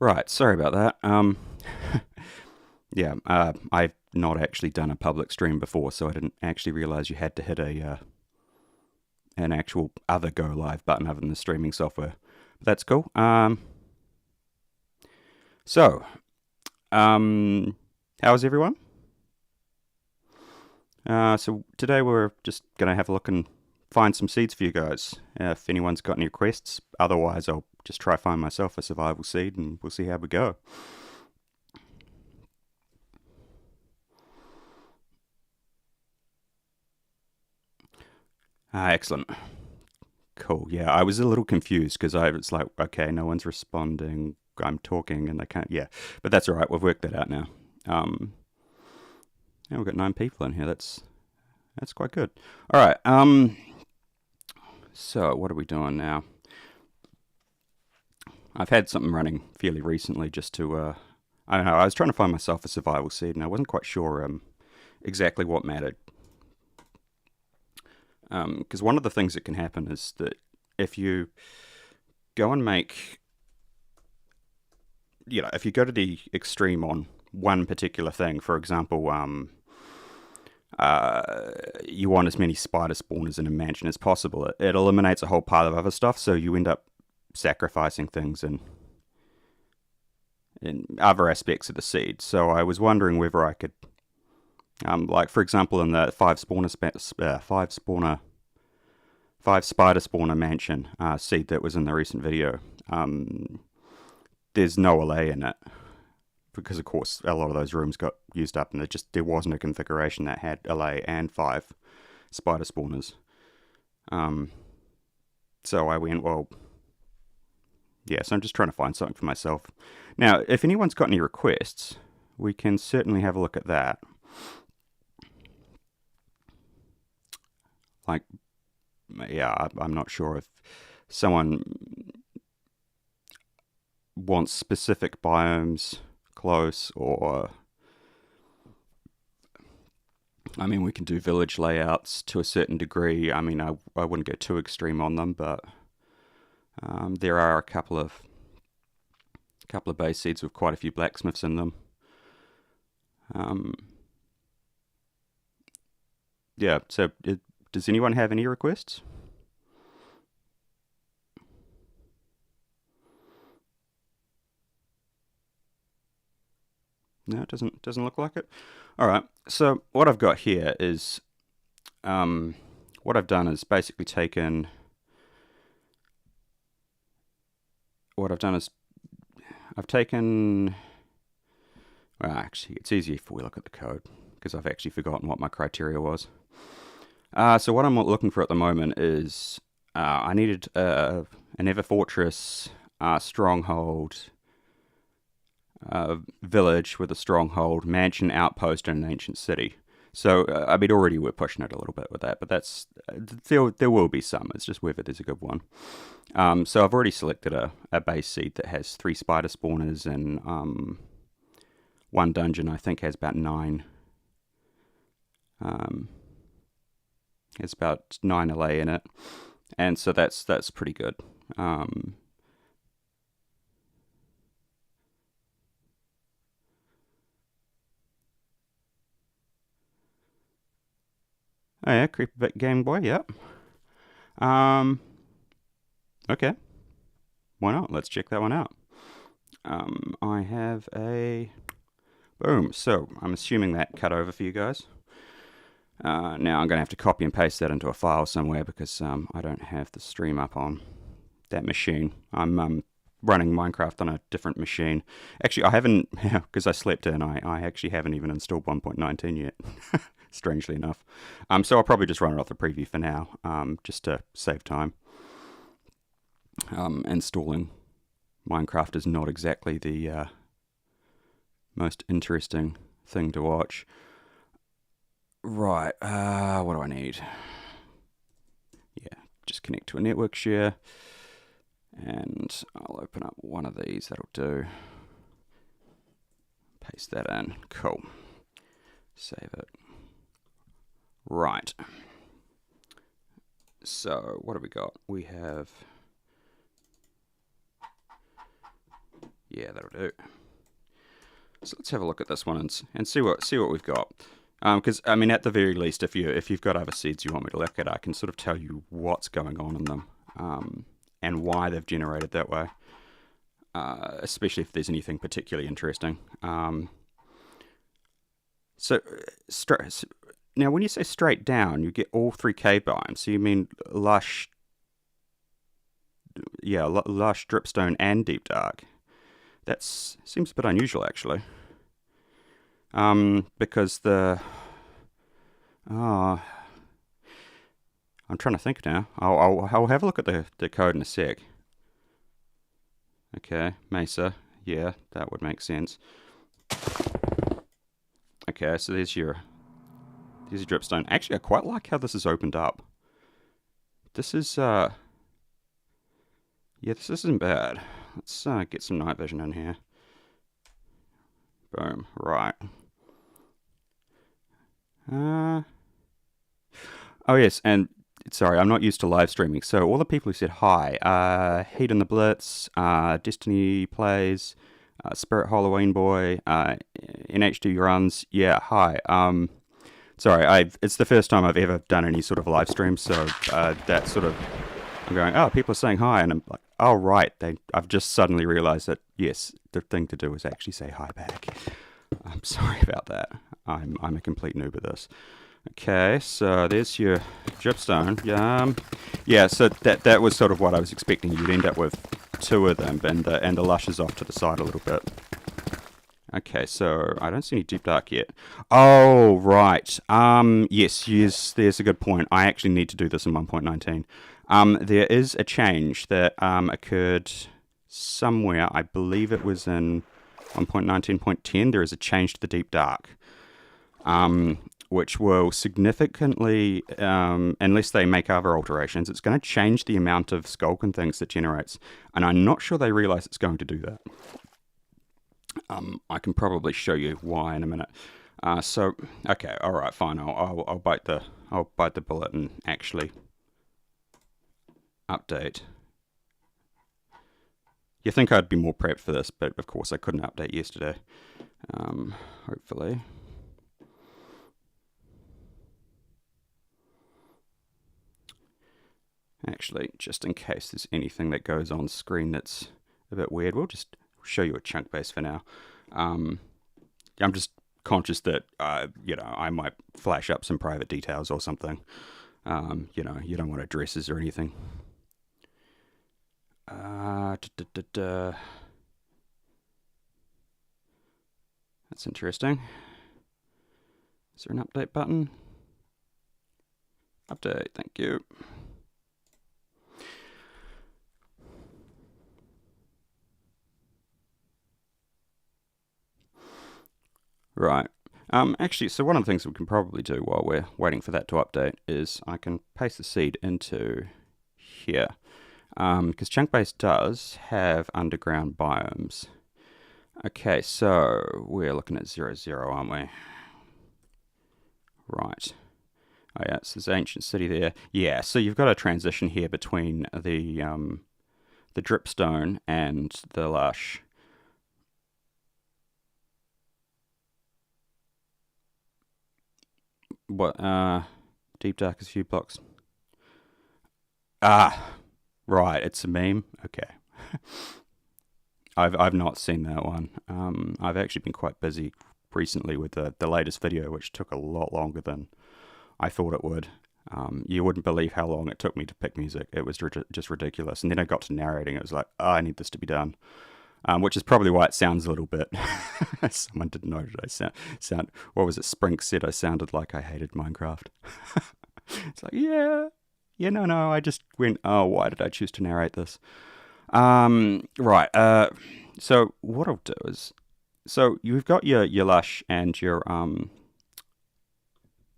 Right, sorry about that. Yeah, I've not actually done a public stream before, so I didn't actually realize you had to hit a an actual other go live button other than the streaming software. But that's cool. So, how's everyone? So today we're just gonna have a look and find some seeds for you guys. If anyone's got any requests, otherwise I'll just try find myself a survival seed and we'll see how we go. Excellent. Cool. Yeah, I was a little confused because I was like, okay, no one's responding. I'm talking and they can't. Yeah, but that's all right. We've worked that out now. Um, yeah, we've got 9 people in here. That's quite good. All right. So what are we doing now? I've had something running fairly recently just to. I don't know. I was trying to find myself a survival seed and I wasn't quite sure exactly what mattered. Because one of the things that can happen is that if you go and make, if you go to the extreme on one particular thing, for example, you want as many spider spawners in a mansion as possible, it eliminates a whole pile of other stuff, so you end up sacrificing things in other aspects of the seed. So I was wondering whether I could, like for example, in the five spider spawner mansion seed that was in the recent video. There's no allay in it because, of course, a lot of those rooms got used up, and there wasn't a configuration that had allay and 5 spider spawners. So I went, well, yeah. So I'm just trying to find something for myself. Now, if anyone's got any requests, we can certainly have a look at that. Like, yeah, I'm not sure if someone wants specific biomes close, or I mean, we can do village layouts to a certain degree. I mean, I wouldn't go too extreme on them, but there are a couple of base seeds with quite a few blacksmiths in them. Yeah, so does anyone have any requests? No, it doesn't look like it. All right. So what I've got here is, what I've done is basically taken. What I've done is, I've taken. Well, actually, it's easier if we look at the code because I've actually forgotten what my criteria was. So what I'm looking for at the moment is, I needed an Ever Fortress, Stronghold, village with a stronghold, mansion, outpost, and an ancient city. So I mean, already we're pushing it a little bit with that, but that's there will be some. It's just whether there's a good one. So I've already selected a base seed that has 3 spider spawners and one dungeon. I think has about 9. It's about 9 allay in it, and so that's pretty good. Oh yeah, Creepy Game Boy, yep. Okay, why not? Let's check that one out. I have a boom. So I'm assuming that cut over for you guys. Now I'm going to have to copy and paste that into a file somewhere because I don't have the stream up on that machine. I'm running Minecraft on a different machine. Actually, I haven't, because I slept in, I actually haven't even installed 1.19 yet, strangely enough. So I'll probably just run it off the preview for now, just to save time. Installing Minecraft is not exactly the most interesting thing to watch. Right, what do I need? Yeah, just connect to a network share. And I'll open up one of these, that'll do. Paste that in, cool. Save it. Right. So, what have we got? We have Yeah, that'll do. So let's have a look at this one and see what we've got. Because I mean, at the very least, if you've got other seeds you want me to look at, I can sort of tell you what's going on in them, and why they've generated that way. Especially if there's anything particularly interesting. Now, when you say straight down, you get all 3 cave biomes. So you mean lush, lush, dripstone, and deep dark. That seems a bit unusual, actually. Because I'm trying to think now. I'll have a look at the code in a sec. Okay, Mesa. Yeah, that would make sense. Okay, so there's your dripstone. Actually, I quite like how this is opened up. This is this isn't bad. Let's get some night vision in here. Boom. Right. Oh yes, and sorry, I'm not used to live streaming. So all the people who said hi, Heat in the Blitz, Destiny Plays, Spirit Halloween Boy, NHD Runs. Yeah, hi. Sorry, it's the first time I've ever done any sort of live stream, so that sort of, I'm going, oh, people are saying hi, and I'm like, oh right, I've just suddenly realised that yes, the thing to do is actually say hi back. I'm sorry about that. I'm a complete noob at this. Okay, so there's your dripstone. Yeah, so that was sort of what I was expecting. You'd end up with 2 of them, and the lush is off to the side a little bit. Okay, so I don't see any deep dark yet. Oh, right. Yes, there's a good point. I actually need to do this in 1.19. There is a change that occurred somewhere. I believe it was in 1.19.10. There is a change to the deep dark, which will significantly, unless they make other alterations, it's going to change the amount of skulk and things that generates. And I'm not sure they realize it's going to do that. I can probably show you why in a minute. So, okay, all right, fine. I'll bite the bullet and actually update. You think I'd be more prepped for this, but of course I couldn't update yesterday. Hopefully. Actually, just in case there's anything that goes on screen that's a bit weird, we'll just show you a chunk base for now. I'm just conscious that I might flash up some private details or something. You don't want addresses or anything. That's interesting. Is there an update button? Update, thank you. Right. Actually, so one of the things we can probably do while we're waiting for that to update is I can paste the seed into here. Because Chunkbase does have underground biomes. Okay, so we're looking at 0, 0, aren't we? Right. Oh yeah, it's this ancient city there. Yeah, so you've got a transition here between the dripstone and the lush. What? Deep dark is a few blocks. Ah, right. It's a meme. Okay. I've not seen that one. I've actually been quite busy recently with the latest video, which took a lot longer than I thought it would. You wouldn't believe how long it took me to pick music. It was just ridiculous. And then I got to narrating. It was like, oh, I need this to be done. Which is probably why it sounds a little bit. Someone didn't know that I sound. What was it? Sprink said I sounded like I hated Minecraft. It's like, no. I just went, oh, why did I choose to narrate this? Right. So what I'll do is, so you've got your lush and your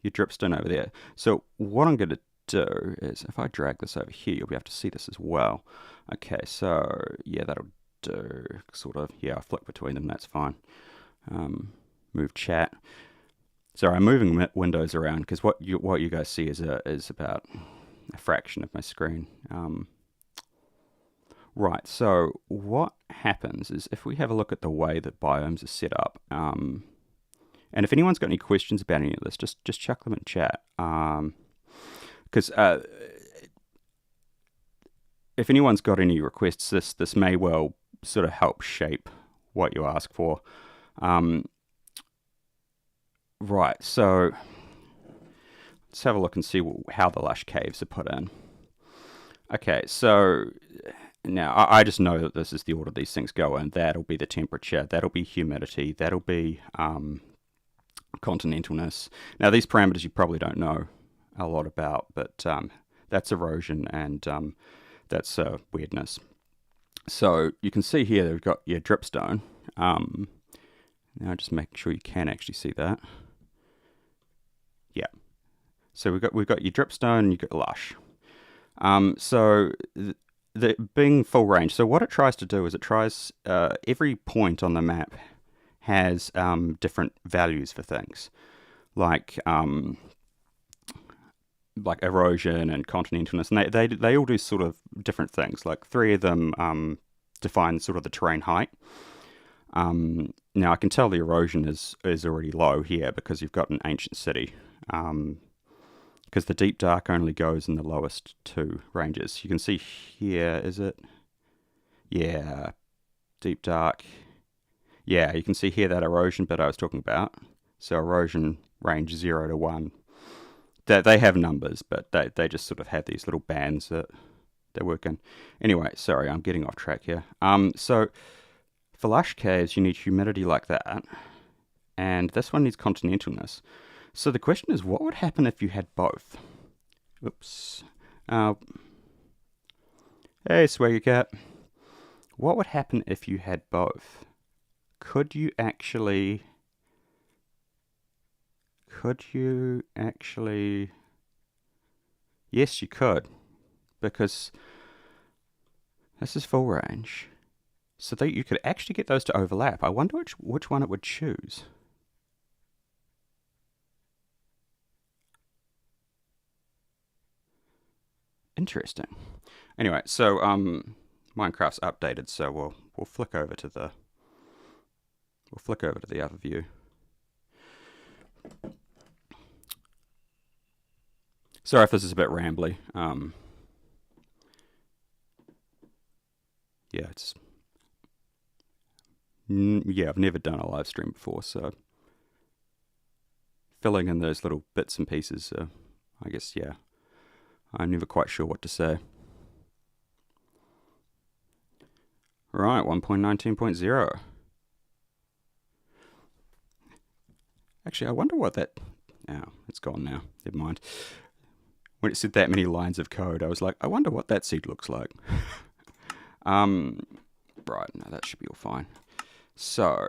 dripstone over there. So what I'm going to do is, if I drag this over here, you'll be able to see this as well. Okay. So yeah, that'll do sort of. Yeah, I flick between them. That's fine. Move chat. Sorry, I'm moving windows around because what you guys see is about a fraction of my screen. Right, so what happens is if we have a look at the way that biomes are set up, and if anyone's got any questions about any of this, just chuck them in chat. Because if anyone's got any requests, this may well sort of help shape what you ask for. Right, so let's have a look and see how the lush caves are put in. Okay, so now I just know that this is the order these things go in. That'll be the temperature, that'll be humidity, that'll be continentalness. Now these parameters you probably don't know a lot about, but that's erosion and that's weirdness. So you can see here that we've got your dripstone. Now just making sure you can actually see that. Yeah. So we've got your dripstone and you've got lush. So the being full range. So what it tries to do is it tries every point on the map has different values for things, like erosion and continentalness, and they all do sort of different things. Like 3 of them define sort of the terrain height. Now I can tell the erosion is already low here because you've got an ancient city. Because the deep dark only goes in the lowest 2 ranges. You can see here, is it? Yeah, deep dark. Yeah, you can see here that erosion bit I was talking about. So erosion range 0 to 1. They have numbers, but they just sort of have these little bands that they work in. Anyway, sorry, I'm getting off track here. So for lush caves, you need humidity like that, and this one needs continentalness. So the question is, what would happen if you had both? Oops. Hey, Swagger Cat. What would happen if you had both? Could you actually... Yes, you could. Because this is full range. So that you could actually get those to overlap. I wonder which one it would choose. Interesting. Anyway, so Minecraft's updated, so we'll flick over to the other view. Sorry if this is a bit rambly. Yeah, I've never done a live stream before, so filling in those little bits and pieces, I guess, yeah, I'm never quite sure what to say. Right, 1.19.0. Actually, I wonder what that... Oh, it's gone now. Never mind. When it said that many lines of code, I was like, I wonder what that seed looks like. Right, no, that should be all fine. So...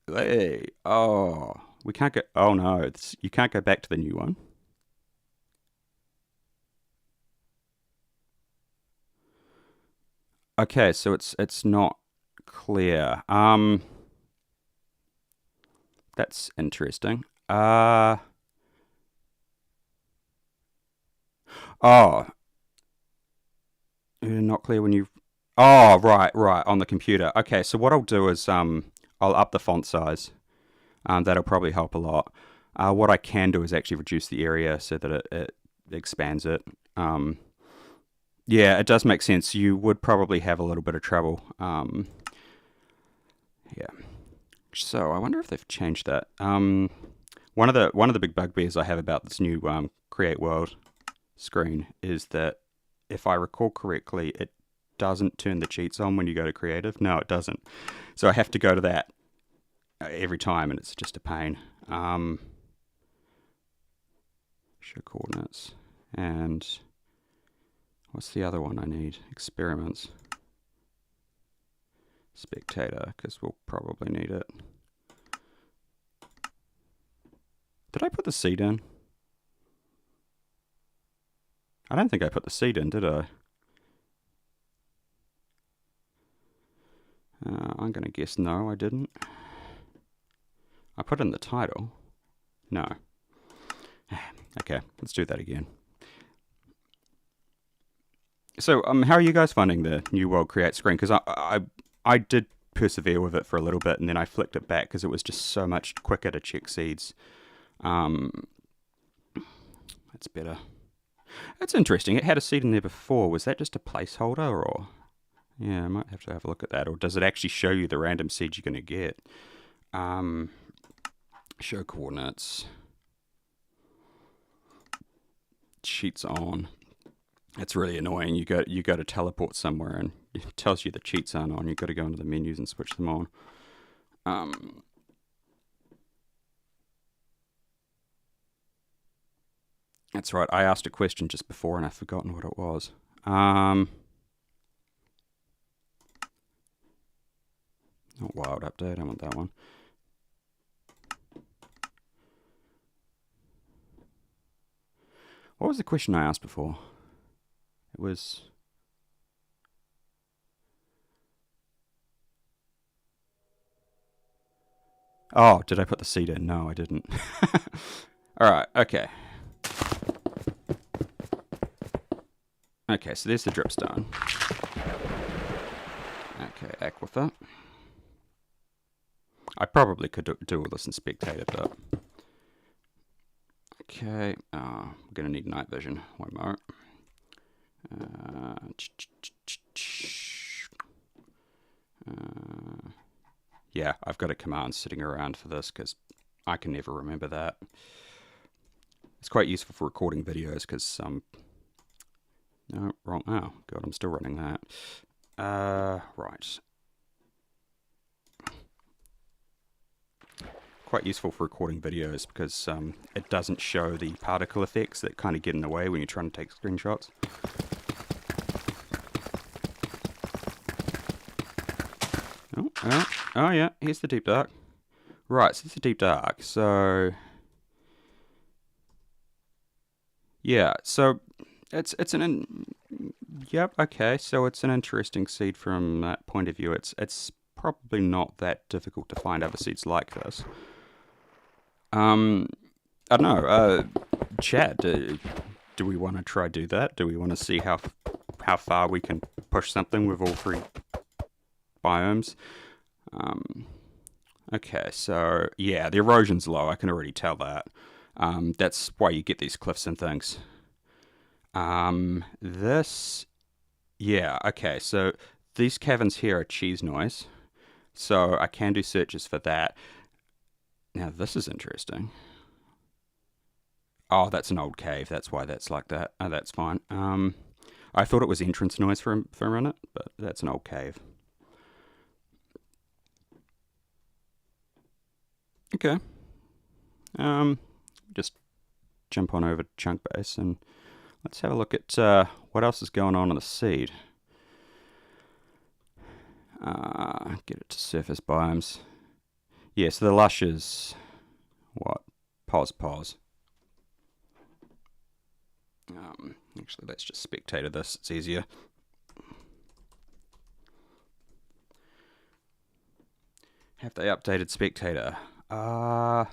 Hey, oh, we can't go... Oh, no, you can't go back to the new one. Okay, so it's not clear. That's interesting. Oh, not clear when you... Oh, right, on the computer. Okay, so what I'll do is I'll up the font size. That'll probably help a lot. What I can do is actually reduce the area so that it expands it. Yeah, it does make sense. You would probably have a little bit of trouble. Yeah. So I wonder if they've changed that. One of the big bugbears I have about this new Create World screen is that if I recall correctly, it doesn't turn the cheats on when you go to creative. No, it doesn't. So I have to go to that every time, and it's just a pain. Show coordinates. And what's the other one I need? Experiments. Spectator, because we'll probably need it. Did I put the seed in? I don't think I put the seed in, did I? I'm going to guess no, I didn't. I put in the title. No. Okay, let's do that again. So, how are you guys finding the New World Create screen? Because I did persevere with it for a little bit, and then I flicked it back because it was just so much quicker to check seeds. That's better. That's interesting. It had a seed in there before. Was that just a placeholder, or? Yeah, I might have to have a look at that. Or does it actually show you the random seeds you're going to get? Show coordinates. Cheats on. It's really annoying. You go to teleport somewhere and it tells you the cheats aren't on. You've got to go into the menus and switch them on. That's right. I asked a question just before and I've forgotten what it was. Not wild update. I want that one. What was the question I asked before? It was... Oh, did I put the seed in? No, I didn't. Alright, okay. Okay, so there's the dripstone. Okay, aquifer. I probably could do all this in spectator, but... Okay, we're going to need night vision. One more. Yeah, I've got a command sitting around for this because I can never remember that. It's quite useful for recording videos because no, wrong. Oh god, I'm still running that. Right. Quite useful for recording videos because it doesn't show the particle effects that kind of get in the way when you're trying to take screenshots. Oh yeah, here's the deep dark. Right, so it's the deep dark. So yeah, so yep, okay, so it's an interesting seed from that point of view. It's probably not that difficult to find other seeds like this. I don't know. Chat, do we want to try do that? Do we want to see how far we can push something with all three biomes? Okay, so yeah, the erosion's low. I can already tell that. That's why you get these cliffs and things. Yeah, okay, so these caverns here are cheese noise. So I can do searches for that. Now this is interesting. Oh, that's an old cave. That's why that's like that. Oh, that's fine. I thought it was entrance noise for a minute, but that's an old cave. Okay. Just jump on over to chunk base and let's have a look at what else is going on in the seed. Get it to surface biomes. Yeah, so the lush is what? Pause. Actually, let's just spectator this. It's easier. Have they updated spectator? I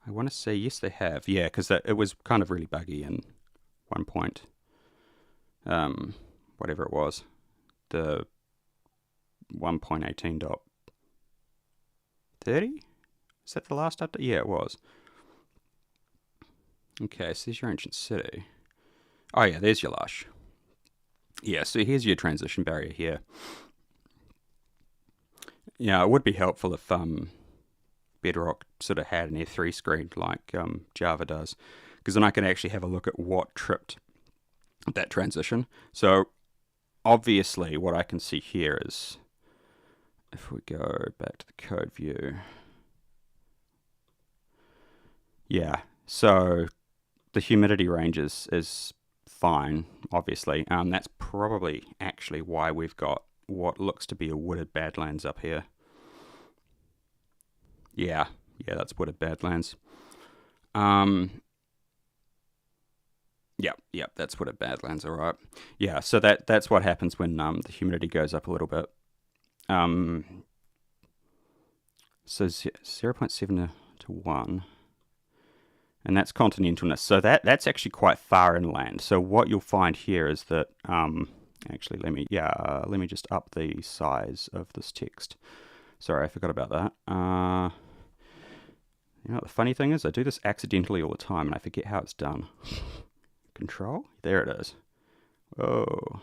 want to say yes, they have. Yeah, because it was kind of really buggy in one point. Whatever it was, the 1.18.30. Is that the last update? Yeah, it was. Okay, so there's your ancient city. Oh yeah, there's your lush. Yeah, so here's your transition barrier here. Yeah, it would be helpful if Bedrock sort of had an F3 screen like Java does, because then I can actually have a look at what tripped that transition. So obviously what I can see here is, if we go back to the code view, yeah, so the humidity range is fine, obviously. That's probably actually why we've got what looks to be a wooded badlands up here. Yeah, that's wooded badlands. Yep, that's wooded badlands, all right. Yeah, so that's what happens when the humidity goes up a little bit. So 0.7 to 1. and that's continentalness. So that's actually quite far inland. So what you'll find here is that actually let me just up the size of this text. Sorry, I forgot about that. You know what the funny thing is? I do this accidentally all the time, and I forget how it's done. Control? There it is. Oh.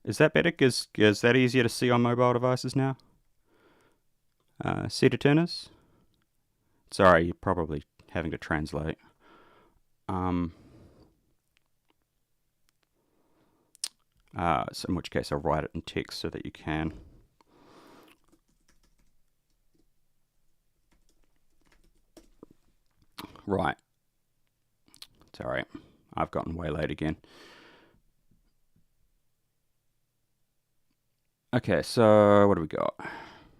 Is that better? Is that easier to see on mobile devices now? Cedar turners? Sorry, you're probably having to translate. So in which case I'll write it in text so that you can. Right. Sorry, I've gotten way late again. Okay, so what do we got?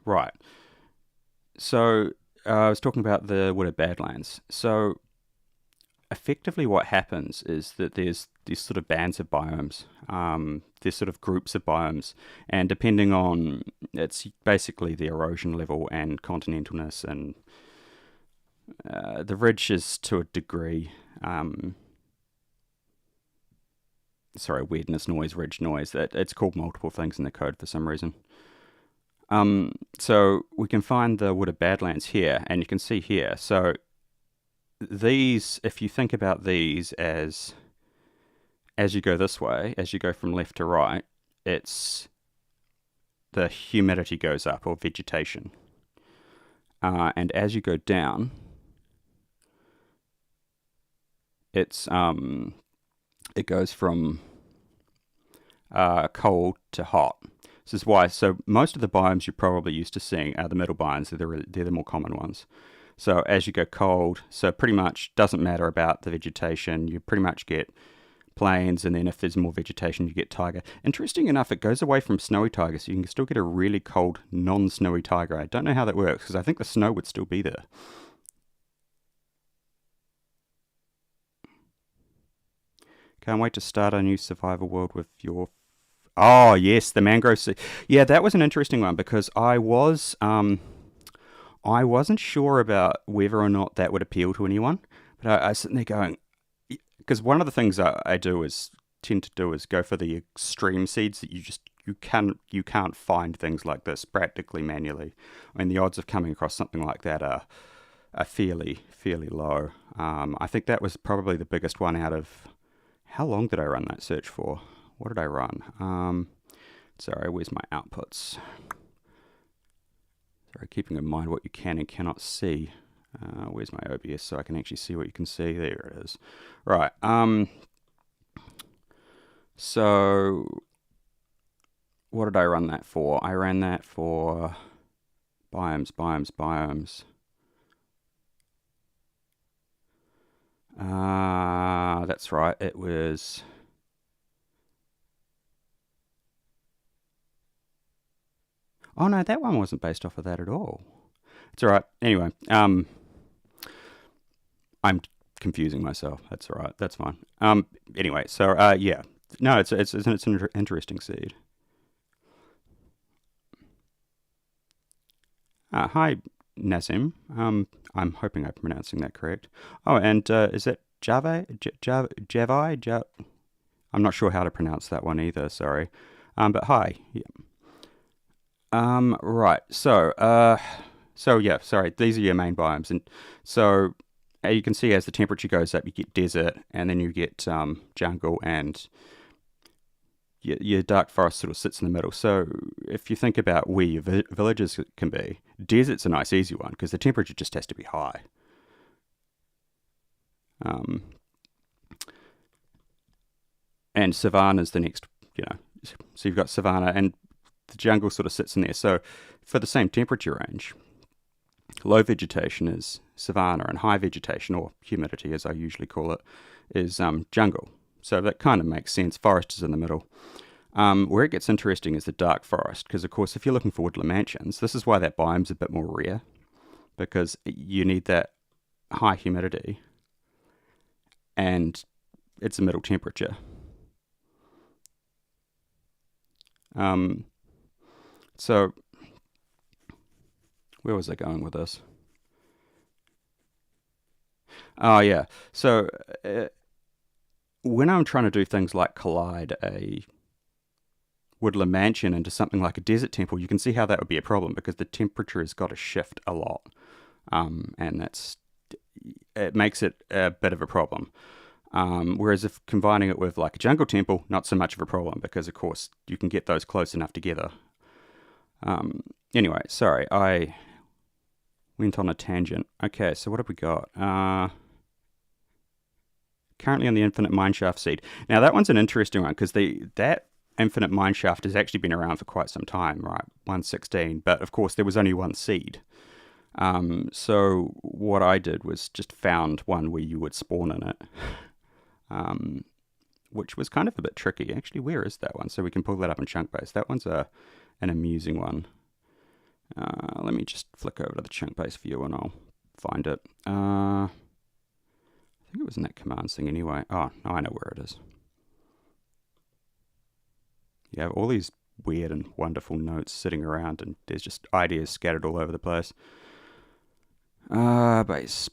Right. So I was talking about the wooded badlands. So effectively what happens is that there's these sort of bands of biomes. There's sort of groups of biomes, and depending on, it's basically the erosion level and continentalness, and the ridge is to a degree, sorry, weirdness noise, ridge noise. It's called multiple things in the code for some reason. So we can find the wooded badlands here, and you can see here. So these, if you think about these as you go this way, as you go from left to right, it's the humidity goes up, or vegetation. And as you go down, it's it goes from cold to hot. This is why. So most of the biomes you're probably used to seeing are the middle biomes. They're the more common ones. So as you go cold, so pretty much doesn't matter about the vegetation. You pretty much get plains, and then if there's more vegetation, you get taiga. Interesting enough, it goes away from snowy taiga, so you can still get a really cold, non-snowy taiga. I don't know how that works, because I think the snow would still be there. Can't wait to start a new survival world with your... Oh, yes, the mangrove sea. Yeah, that was an interesting one, because I wasn't sure about whether or not that would appeal to anyone, but I was sitting there going, because one of the things I tend to do is go for the extreme seeds that you can't find things like this practically manually. I mean, the odds of coming across something like that are fairly low. I think that was probably the biggest one out of... How long did I run that search for? What did I run? Sorry, where's my outputs? Sorry, keeping in mind what you can and cannot see. Where's my OBS so I can actually see what you can see? There it is. Right. So what did I run that for? I ran that for biomes. That's right. It was... Oh no, that one wasn't based off of that at all. It's all right. Anyway, I'm confusing myself. That's all right. That's fine. Anyway, so yeah, no, it's an interesting seed. Hi, Nazim. I'm hoping I'm pronouncing that correct. Oh, and is that Java? Javi? I'm not sure how to pronounce that one either. Sorry. But hi. Yeah. Right. So yeah. Sorry. These are your main biomes, and so you can see as the temperature goes up, you get desert, and then you get jungle, and your dark forest sort of sits in the middle. So if you think about where your villages can be, desert's a nice easy one because the temperature just has to be high. And savanna's the next, so you've got savanna, and the jungle sort of sits in there. So for the same temperature range, low vegetation is savanna, and high vegetation, or humidity as I usually call it, is jungle. So that kind of makes sense. Forest is in the middle. Where it gets interesting is the dark forest, because of course if you're looking for woodland mansions, this is why that biome's a bit more rare, because you need that high humidity and it's a middle temperature. So where was I going with this? Oh yeah. So when I'm trying to do things like collide a woodland mansion into something like a desert temple, you can see how that would be a problem because the temperature has got to shift a lot, and it makes it a bit of a problem. Whereas if combining it with like a jungle temple, not so much of a problem because of course you can get those close enough together. Anyway, sorry, I went on a tangent. Okay, so what have we got? Currently on the infinite mineshaft seed. Now that one's an interesting one because that infinite mineshaft has actually been around for quite some time, right? 116, but of course there was only one seed. So what I did was just found one where you would spawn in it, which was kind of a bit tricky. Actually, where is that one? So we can pull that up in chunk base. That one's an amusing one. Let me just flick over to the chunk base view and I'll find it. I think it was in that commands thing anyway. Oh, no, I know where it is. You have all these weird and wonderful notes sitting around and there's just ideas scattered all over the place. Base.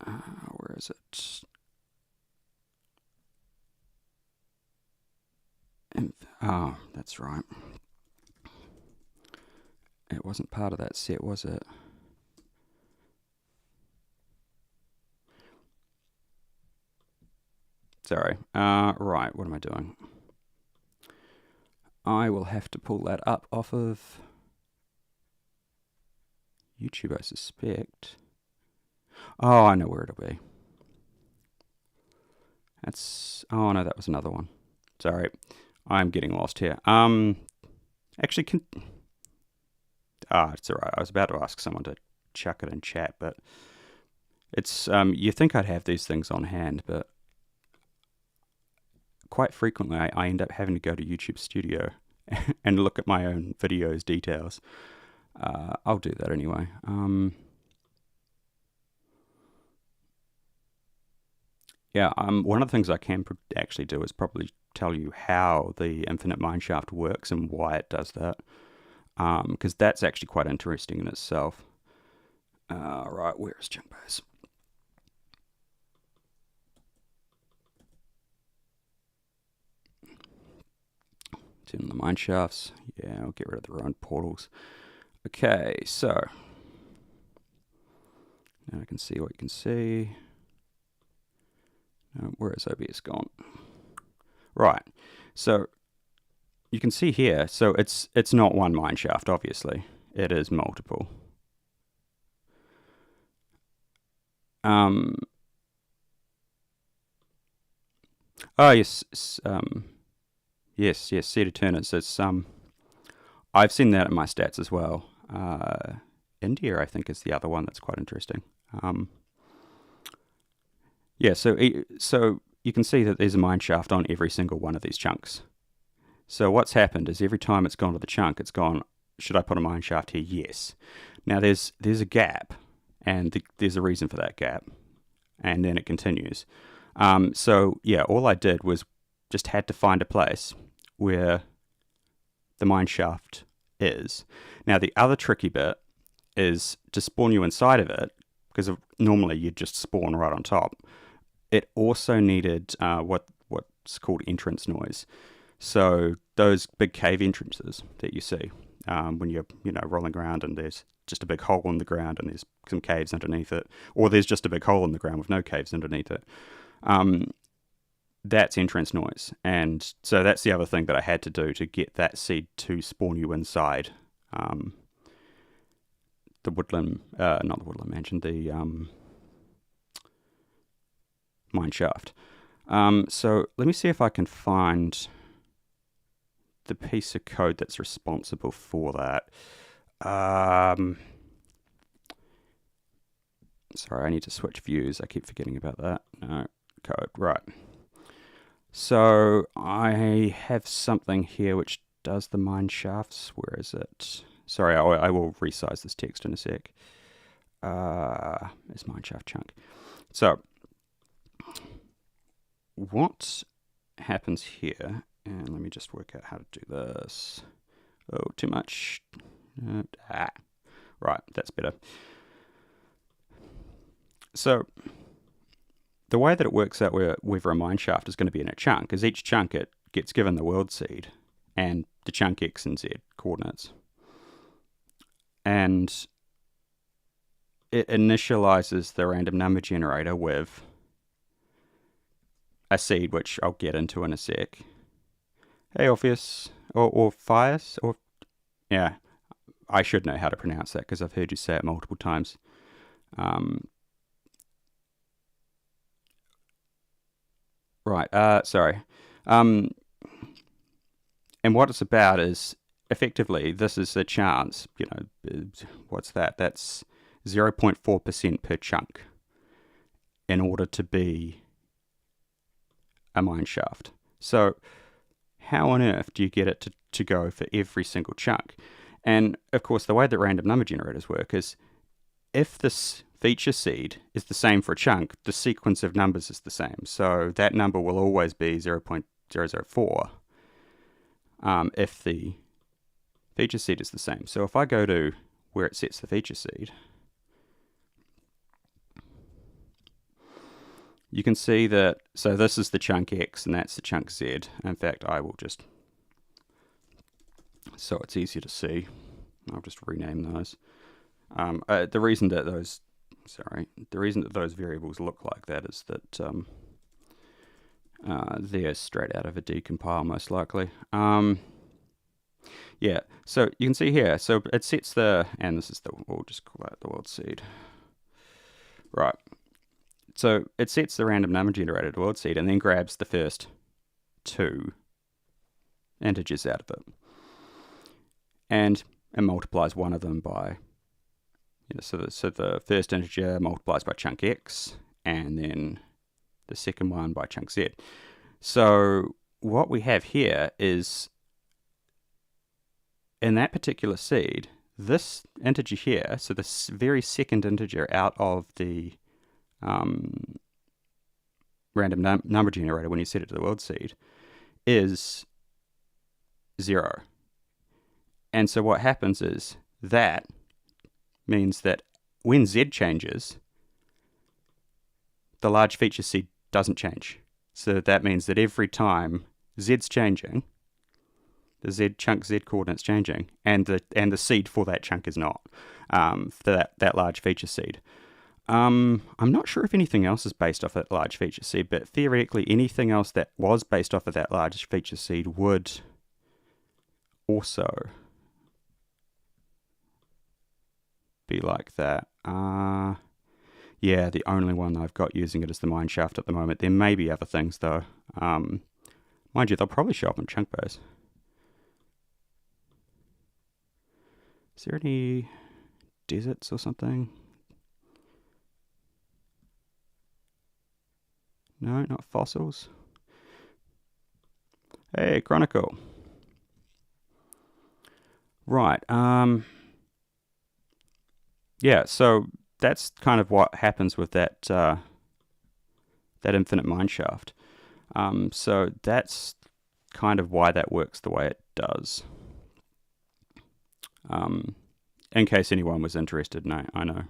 Where is it? Oh, that's right. It wasn't part of that set, was it? Sorry. Right, what am I doing? I will have to pull that up off of YouTube, I suspect. Oh, I know where it'll be. Oh no, that was another one. Sorry, I'm getting lost here. Actually, it's alright. I was about to ask someone to chuck it in chat, but it's, you think I'd have these things on hand, but quite frequently I end up having to go to YouTube Studio and look at my own videos details. I'll do that anyway. Yeah, one of the things I can actually do is probably tell you how the infinite mineshaft works and why it does that, because that's actually quite interesting in itself. Right, where is chunk base? Turn on the mineshafts. Yeah, I'll get rid of the ruined portals. Okay, so now I can see what you can see. Where is OBS gone? Right, so you can see here, so it's not one mineshaft, obviously. It is multiple. Oh yes, yes, Cedar Turners. It's I've seen that in my stats as well. India, I think, is the other one that's quite interesting. Yeah, so you can see that there's a mineshaft on every single one of these chunks. So what's happened is every time it's gone to the chunk, it's gone, should I put a mineshaft here? Yes. Now there's a gap, and there's a reason for that gap, and then it continues. So yeah, all I did was just had to find a place where the mineshaft is. Now the other tricky bit is to spawn you inside of it, because normally you'd just spawn right on top. It also needed what's called entrance noise. So those big cave entrances that you see when you're rolling around and there's just a big hole in the ground and there's some caves underneath it, or there's just a big hole in the ground with no caves underneath it. That's entrance noise, and so that's the other thing that I had to do to get that seed to spawn you inside the woodland, not the woodland mansion, the mineshaft. So let me see if I can find the piece of code that's responsible for that. Sorry, I need to switch views. I keep forgetting about that. No, code, right. So I have something here which does the mineshafts. Where is it? Sorry, I will resize this text in a sec. It's mineshaft chunk. So what happens here, and let me just work out how to do this. Oh, too much. Right, that's better. So the way that it works out whether a mineshaft is going to be in a chunk is each chunk it gets given the world seed and the chunk X and Z coordinates. And it initializes the random number generator with a seed, which I'll get into in a sec. Hey, Orpheus, or Fias, or yeah, I should know how to pronounce that because I've heard you say it multiple times. Right, sorry. And what it's about is effectively this is a chance, what's that? That's 0.4% per chunk in order to be a mineshaft. So how on earth do you get it to go for every single chunk? And of course, the way that random number generators work is if this feature seed is the same for a chunk, the sequence of numbers is the same. So that number will always be 0.004 if the feature seed is the same. So if I go to where it sets the feature seed, you can see that, so this is the chunk X and that's the chunk Z. In fact, I will just, so it's easier to see, I'll just rename those. The reason that those variables look like that is that they're straight out of a decompile most likely. Yeah, so you can see here, so it sets and this is we'll just call that the world seed. Right. So it sets the random number generator to world seed and then grabs the first two integers out of it. And it multiplies one of them by, so the first integer multiplies by chunk X and then the second one by chunk Z. So what we have here is, in that particular seed, this integer here, so this very second integer out of the random number generator when you set it to the world seed, is 0. And so what happens is that means that when Z changes, the large feature seed doesn't change. So that means that every time Z's changing, the Z chunk Z coordinate's changing, and the seed for that chunk is not, for that large feature seed. I'm not sure if anything else is based off that large feature seed, but theoretically anything else that was based off of that large feature seed would also be like that. Yeah, the only one I've got using it is the Mineshaft at the moment. There may be other things though. Mind you, they'll probably show up in chunk base. Is there any deserts or something? No, not fossils. Hey, Chronicle. Right. Yeah, so that's kind of what happens with that that infinite mineshaft. So that's kind of why that works the way it does. In case anyone was interested, no, I know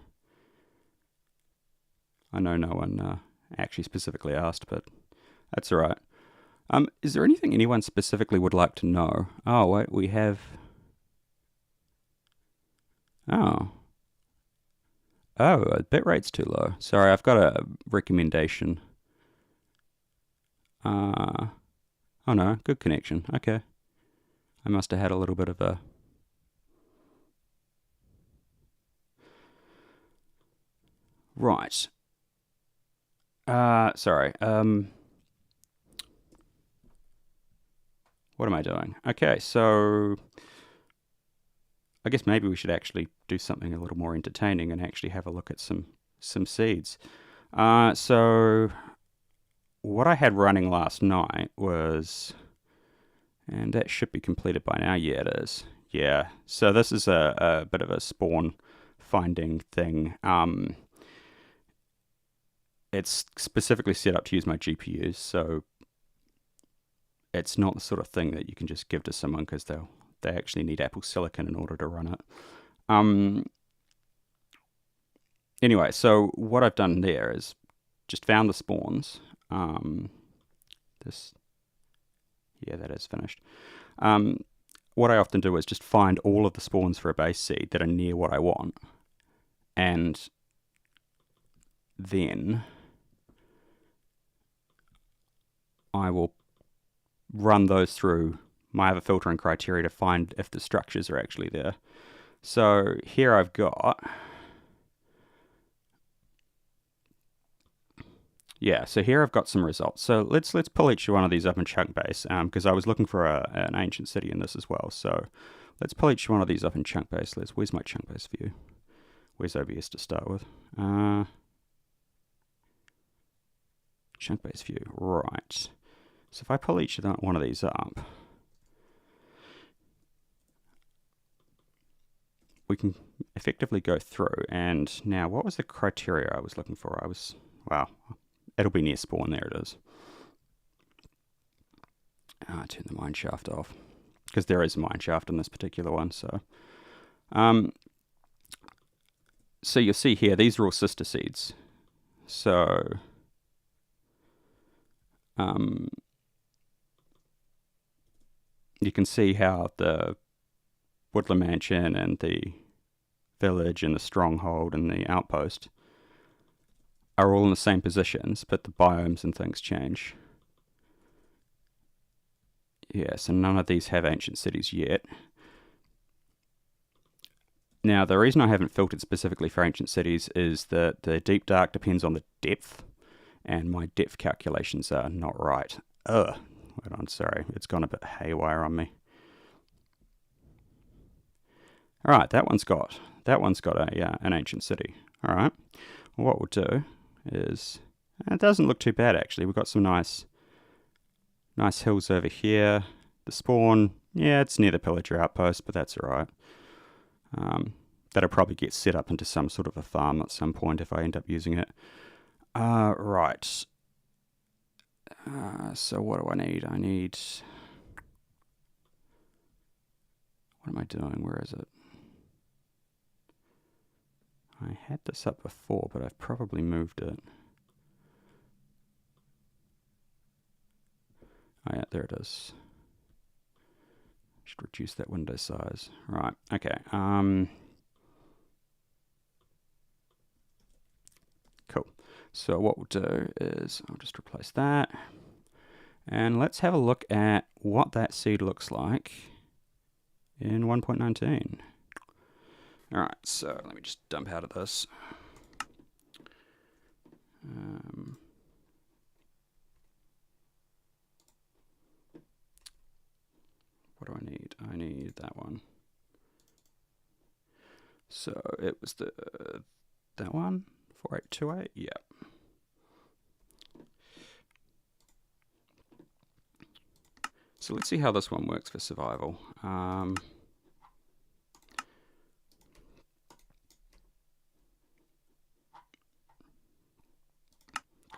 no one actually specifically asked, but that's all right. Is there anything anyone specifically would like to know? Oh, wait, we have... Oh, bitrate's too low. Sorry, I've got a recommendation. Oh no, good connection. Okay. I must have had a little bit of a... Right. Sorry. What am I doing? Okay, so I guess maybe we should actually do something a little more entertaining and actually have a look at some seeds. So what I had running last night was, and that should be completed by now. Yeah, it is. Yeah. So this is a bit of a spawn finding thing. It's specifically set up to use my GPUs, so it's not the sort of thing that you can just give to someone because they actually need Apple Silicon in order to run it. Anyway, so what I've done there is just found the spawns. Yeah, that is finished. What I often do is just find all of the spawns for a base seed that are near what I want, and then I will run those through my other filtering criteria to find if the structures are actually there. So here I've got, yeah, so here I've got some results. So let's pull each one of these up in chunk base, because I was looking for an ancient city in this as well. So let's pull each one of these up in chunk base. Where's my chunk base view? Where's OBS to start with? Chunk base view, right. So if I pull each one of these up, we can effectively go through. And now, what was the criteria I was looking for? Wow, it'll be near spawn. There it is. Turn the mineshaft off, because there is a mineshaft in this particular one. So you'll see here, these are all sister seeds. So you can see how the Woodland Mansion and the village and the Stronghold and the outpost are all in the same positions, but the biomes and things change. Yeah, so none of these have ancient cities yet. Now, the reason I haven't filtered specifically for ancient cities is that the deep dark depends on the depth, and my depth calculations are not right. Hold on, sorry, it's gone a bit haywire on me. All right, that one's got an ancient city. All right, well, what we'll do is, it doesn't look too bad actually. We've got some nice hills over here. The spawn, yeah, it's near the pillager outpost, but that's all right. That'll probably get set up into some sort of a farm at some point if I end up using it. Right. So what do I need? What am I doing? Where is it? I had this up before, but I've probably moved it. Oh yeah, there it is. Should reduce that window size. Right, okay. Cool. So what we'll do is, I'll just replace that. And let's have a look at what that seed looks like in 1.19. Alright, so let me just dump out of this. What do I need? I need that one. So it was that one? 4828? Yeah. So let's see how this one works for survival.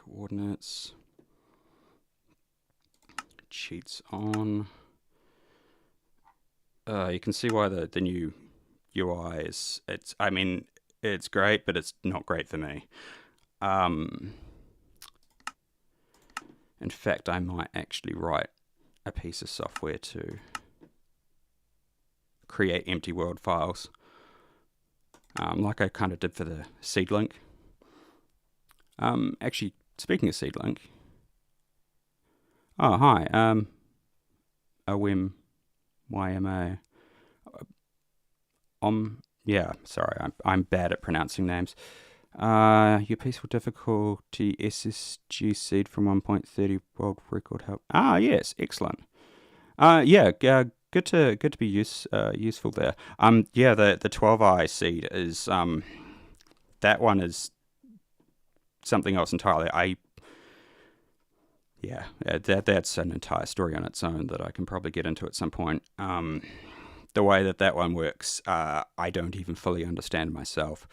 Coordinates. Cheats on. You can see why the new UI is, it's great, but it's not great for me. In fact, I might actually write a piece of software to create empty world files, like I kind of did for the seed link. Actually, speaking of seed link, oh hi, OM YMA. Yeah, sorry, I'm bad at pronouncing names. Your peaceful difficulty SSG seed from 1.30 world record help. Ah, yes, excellent. Yeah, good to be useful there. Yeah, the 12i seed is that one is something else entirely. Yeah, that's an entire story on its own that I can probably get into at some point. The way that one works, I don't even fully understand myself.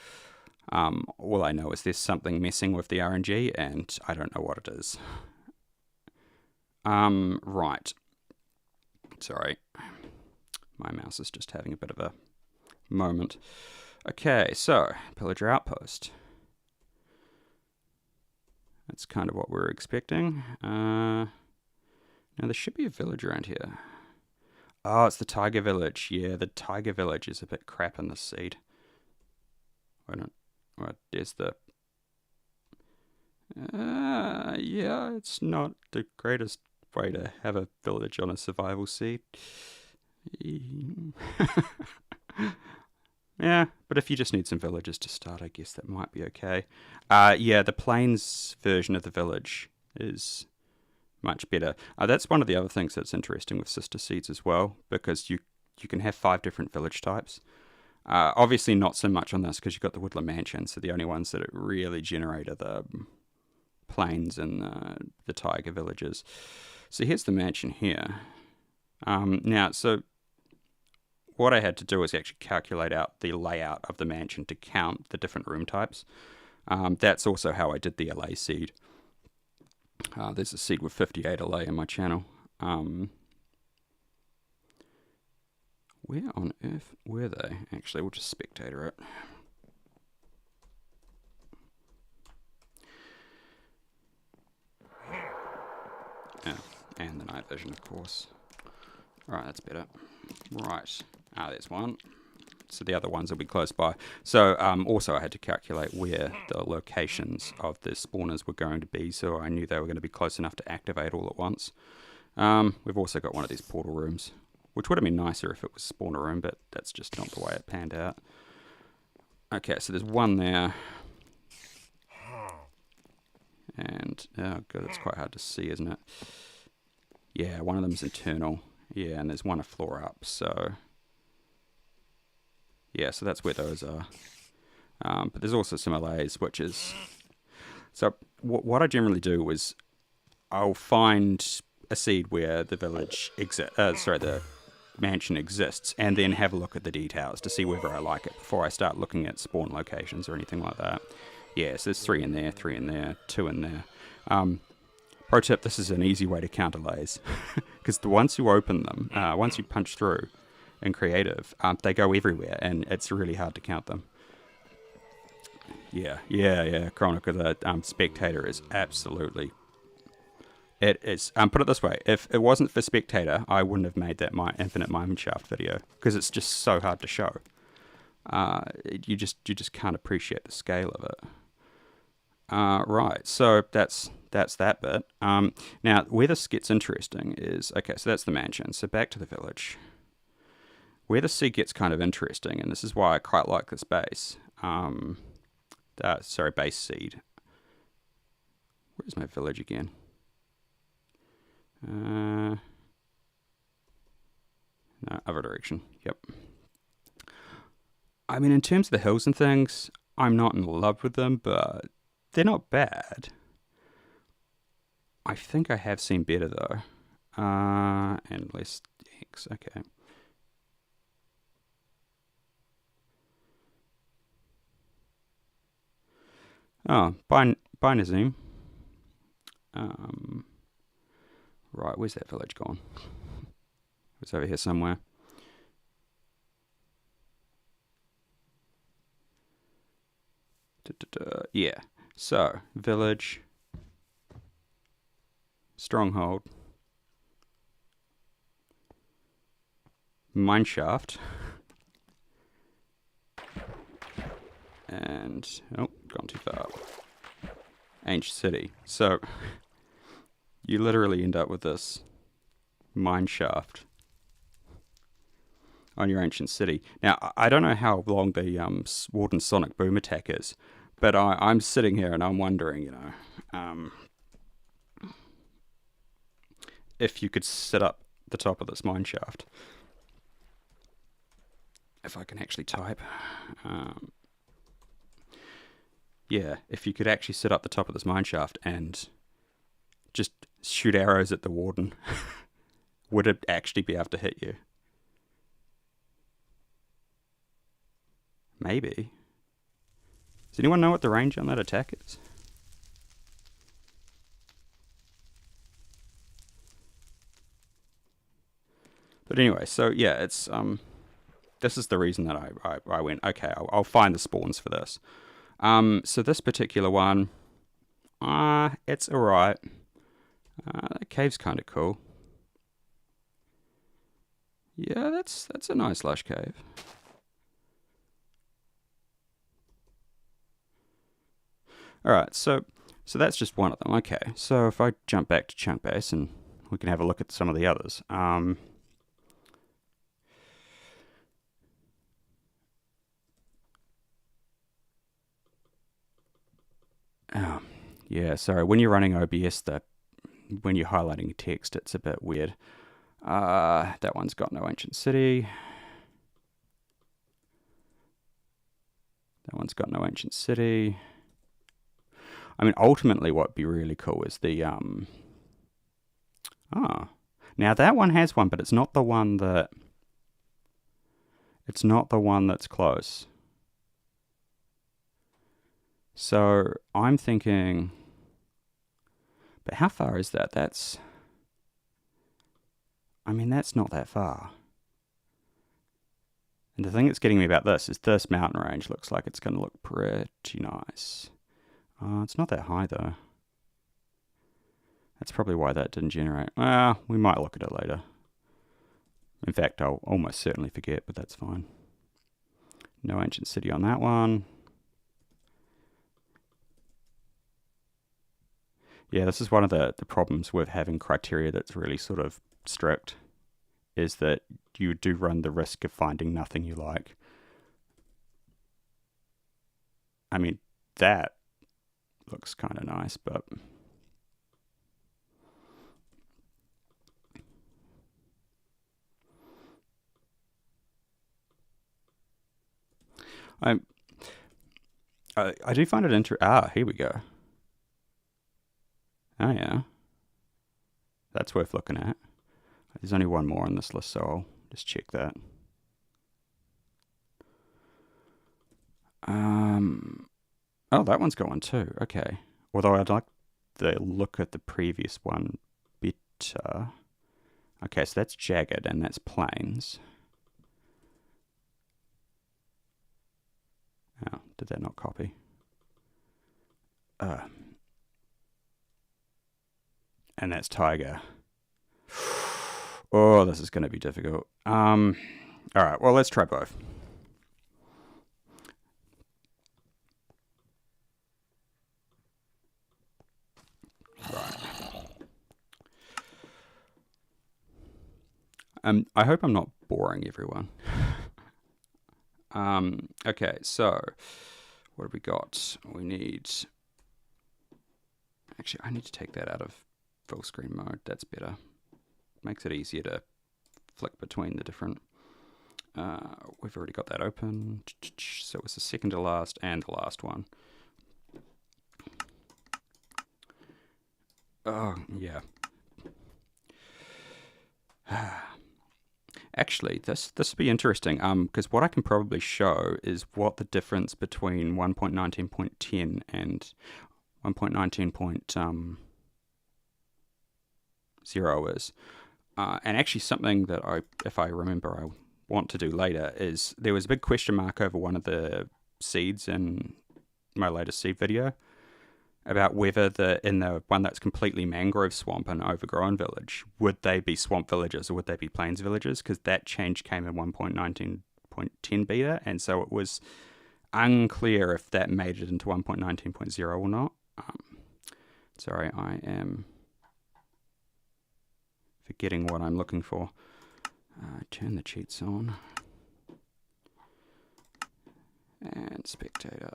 All I know is there's something messing with the RNG, and I don't know what it is. Right. Sorry. My mouse is just having a bit of a moment. Okay, so, Pillager Outpost. That's kind of what we're expecting. Now there should be a village around here. Oh, it's the tiger village. Yeah, the tiger village is a bit crap in this seed. Right, there's the... yeah, it's not the greatest way to have a village on a survival seed. Yeah, but if you just need some villages to start, I guess that might be okay. Yeah, the plains version of the village is much better. That's one of the other things that's interesting with sister seeds as well, because you can have 5 different village types. Obviously not so much on this because you've got the woodland mansion, so the only ones that it really generate are the plains and the tiger villages. So here's the mansion here. Now, so what I had to do is actually calculate out the layout of the mansion to count the different room types. That's also how I did the LA seed. There's a seed with 58 LA in my channel. Where on earth were they? Actually, we'll just spectator it. And the night vision, of course. Right, that's better. Right. There's one. So the other ones will be close by. So also I had to calculate where the locations of the spawners were going to be, so I knew they were going to be close enough to activate all at once. We've also got one of these portal rooms, which would have been nicer if it was a spawner room, but that's just not the way it panned out. Okay, so there's one there. And, oh god, it's quite hard to see, isn't it? Yeah, one of them's internal. Yeah, and there's one a floor up, so... yeah, so that's where those are. But there's also some LAs, which is... so what I generally do is I'll find a seed where the village the mansion exists, and then have a look at the details to see whether I like it before I start looking at spawn locations or anything like that. Yeah, so there's 3 in there, 3 in there, 2 in there. Pro tip, this is an easy way to counter lays. Because once you open them, once you punch through in creative, they go everywhere, and it's really hard to count them. Yeah. Chronica, the spectator is absolutely... it is. Put it this way, if it wasn't for spectator, I wouldn't have made that infinite mineshaft video, because it's just so hard to show. You just can't appreciate the scale of it. Right, so that's that bit. Now, where this gets interesting is... okay, so that's the mansion. So back to the village. Where the seed gets kind of interesting, and this is why I quite like this base. Base seed. Where's my village again? No, other direction. Yep. I mean, in terms of the hills and things, I'm not in love with them, but they're not bad. I think I have seen better, though. And less X, okay. Oh, Biome. Right, where's that village gone? It's over here somewhere. Yeah, so, village, Stronghold, Mineshaft, and, oh, gone too far, Ancient City. So, you literally end up with this Mineshaft on your Ancient City. Now, I don't know how long the Warden Sonic Boom attack is, but I'm sitting here and I'm wondering, if you could set up the top of this mineshaft. If I can actually type. Yeah, if you could actually set up the top of this mineshaft and just shoot arrows at the Warden, would it actually be able to hit you? Maybe. Does anyone know what the range on that attack is? But anyway, so yeah, it's this is the reason that I went, okay, I'll find the spawns for this. So this particular one, It's alright. That cave's kind of cool. Yeah, that's a nice lush cave. Alright, so that's just one of them. Okay, so if I jump back to chunk base and we can have a look at some of the others. Yeah, sorry. When you're running OBS, when you're highlighting text, it's a bit weird. That one's got no ancient city. That one's got no ancient city. I mean, ultimately, what'd be really cool is the now that one has one, but it's not the one that. It's not the one that's close. So I'm thinking. But how far is that? I mean, that's not that far. And the thing that's getting me about this is this mountain range looks like it's going to look pretty nice. It's not that high, though. That's probably why that didn't generate. Well, we might look at it later. In fact, I'll almost certainly forget, but that's fine. No ancient city on that one. Yeah, this is one of the problems with having criteria that's really sort of strict, is that you do run the risk of finding nothing you like. I mean, that looks kind of nice, but... I do find it interesting. Here we go. Oh, yeah. That's worth looking at. There's only one more on this list, so I'll just check that. Oh, that one's got one too. Okay. Although I'd like to look at the previous one better. Okay, so that's jagged and that's plains. Oh, did that not copy? And that's tiger. Oh, this is going to be difficult. All right, well, let's try both. I hope I'm not boring everyone. Okay, so what have we got? We need... Actually, I need to take that out of full screen mode. That's better. Makes it easier to flick between the different... we've already got that open. So it's the second to last and the last one. Oh, yeah. Actually, this will be interesting, because what I can probably show is what the difference between 1.19.10 and 1.19.0 is. And actually something that if I remember, I want to do later is there was a big question mark over one of the seeds in my latest seed video about whether in the one that's completely mangrove swamp and overgrown village, would they be swamp villages or would they be plains villages? Because that change came in 1.19.10 beta, and so it was unclear if that made it into 1.19.0 or not. Sorry, I am forgetting what I'm looking for. Turn the cheats on. And spectator.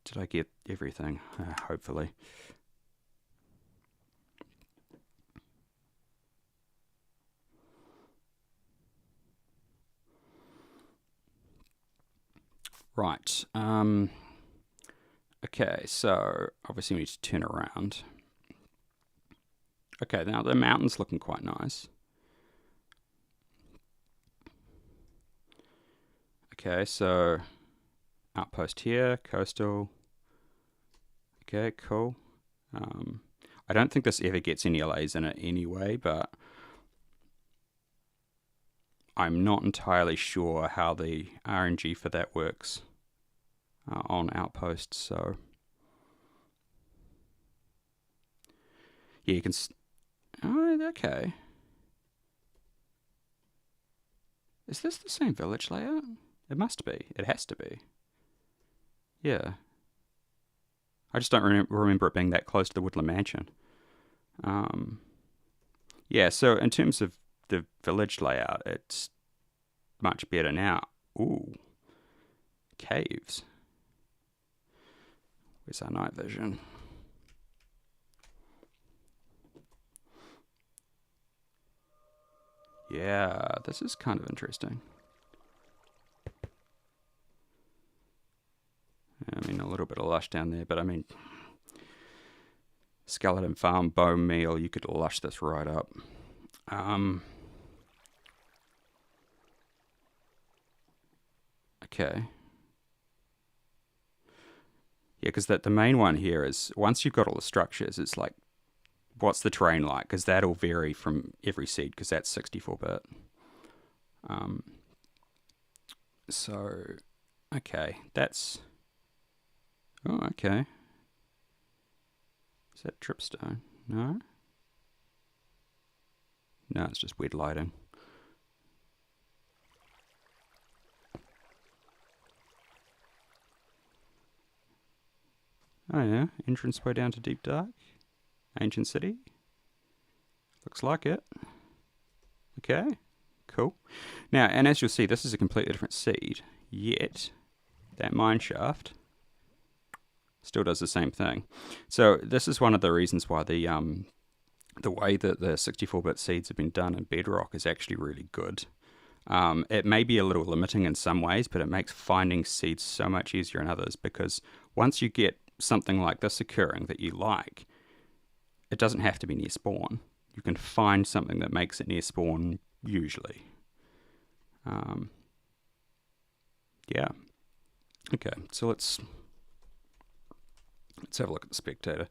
Did I get everything? Hopefully. Right. Okay, so obviously we need to turn around. Okay, now the mountain's looking quite nice. Okay, so outpost here, coastal. Okay, cool. I don't think this ever gets any LAs in it anyway, but I'm not entirely sure how the RNG for that works. on outposts. So yeah, you can. Oh, okay. Is this the same village layout? It must be. It has to be. Yeah. I just don't remember it being that close to the Woodland Mansion. Yeah, so in terms of the village layout, it's much better now. Ooh. Caves. Where's our night vision? Yeah, this is kind of interesting. I mean, a little bit of lush down there, but I mean, skeleton farm, bone meal, you could lush this right up. Okay. Yeah, because the main one here is, once you've got all the structures, it's like, what's the terrain like? Because that'll vary from every seed, because that's 64-bit. So, okay, that's... Oh, okay. Is that dripstone? No? No, it's just weird lighting. Oh yeah, entranceway down to Deep Dark. Ancient City. Looks like it. Okay, cool. Now, and as you'll see, this is a completely different seed, yet that mineshaft still does the same thing. So this is one of the reasons why the way that the 64-bit seeds have been done in Bedrock is actually really good. It may be a little limiting in some ways, but it makes finding seeds so much easier in others, because once you get something like this occurring that you like, it doesn't have to be near spawn. You can find something that makes it near spawn usually. Yeah. Okay, so let's have a look at the spectator.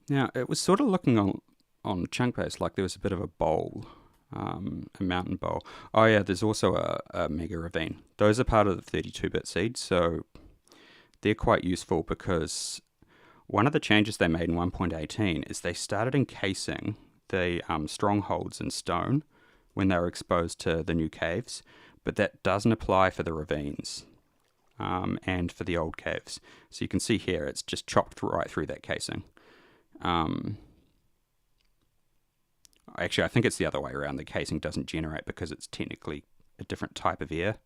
Now, it was sort of looking on Chunkbase like there was a bit of a bowl, a mountain bowl. Oh yeah, there's also a mega ravine. Those are part of the 32-bit seed, so they're quite useful, because one of the changes they made in 1.18 is they started encasing the strongholds in stone when they were exposed to the new caves, but that doesn't apply for the ravines and for the old caves. So you can see here, it's just chopped right through that casing. Actually, I think it's the other way around. The casing doesn't generate because it's technically a different type of air,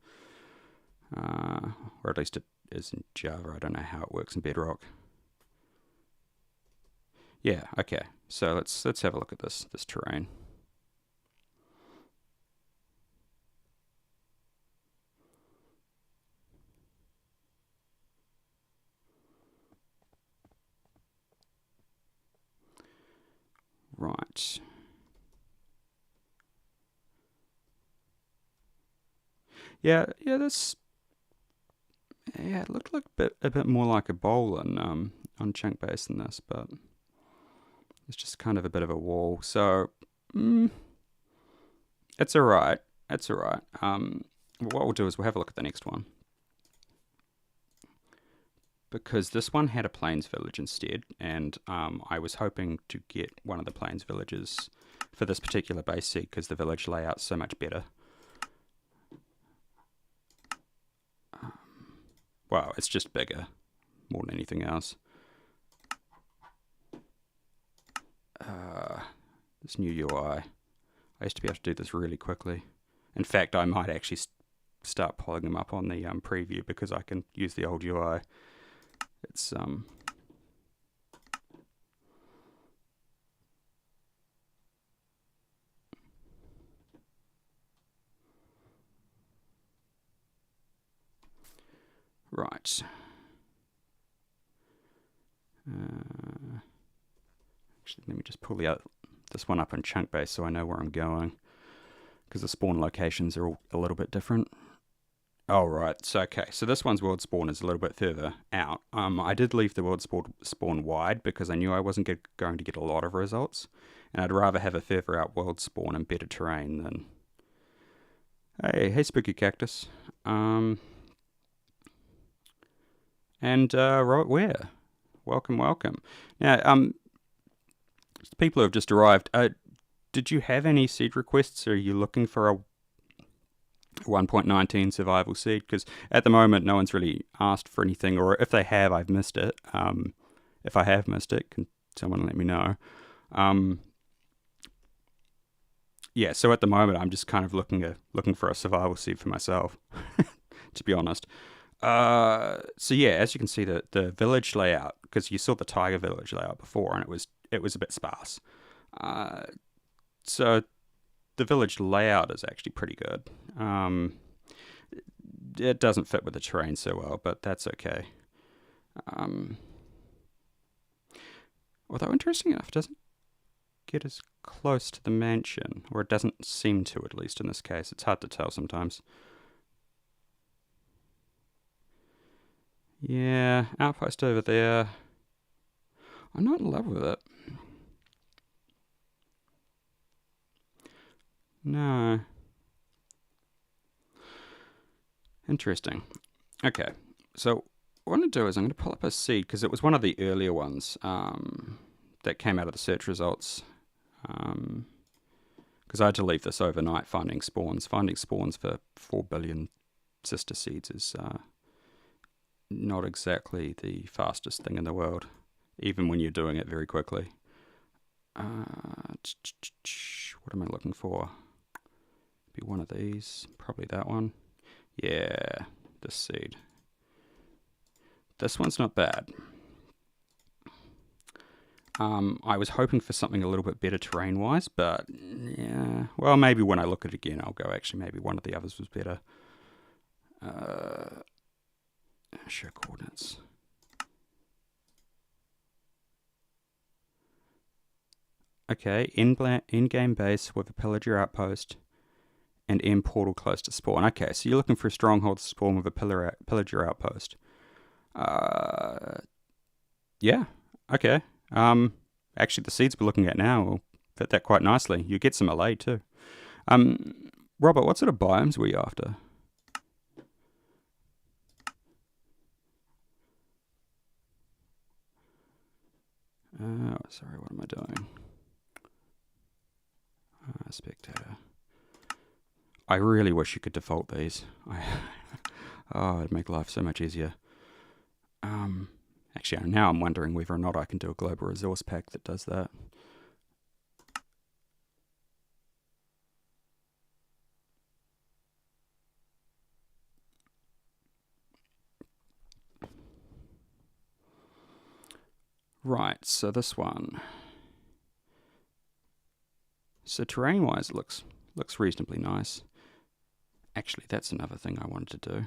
or at least it is in Java. I don't know how it works in Bedrock. Yeah, okay. So let's have a look at this terrain. Right. Yeah, this. Yeah, it looked like a bit more like a bowl on Chunkbase than this, but it's just kind of a bit of a wall. So it's alright. It's alright. What we'll do is we'll have a look at the next one, because this one had a plains village instead, and I was hoping to get one of the plains villages for this particular base seed, because the village layout's so much better. Wow, it's just bigger more than anything else. This new UI. I used to be able to do this really quickly. In fact, I might actually start pulling them up on the preview, because I can use the old UI. It's right. Actually, let me just pull this one up in Chunkbase so I know where I'm going, because the spawn locations are all a little bit different. Oh, right. So, okay. So this one's world spawn is a little bit further out. I did leave the world spawn wide, because I knew I wasn't going to get a lot of results, and I'd rather have a further out world spawn and better terrain than Hey, Spooky Cactus. Robert Ware. Welcome. Now, people who have just arrived, did you have any seed requests? Or are you looking for a 1.19 survival seed? Because at the moment, no one's really asked for anything, or if they have, I've missed it. If I have missed it, can someone let me know? Yeah, so at the moment, I'm just kind of looking for a survival seed for myself, to be honest. So yeah, as you can see, the village layout, because you saw the tiger village layout before, and it was a bit sparse. So the village layout is actually pretty good. It doesn't fit with the terrain so well, but that's okay. Although interesting enough, it doesn't get as close to the mansion, or it doesn't seem to, at least in this case. It's hard to tell sometimes. Yeah, outpost over there. I'm not in love with it. No. Interesting. Okay, so what I'm going to do is I'm going to pull up a seed, because it was one of the earlier ones that came out of the search results. Because I had to leave this overnight finding spawns. Finding spawns for 4 billion sister seeds is not exactly the fastest thing in the world, even when you're doing it very quickly. What am I looking for? Be one of these. Probably that one. Yeah, this seed. This one's not bad. I was hoping for something a little bit better terrain-wise, but yeah. Well, maybe when I look at it again, I'll go, actually, maybe one of the others was better. Show coordinates. Okay, in-game base with a pillager outpost and end portal close to spawn. Okay, so you're looking for a stronghold spawn with a pillager outpost. Yeah, okay. Actually, the seeds we're looking at now will fit that quite nicely. You get some Malay too. Robert, what sort of biomes were you after? Sorry, what am I doing? Spectator. I really wish you could default these. It'd make life so much easier. Actually, now I'm wondering whether or not I can do a global resource pack that does that. Right, so this one. So terrain-wise, it looks reasonably nice. Actually, that's another thing I wanted to do.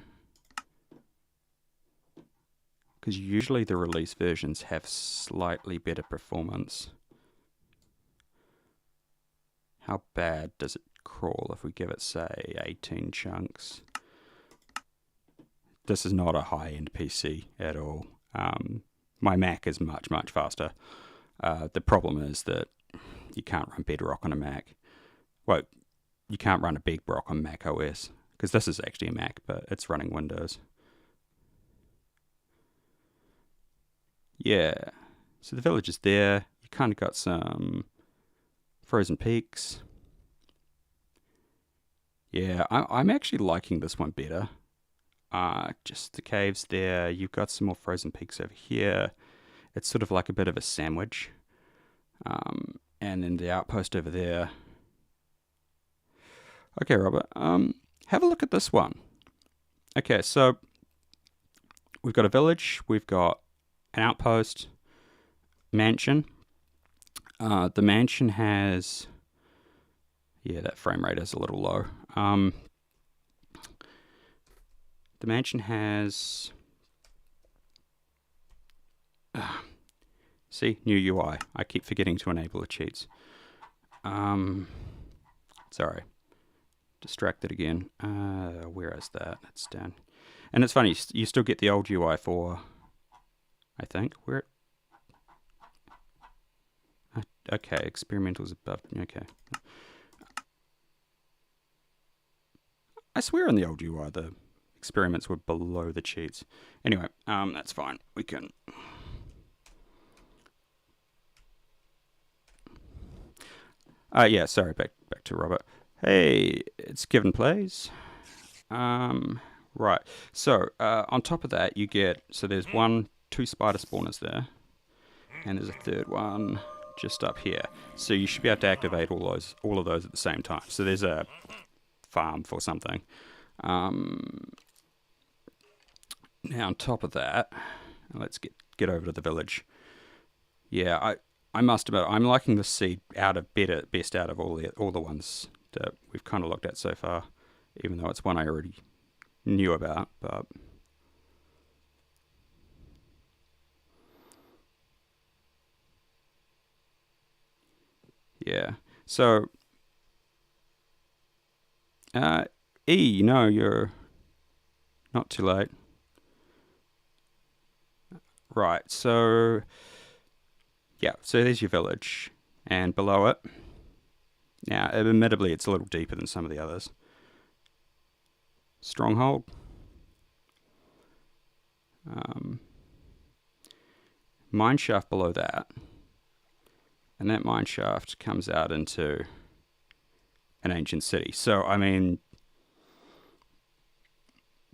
Because usually the release versions have slightly better performance. How bad does it crawl if we give it, say, 18 chunks? This is not a high-end PC at all. My Mac is much, much faster. The problem is that you can't run Bedrock on a Mac. Well, you can't run a Bedrock on Mac OS, because this is actually a Mac, but it's running Windows. Yeah, so the village is there. You kind of got some frozen peaks. Yeah, I'm actually liking this one better. Just the caves there. You've got some more frozen peaks over here. It's sort of like a bit of a sandwich. And then the outpost over there. Okay, Robert. Have a look at this one. Okay, so we've got a village. We've got an outpost, mansion. The mansion has, yeah, that frame rate is a little low. The mansion has, see, new UI. I keep forgetting to enable the cheats. Sorry, distracted again. Where is that? That's down. And it's funny, you still get the old UI for, I think, where. Okay, experimental's above. Okay. I swear in the old UI the experiments were below the cheats. Anyway, that's fine. We can... yeah, sorry, back to Robert. Hey, it's Given Plays. Right. So, on top of that, you get... So there's two spider spawners there. And there's a third one just up here. So you should be able to activate all of those at the same time. So there's a farm for something. Now on top of that, let's get over to the village. Yeah, I must admit, I'm liking the seed best out of all the ones that we've kind of looked at so far, even though it's one I already knew about. But yeah, so no, you're not too late. Right, so yeah, so there's your village, and below it, now admittedly it's a little deeper than some of the others. Stronghold. Mineshaft below that, and that mineshaft comes out into an ancient city. So I mean,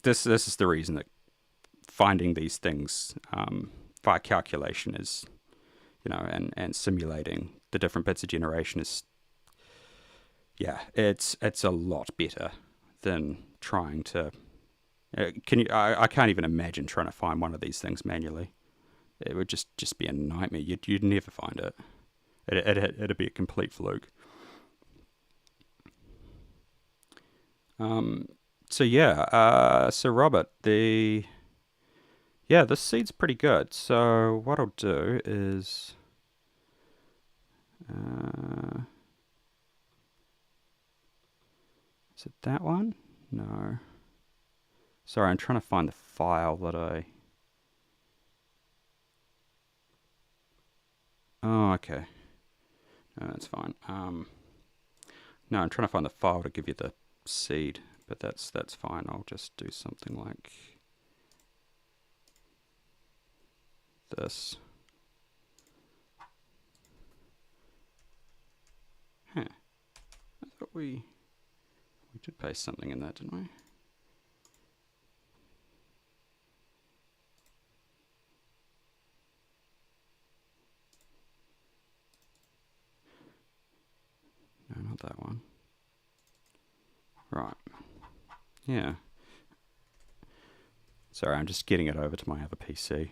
this is the reason that finding these things via calculation is, and simulating the different bits of generation is, yeah, it's a lot better than trying to. I can't even imagine trying to find one of these things manually. It would just be a nightmare. You'd never find it. It'd be a complete fluke. So yeah. So Robert, this seed's pretty good. So what I'll do is, is it that one? No. Sorry, I'm trying to find the file that I... Oh, okay. No, that's fine. No, I'm trying to find the file to give you the seed, but that's fine. I'll just do something like this. Huh. I thought we did paste something in that, didn't we? No, not that one. Right. Yeah. Sorry, I'm just getting it over to my other PC.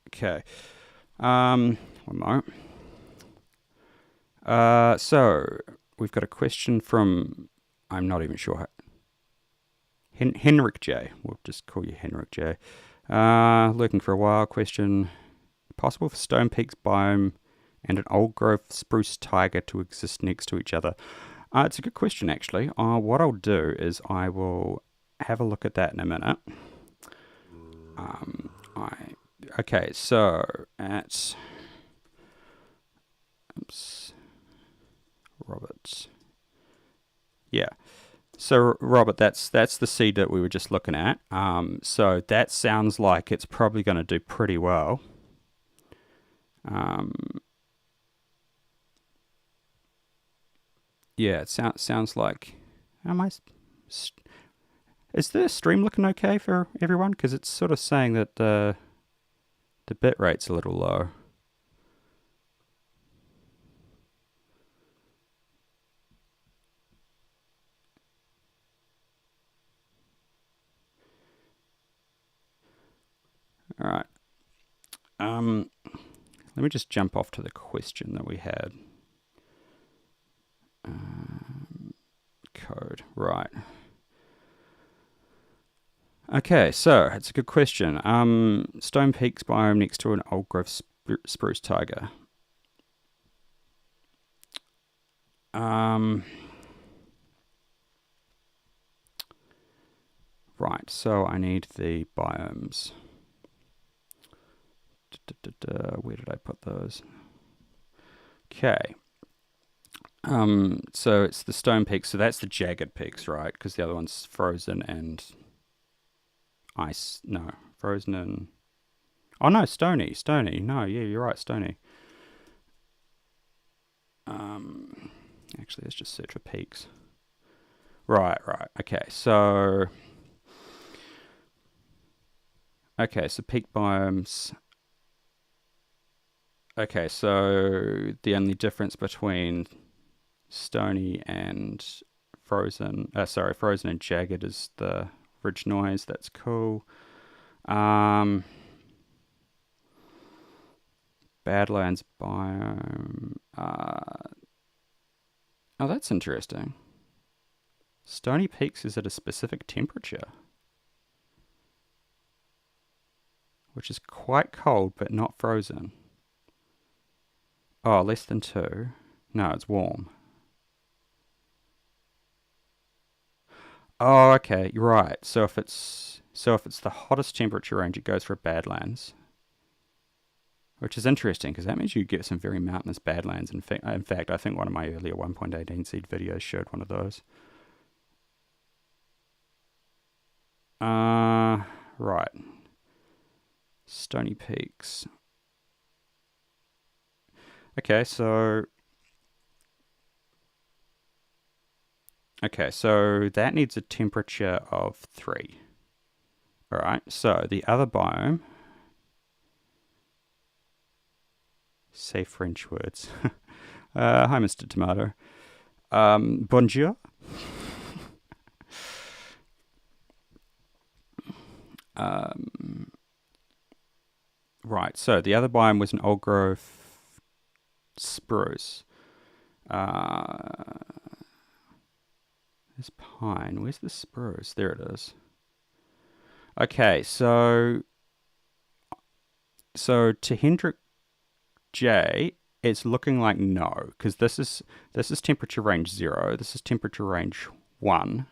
Okay. One moment. So we've got a question from, I'm not even sure. Henrik J. We'll just call you Henrik J. Looking for a while. Question: possible for Stone Peaks biome and an old growth spruce taiga to exist next to each other? It's a good question, actually. What I'll do is I will have a look at that in a minute. Okay, so at Robert. Yeah. So Robert, that's the seed that we were just looking at. So that sounds like it's probably going to do pretty well. Yeah, it sounds like. Is the stream looking okay for everyone? Because it's sort of saying that the bit rate's a little low. All right. Let me just jump off to the question that we had. Code, right. Okay, so it's a good question. Stone Peaks biome next to an old growth spruce taiga. Right, so I need the biomes. Where did I put those? Okay. So it's the stone peaks. So that's the jagged peaks, right? Because the other one's frozen and ice. No, frozen and... Oh, no, stony. Stony. No, yeah, you're right, stony. Actually, let's just search for peaks. Right. Okay, so... Okay, so peak biomes. Okay, so the only difference between stony and frozen, frozen and jagged is the ridge noise. That's cool. Badlands biome. Oh, that's interesting. Stony Peaks is at a specific temperature, which is quite cold but not frozen. Oh, less than 2. No, it's warm. Oh, okay, you're right. So if it's the hottest temperature range, it goes for Badlands, which is interesting because that means you get some very mountainous Badlands. In fact, I think one of my earlier 1.18 seed videos showed one of those. Right. Stony Peaks. Okay, so that needs a temperature of 3. All right, so the other biome, say French words. Hi, Mr. Tomato. Bonjour. Right, so the other biome was an old growth spruce. There's pine. Where's the spruce? There it is. Okay, so to Hendrik J, it's looking like no, because this is temperature range 0. This is temperature range 1.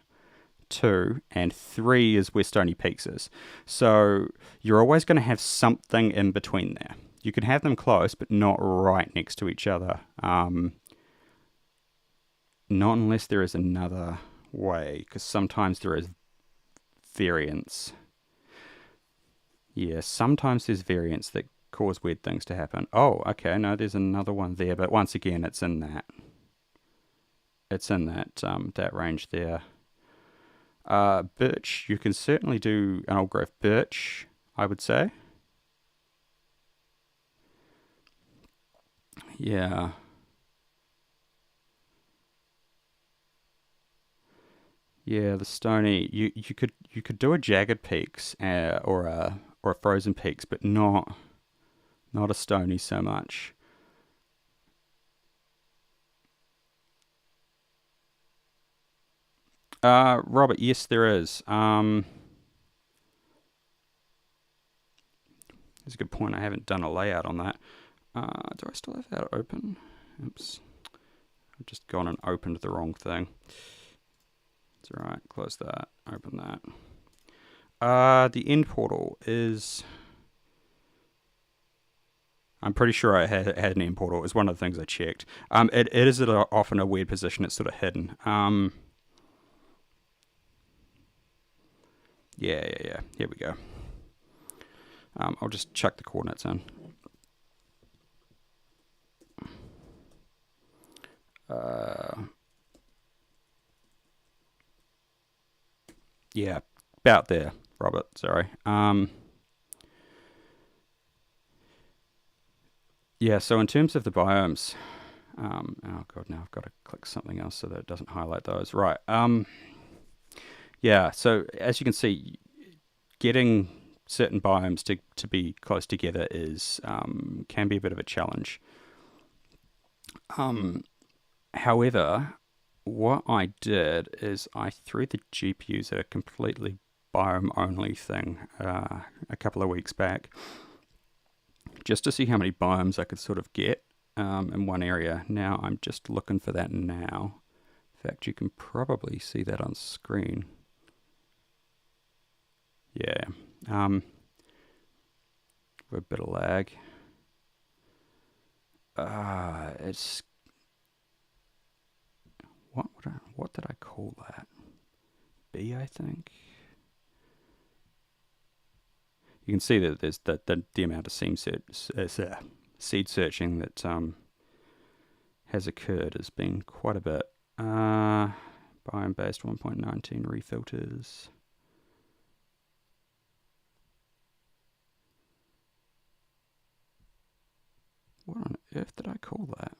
2 and 3 is where Stony Peaks is. So you're always going to have something in between there. You can have them close, but not right next to each other. Not unless there is another way, because sometimes there is variance. Yeah, sometimes there's variance that cause weird things to happen. Oh, okay, no, there's another one there, but once again, it's in that. It's in that range there. Birch, you can certainly do an old growth birch, I would say. Yeah. Yeah, the stony. You could do a jagged peaks or a frozen peaks, but not a stony so much. Robert, yes, there is. That's a good point. I haven't done a layout on that. Do I still have that open? Oops. I've just gone and opened the wrong thing. It's alright. Close that. Open that. The end portal is... I'm pretty sure I had an end portal. It was one of the things I checked. It is often a weird position. It's sort of hidden. Yeah. Here we go. I'll just chuck the coordinates in. Yeah, about there, Robert. Sorry. Yeah, so in terms of the biomes, oh god, now I've got to click something else so that it doesn't highlight those. Right. Yeah, so as you can see, getting certain biomes to be close together is can be a bit of a challenge. However, what I did is I threw the GPUs at a completely biome only thing a couple of weeks back, just to see how many biomes I could sort of get in one area. Now I'm just looking for that now. In fact, you can probably see that on screen. Yeah. With a bit of lag. It's what did I call that? B, I think. You can see that there's the amount of seed searching that has occurred has been quite a bit. Biome based 1.19 refilters. What on earth did I call that?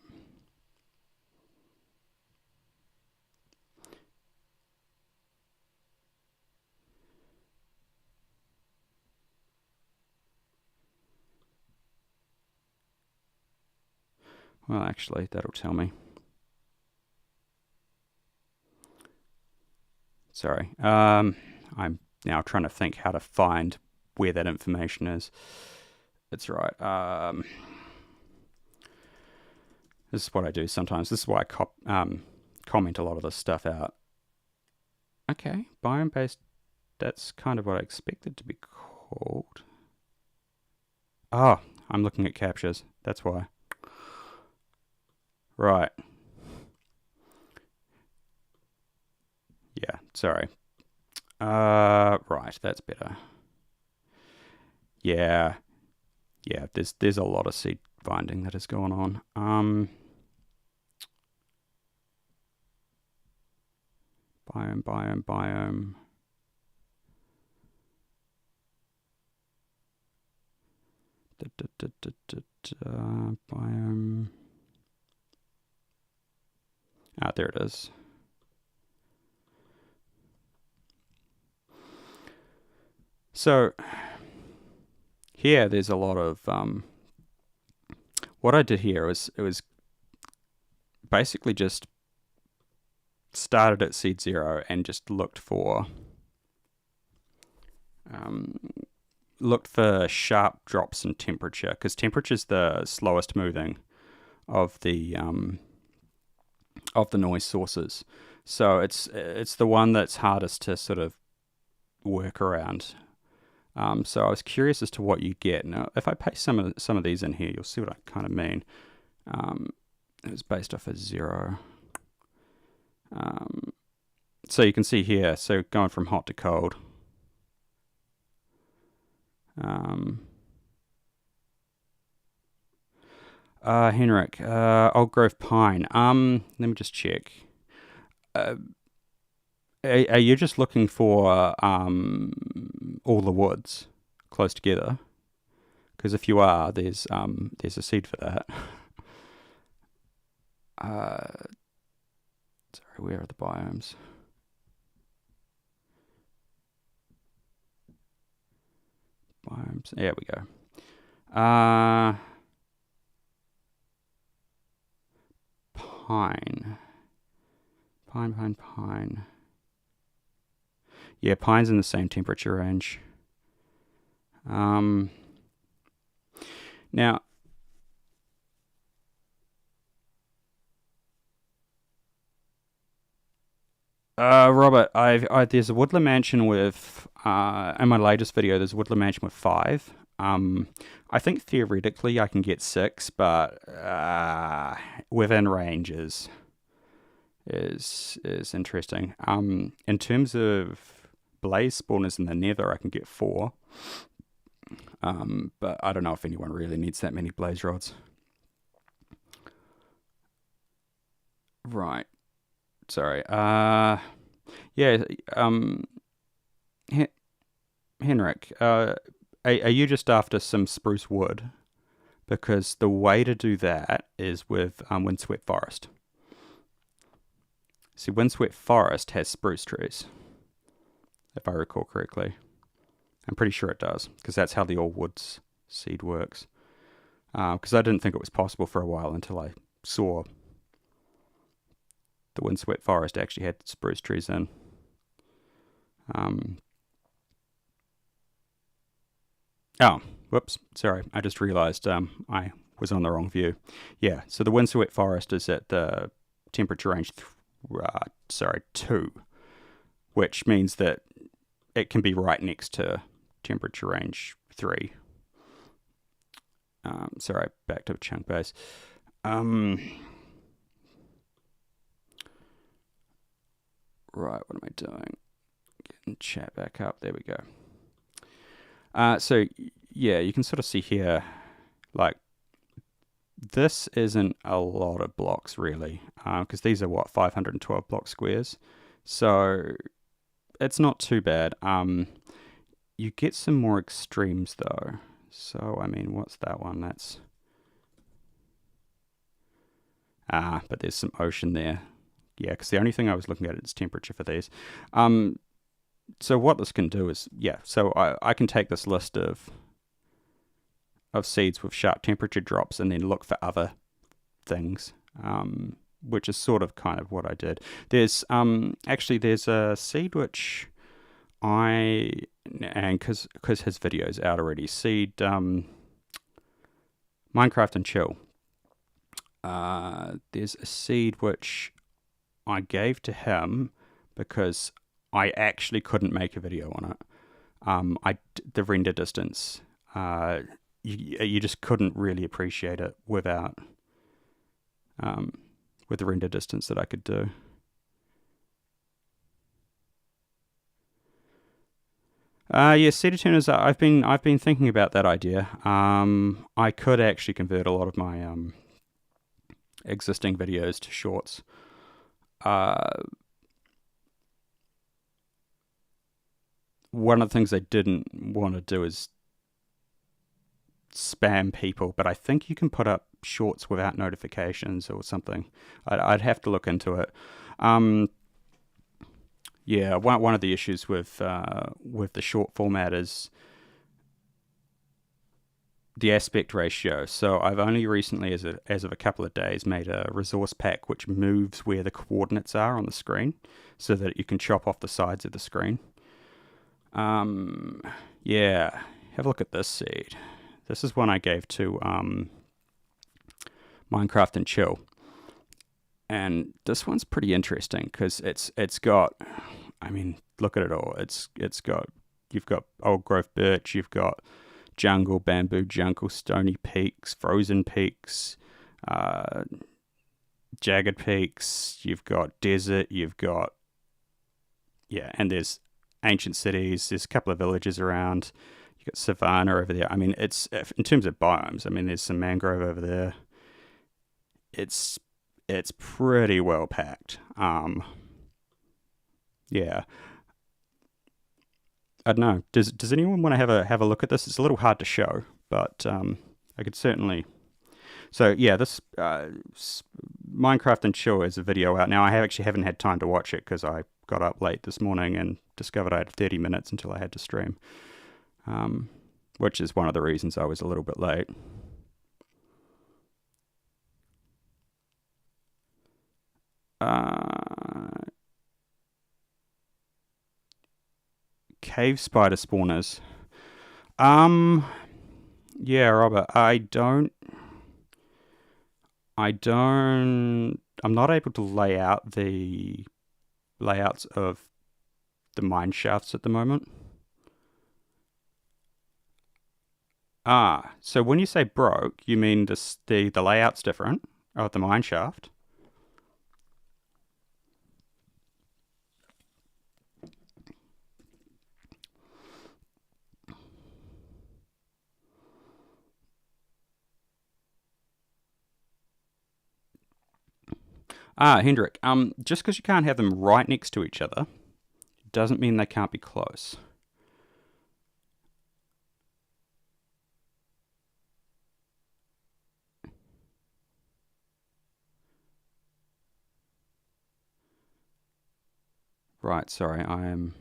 Well, actually, that'll tell me. Sorry. I'm now trying to think how to find where that information is. That's right. This is what I do sometimes. This is why I comment a lot of this stuff out. Okay, biome-based, that's kind of what I expected to be called. Oh, I'm looking at captures. That's why. Right. Yeah, sorry. Right, that's better. Yeah. Yeah, there's a lot of seed finding that is going on. Biome. Biome. Ah, there it is. So here there's a lot of what I did here was it was basically just started at seed 0 and just looked for sharp drops in temperature, because temperature is the slowest moving of the noise sources. So it's the one that's hardest to sort of work around. So I was curious as to what you get. Now, if I paste some of these in here, you'll see what I kind of mean. It was based off of 0. So you can see here, so going from hot to cold. Henrik, Old Grove Pine. Let me just check. Are you just looking for all the woods close together? Because if you are, there's a seed for that. Sorry, where are the biomes? Biomes. There we go. Pine. Pine. Yeah, pine's in the same temperature range. Now, Robert, there's a woodland mansion with in my latest video. There's a woodland mansion with 5. I think theoretically I can get 6, but within range is interesting. In terms of blaze spawners in the nether, I can get 4. But I don't know if anyone really needs that many blaze rods. Right. Sorry. Yeah. Henrik, are you just after some spruce wood? Because the way to do that is with windswept forest. See, windswept forest has spruce trees, if I recall correctly. I'm pretty sure it does, because that's how the all woods seed works. Because I didn't think it was possible for a while until I saw the windswept forest actually had spruce trees in. Oh, whoops, sorry. I just realized I was on the wrong view. Yeah, so the windswept forest is at the temperature range 2, which means that it can be right next to temperature range 3. Sorry, back to chunk base. Right, what am I doing? Getting chat back up. There we go. So, yeah, you can sort of see here, like, this isn't a lot of blocks, really, because these are, 512 block squares. So, it's not too bad. You get some more extremes, though. So, I mean, what's that one? That's... but there's some ocean there. Yeah, because the only thing I was looking at is temperature for these. So what this can do is, so I can take this list of seeds with sharp temperature drops and then look for other things, which is sort of kind of what I did. There's there's a seed which and because his video's out already, seed Minecraft and Chill. There's a seed which I gave to him because I actually couldn't make a video on it. The render distance, you just couldn't really appreciate it without with the render distance that I could do. Seed tuners. I've been thinking about that idea. I could actually convert a lot of my existing videos to shorts. One of the things I didn't want to do is spam people, but I think you can put up shorts without notifications or something. I'd have to look into it. One of the issues with the short format is the aspect ratio. So I've only recently, as of a couple of days, made a resource pack which moves where the coordinates are on the screen, so that you can chop off the sides of the screen. Have a look at this seed. This is one I gave to Minecraft and Chill, and this one's pretty interesting because it's got, I mean, look at it all. You've got old growth birch, you've got jungle, bamboo jungle, stony peaks, frozen peaks, jagged peaks. You've got desert. You've got and there's ancient cities. There's a couple of villages around. You got savanna over there. I mean, it's in terms of biomes. I mean, there's some mangrove over there. It's pretty well packed. I don't know. Does anyone want to have a look at this? It's a little hard to show, but I could certainly. So this Minecraft and Chill is a video out now. I haven't had time to watch it because I got up late this morning and discovered I had 30 minutes until I had to stream, which is one of the reasons I was a little bit late. Cave spider spawners. Robert, I'm not able to lay out the layouts of the mineshafts at the moment. So when you say broke, you mean the layout's different of the mineshaft? Hendrik, just because you can't have them right next to each other doesn't mean they can't be close. Right, sorry, I am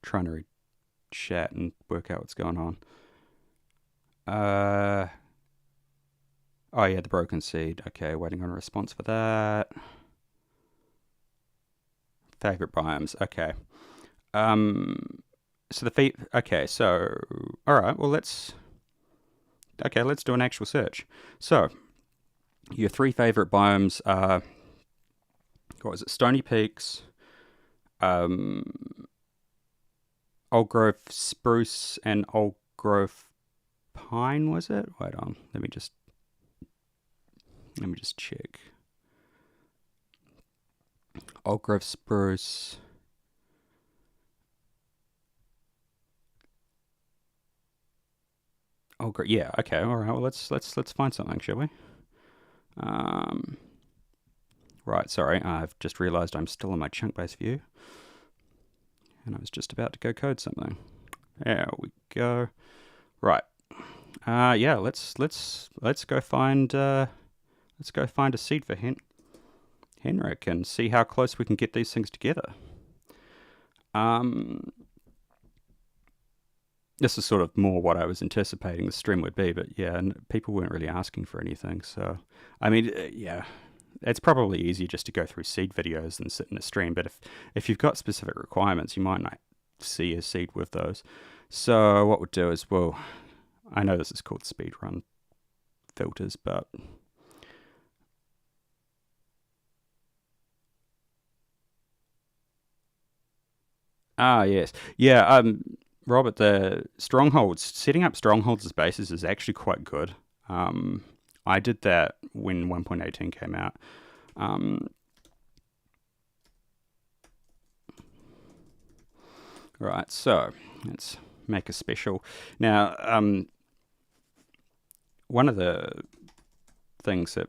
trying to read chat and work out what's going on. The broken seed. Okay, waiting on a response for that. Favorite biomes. Okay. All right. Well, let's do an actual search. So, your 3 favorite biomes are, what was it? Stony Peaks, old growth spruce and old growth pine, was it? Wait on, let me just check. Old growth spruce. Oh, great. Yeah. Okay. All right. Well, let's find something, shall we? Right. Sorry. I've just realised I'm still in my chunk-based view, and I was just about to go code something. There we go. Right. Yeah. Let's go find a seed for Henrik and see how close we can get these things together. This is sort of more what I was anticipating the stream would be, but yeah, people weren't really asking for anything. So, I mean, yeah, it's probably easier just to go through seed videos than sit in a stream. But if you've got specific requirements, you might not see a seed with those. So what we'll do is, well, I know this is called speedrun filters, but yes, yeah. Robert, the strongholds, setting up strongholds as bases is actually quite good. I did that when 1.18 came out. Right, so let's make a special. Now, one of the things that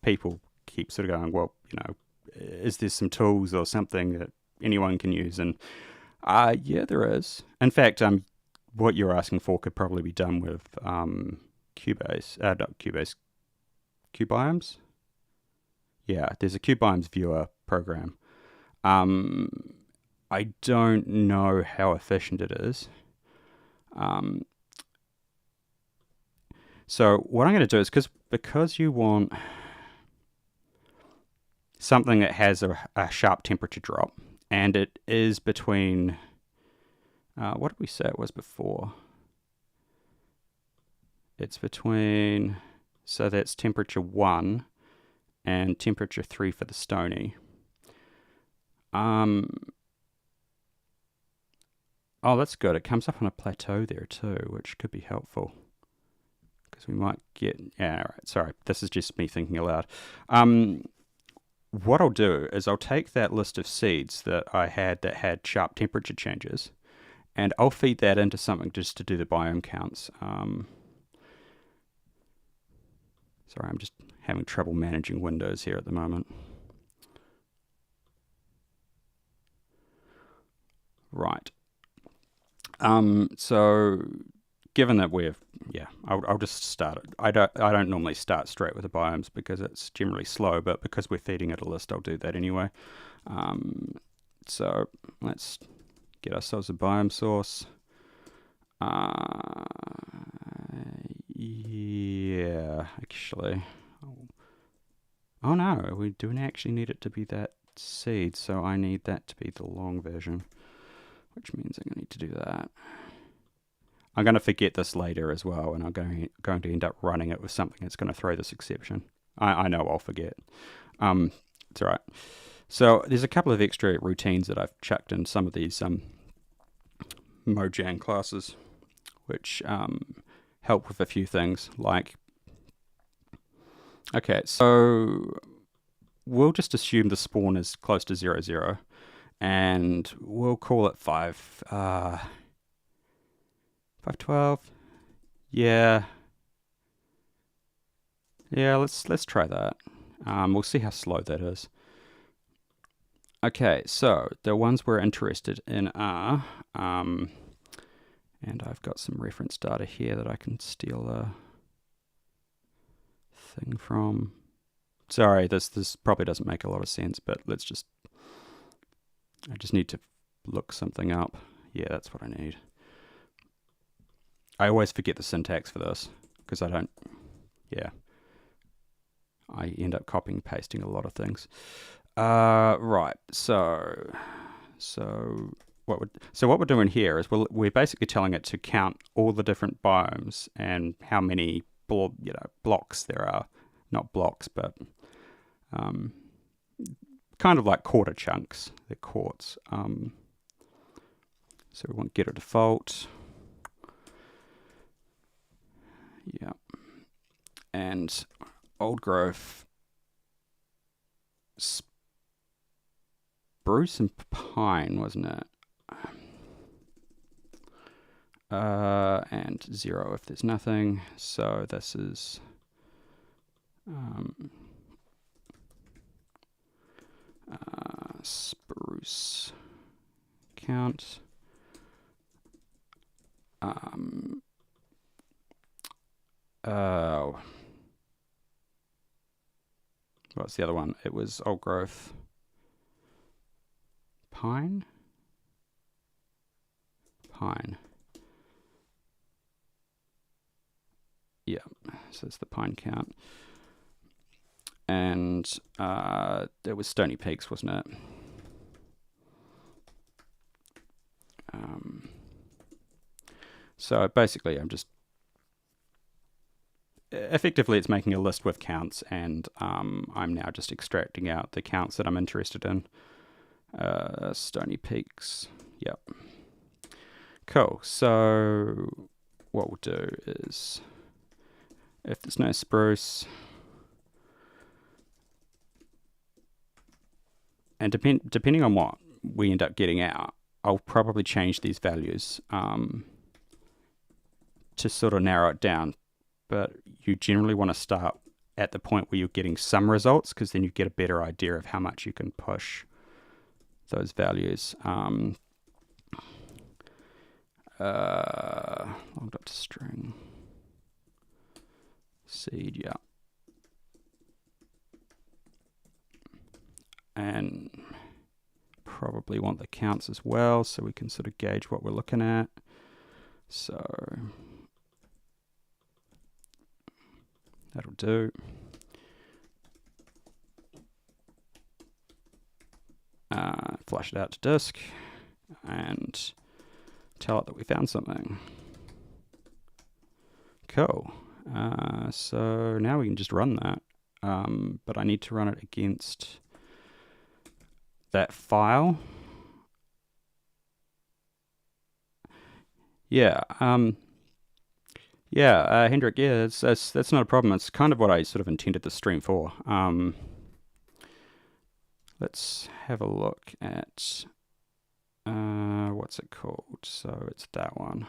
people keep sort of going, well, you know, is there some tools or something that anyone can use? And yeah, there is. In fact, what you're asking for could probably be done with Cubase, not Cubase, Biomes. Yeah, there's a Biomes viewer program. I don't know how efficient it is. So what I'm going to do is because you want something that has a sharp temperature drop, and it is between, what did we say it was before? It's between, so that's temperature 1 and temperature 3 for the stony. Oh, that's good. It comes up on a plateau there too, which could be helpful. Because we might get, yeah, all right, sorry, this is just me thinking aloud. What I'll do is I'll take that list of seeds that I had that had sharp temperature changes, and I'll feed that into something just to do the biome counts. Sorry, I'm just having trouble managing windows here at the moment. Right. So given that I'll just start it. I don't normally start straight with the biomes because it's generally slow, but because we're feeding it a list, I'll do that anyway. So let's get ourselves a biome source. Yeah, actually. Oh no, we don't actually need it to be that seed, so I need that to be the long version, which means I'm going to need to do that. I'm going to forget this later as well, and I'm going to end up running it with something that's going to throw this exception. I know I'll forget. It's all right. So there's a couple of extra routines that I've chucked in some of these Mojang classes, which help with a few things. Like, okay, so we'll just assume the spawn is close to 0, 0, and we'll call it 512. Yeah, let's try that. We'll see how slow that is. Okay, so the ones we're interested in are, and I've got some reference data here that I can steal a thing from. Sorry, this probably doesn't make a lot of sense, but I just need to look something up. Yeah, that's what I need. I always forget the syntax for this because I end up copying and pasting a lot of things. Right, so what we're doing here is we're basically telling it to count all the different biomes and how many blocks there are. Not blocks, but kind of like quarter chunks. They're quarts. So we want get a default. Yeah. And old growth, spruce and pine, wasn't it? And 0 if there's nothing. So this is spruce count. What's the other one? It was old growth pine. Yeah, so it's the pine count. And it was Stony Peaks, wasn't it? So basically, effectively it's making a list with counts, and I'm now just extracting out the counts that I'm interested in. Stony Peaks, yep. Cool, so what we'll do is, if there's no spruce, and depending on what we end up getting out, I'll probably change these values to sort of narrow it down. But you generally want to start at the point where you're getting some results, because then you get a better idea of how much you can push those values. Logged up to string. Seed, yeah. And probably want the counts as well, so we can sort of gauge what we're looking at. So that'll do. Flash it out to disk and tell it that we found something. Cool. So now we can just run that, but I need to run it against that file. Yeah. Hendrik, yeah, that's not a problem. It's kind of what I sort of intended the stream for. Let's have a look at what's it called? So it's that one.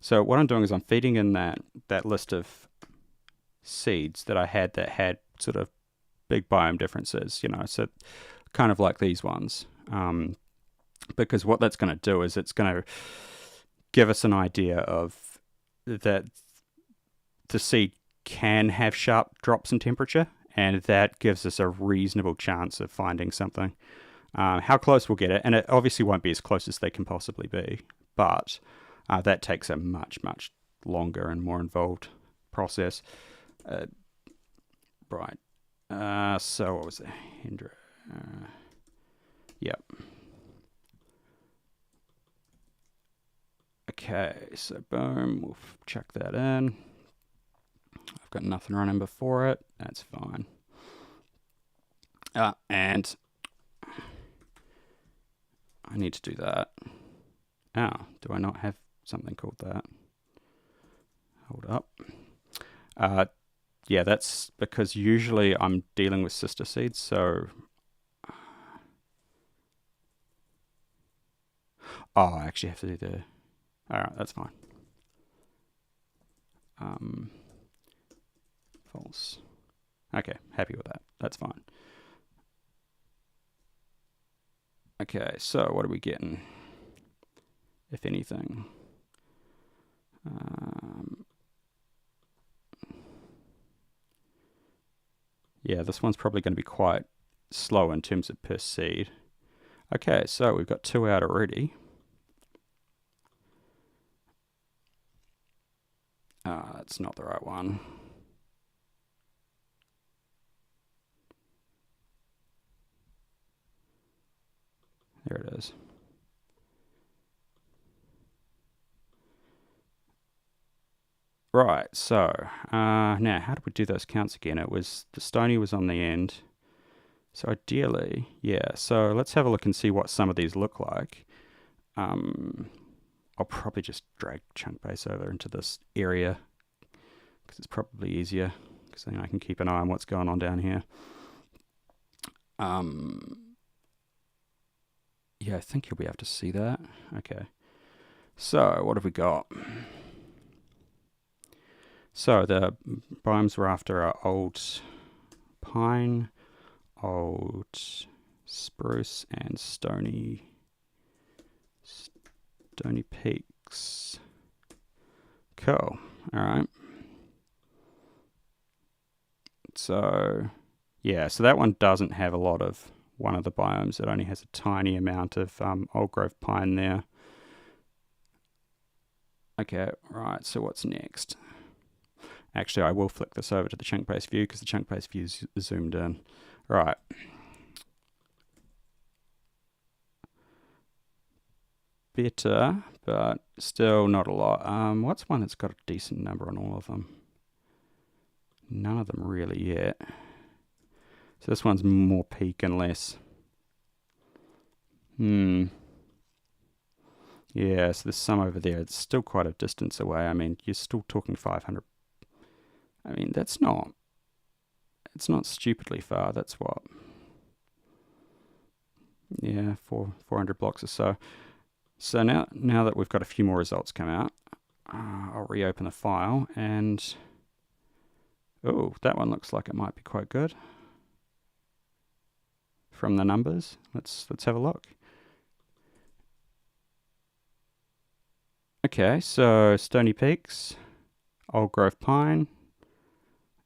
So what I'm doing is I'm feeding in that list of seeds that I had that had sort of big biome differences, so kind of like these ones. Because what that's going to do is it's going to give us an idea of that the seed can have sharp drops in temperature, and that gives us a reasonable chance of finding something. How close we'll get it, and it obviously won't be as close as they can possibly be, but that takes a much, much longer and more involved process. Right. So what was it? Yep. Okay, so boom, we'll chuck that in. I've got nothing running before it. That's fine. And I need to do that. Oh, do I not have something called that? Hold up. Yeah, that's because usually I'm dealing with sister seeds, so... Oh, I actually have to do the... Alright, that's fine. False. Okay, happy with that. That's fine. Okay, so what are we getting? If anything. Yeah, this one's probably going to be quite slow in terms of per seed. Okay, so we've got 2 out already. That's not the right one. There it is. Right, so now how do we do those counts again? It was the stony was on the end. So ideally, yeah, so let's have a look and see what some of these look like. I'll probably just drag chunk base over into this area because it's probably easier, because then I can keep an eye on what's going on down here. Yeah, I think you'll be able to see that. Okay. So, what have we got? So, the biomes we're after are old pine, old spruce, and stony peaks. Cool. Alright. So, yeah, so that one doesn't have a lot of one of the biomes. It only has a tiny amount of old growth pine there. Okay, right, so what's next? Actually, I will flick this over to the chunk-based view because the chunk-based view is zoomed in. Right. Better, but still not a lot. What's one that's got a decent number on all of them? None of them really yet. So this one's more peak and less. Yeah, so there's some over there. It's still quite a distance away. I mean, you're still talking 500. I mean, it's not stupidly far. That's what? Yeah, 400 blocks or so. So now that we've got a few more results come out, I'll reopen the file and... Oh, that one looks like it might be quite good. From the numbers, let's have a look. Okay, so Stony Peaks, Old Grove Pine,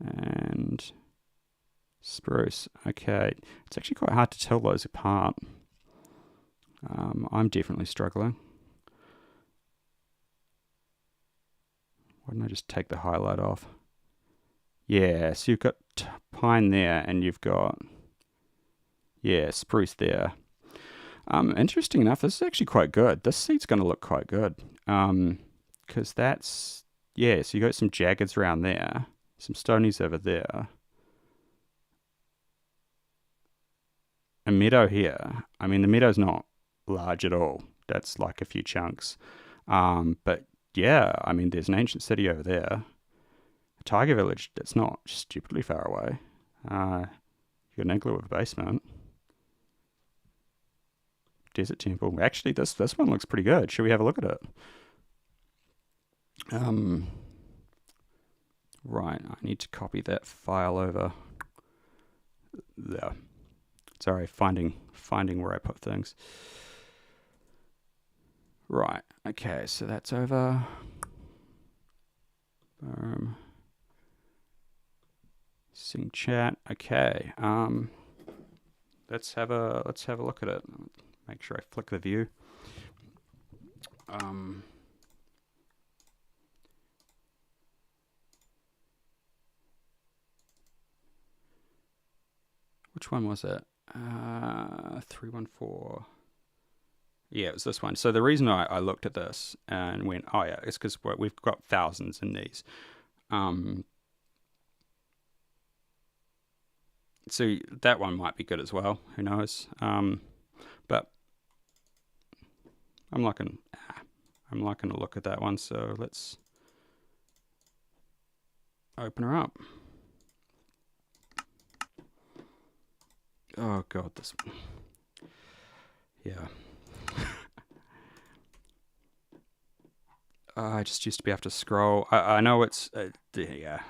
and Spruce. Okay, it's actually quite hard to tell those apart. I'm definitely struggling. Why didn't I just take the highlight off? Yeah, so you've got pine there, and you've got, yeah, spruce there. Interesting enough, this is actually quite good. This seed's going to look quite good. Because that's, yeah, so you got some jaggeds around there, some stonies over there, a meadow here. I mean, the meadow's not large at all. That's like a few chunks. But yeah, I mean, there's an ancient city over there. A tiger village that's not stupidly far away. You got an igloo with a basement. Desert temple. Actually, this one looks pretty good. Should we have a look at it? Right, I need to copy that file over there. Sorry, finding where I put things. Right, okay, so that's over. Boom. Sync chat. Okay. Let's have a look at it. Make sure I flick the view. Which one was it? 314. Yeah, it was this one. So the reason I looked at this and went, oh yeah, it's because we've got thousands in these. So that one might be good as well. Who knows? But I'm liking to look at that one. So let's open her up. Oh god, this. Yeah. I just used to be able to scroll. I know it's yeah.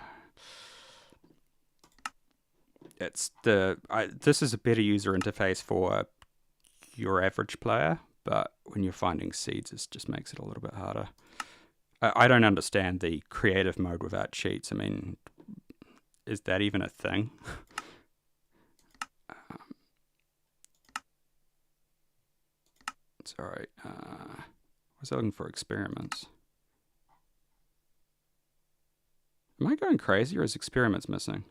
It's this is a better user interface for your average player, but when you're finding seeds, it just makes it a little bit harder. I don't understand the creative mode without cheats. I mean, is that even a thing? Sorry. Was I looking for experiments? Am I going crazy, or is experiments missing?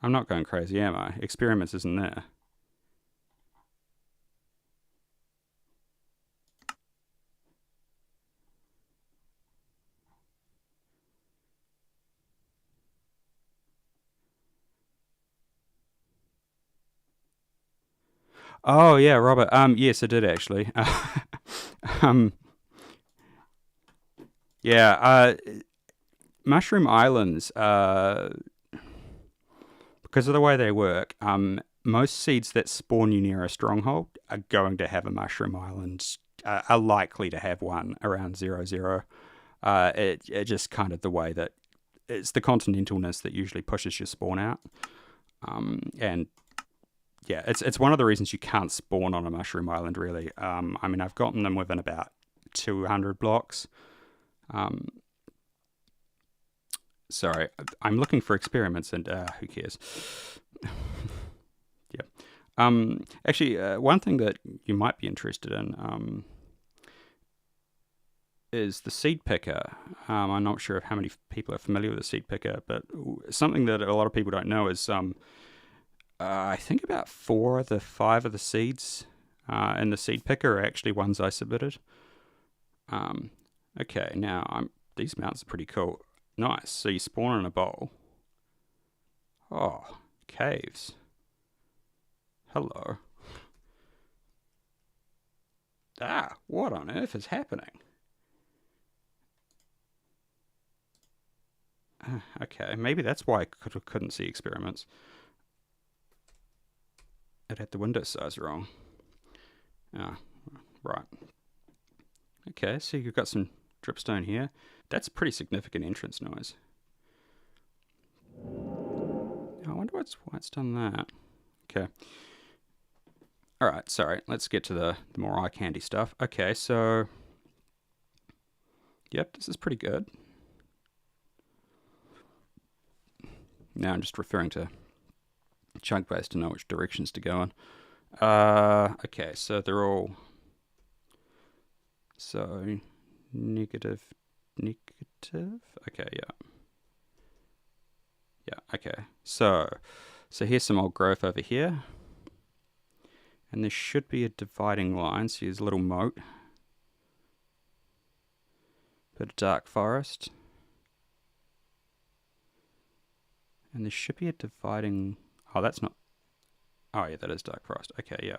I'm not going crazy, am I? Experiments isn't there. Oh yeah, Robert. Yes, I did actually. um, yeah. Mushroom Islands. Because of the way they work, most seeds that spawn you near a stronghold are going to have a mushroom island. Are likely to have one around 0, 0. It just kind of the way that it's the continentalness that usually pushes your spawn out. And yeah, it's one of the reasons you can't spawn on a mushroom island, really. I mean, I've gotten them within about 200 blocks. Um, sorry, I'm looking for experiments, and who cares? Yeah. Actually, one thing that you might be interested in is the seed picker. I'm not sure how many people are familiar with the seed picker, but something that a lot of people don't know is I think about 4 of the 5 of the seeds in the seed picker are actually ones I submitted. Okay, now these mounts are pretty cool. Nice. So you spawn in a bowl. Oh, caves. Hello. What on earth is happening? Okay, maybe that's why I couldn't see experiments. It had the window size wrong. Ah, right. Okay, so you've got some dripstone here. That's a pretty significant entrance noise. I wonder why it's done that. Okay. Alright, sorry. Let's get to the more eye candy stuff. Okay, so... Yep, this is pretty good. Now I'm just referring to chunk base to know which directions to go in. Okay, so they're all... So, negative... Okay, yeah. Yeah, okay. So here's some old growth over here. And there should be a dividing line. So here's a little moat. Bit of dark forest. And there should be a dividing... Oh, that's not... Oh, yeah, that is dark forest. Okay, yeah.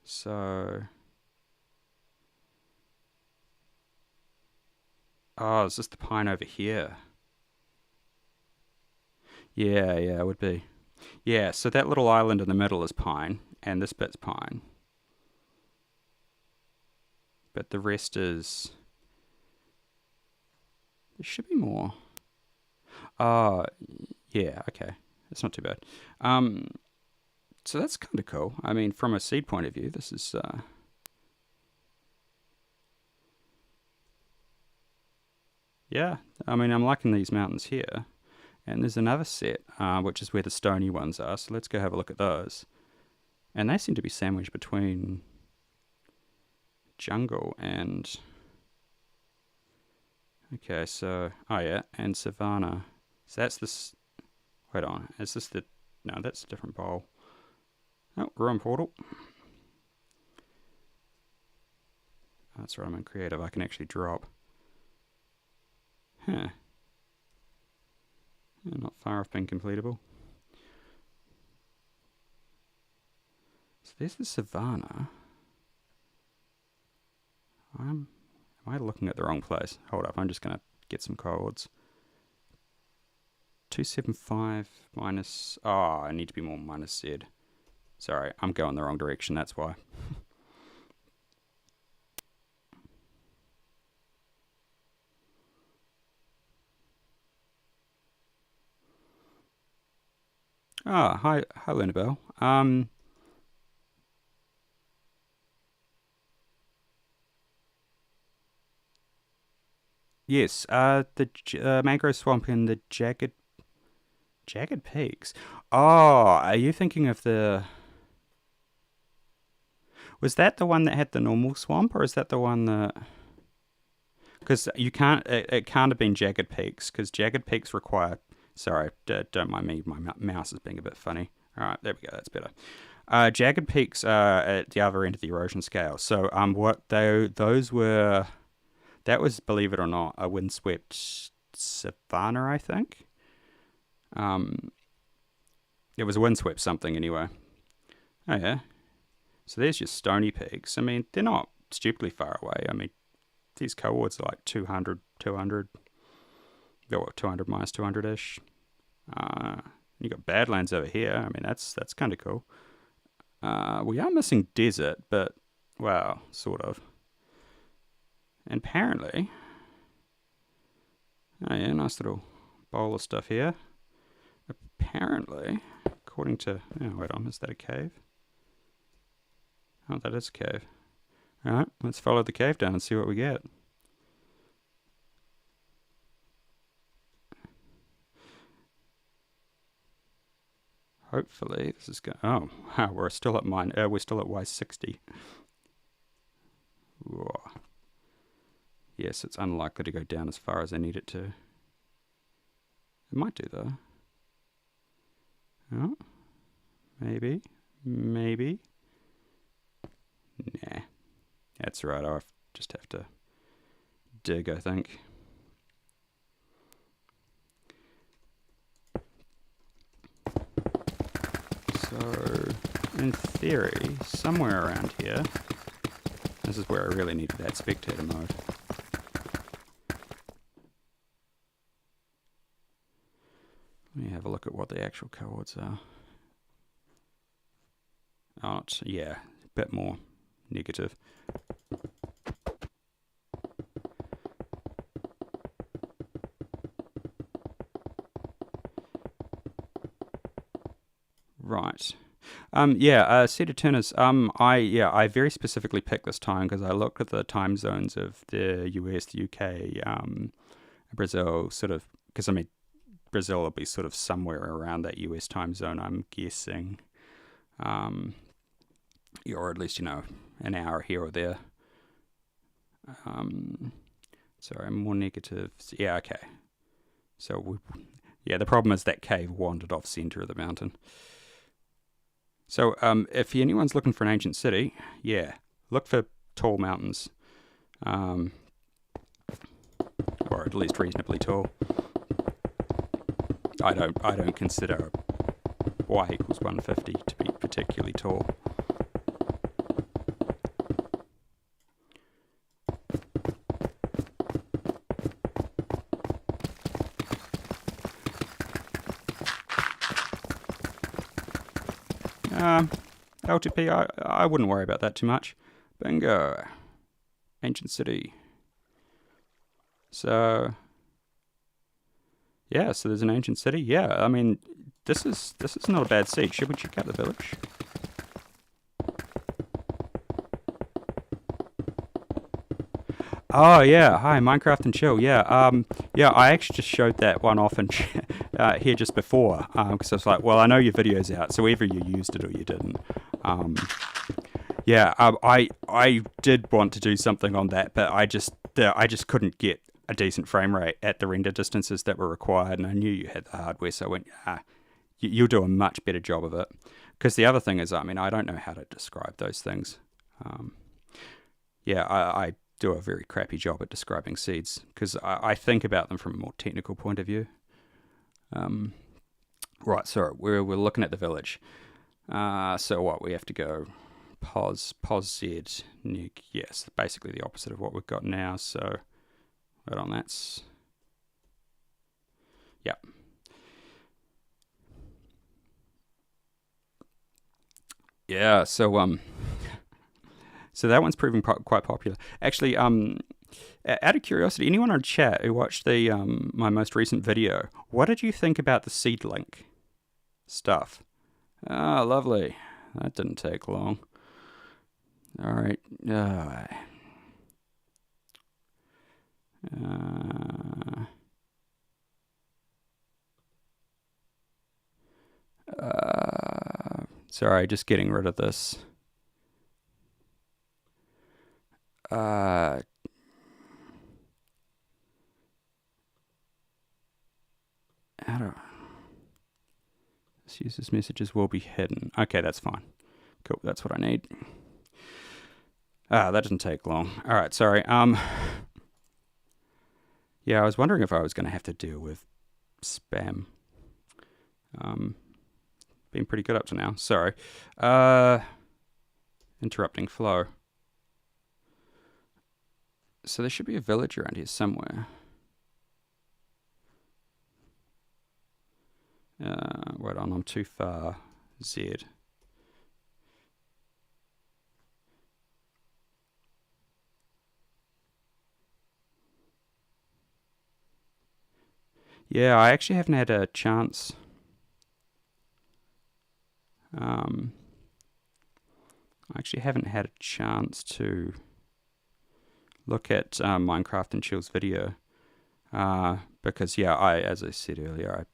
So... Oh, is this the pine over here? Yeah, it would be. Yeah, so that little island in the middle is pine, and this bit's pine. But the rest is... There should be more. Oh, yeah, okay. That's not too bad. So that's kind of cool. I mean, from a seed point of view, this is... Yeah, I mean, I'm liking these mountains here. And there's another set, which is where the stony ones are. So let's go have a look at those. And they seem to be sandwiched between jungle and... Okay, so... Oh, yeah, and savanna. So that's this... Wait on, is this the... No, that's a different bowl. Oh, ruin portal. That's right, I'm in creative. I can actually drop. Huh. Not far off being completable. So there's the savanna. Am I looking at the wrong place? Hold up, I'm just going to get some codes. 275 minus... Oh, I need to be more minus Z. Sorry, I'm going the wrong direction, that's why. Hi Lunabelle. Yes, the mangrove swamp and the jagged peaks. Oh, are you thinking of the... Was that the one that had the normal swamp, or is that the one that... Because you can't... It can't have been jagged peaks, because jagged peaks require... Sorry, don't mind me. My mouse is being a bit funny. All right, there we go. That's better. Jagged peaks are at the other end of the erosion scale. So those were... That was, believe it or not, a windswept savanna, I think. It was a windswept something anyway. Oh yeah. So there's your stony peaks. I mean, they're not stupidly far away. I mean, these cohorts are like 200, 200, 200 minus 200-ish. You got Badlands over here. I mean, that's kind of cool. We are missing desert, but, well, sort of. And apparently... Oh yeah, nice little bowl of stuff here. Apparently, according to... Oh, wait on, is that a cave? Oh, that is a cave. Alright, let's follow the cave down and see what we get. Hopefully, this is going... Oh, wow, we're still at Y60. Whoa. Yes, it's unlikely to go down as far as I need it to. It might do, though. Oh, maybe. Maybe. Nah. That's right, I'll just have to dig, I think. So, in theory, somewhere around here, this is where I really needed that spectator mode. Let me have a look at what the actual cohorts are. Oh, yeah, a bit more negative. Right. Cedar Turners. I very specifically picked this time because I looked at the time zones of the US, the UK, Brazil, sort of, because I mean, Brazil will be sort of somewhere around that US time zone, I'm guessing. Or at least, an hour here or there. Sorry, more negative. Yeah, okay. So, the problem is that cave wandered off center of the mountain. So, if anyone's looking for an ancient city, yeah, look for tall mountains. Or at least reasonably tall. I don't consider y equals 150 to be particularly tall. LTP, I wouldn't worry about that too much. Bingo. Ancient city. So... yeah, so there's an ancient city. Yeah, I mean, this is not a bad seed. Should we check out the village? Oh yeah, hi, Minecraft and Chill. Yeah, I actually just showed that one off and here just before because I was like, well, I know your video's out, so either you used it or you didn't. I did want to do something on that, but I just couldn't get a decent frame rate at the render distances that were required, and I knew you had the hardware, so I went, you'll do a much better job of it. Because the other thing is, I mean, I don't know how to describe those things. I do a very crappy job at describing seeds, because I think about them from a more technical point of view. Right, so we're looking at the village. So what, we have to go pos Z, yes, basically the opposite of what we've got now, so... Right on, that's... Yep. Yeah, so so that one's proving quite popular. Actually, out of curiosity, anyone on chat who watched the my most recent video, what did you think about the seed link stuff? Ah, lovely. That didn't take long. All right. Sorry, just getting rid of this. Let's use this messages will be hidden. Okay, that's fine. Cool, that's what I need. That didn't take long. All right, sorry. Yeah, I was wondering if I was going to have to deal with spam. Been pretty good up to now. Sorry. Interrupting flow. So there should be a village around here somewhere. Wait on, I'm too far. Z. Yeah, I actually haven't had a chance. I actually haven't had a chance to look at Minecraft and Chill's video. Because, yeah, as I said earlier,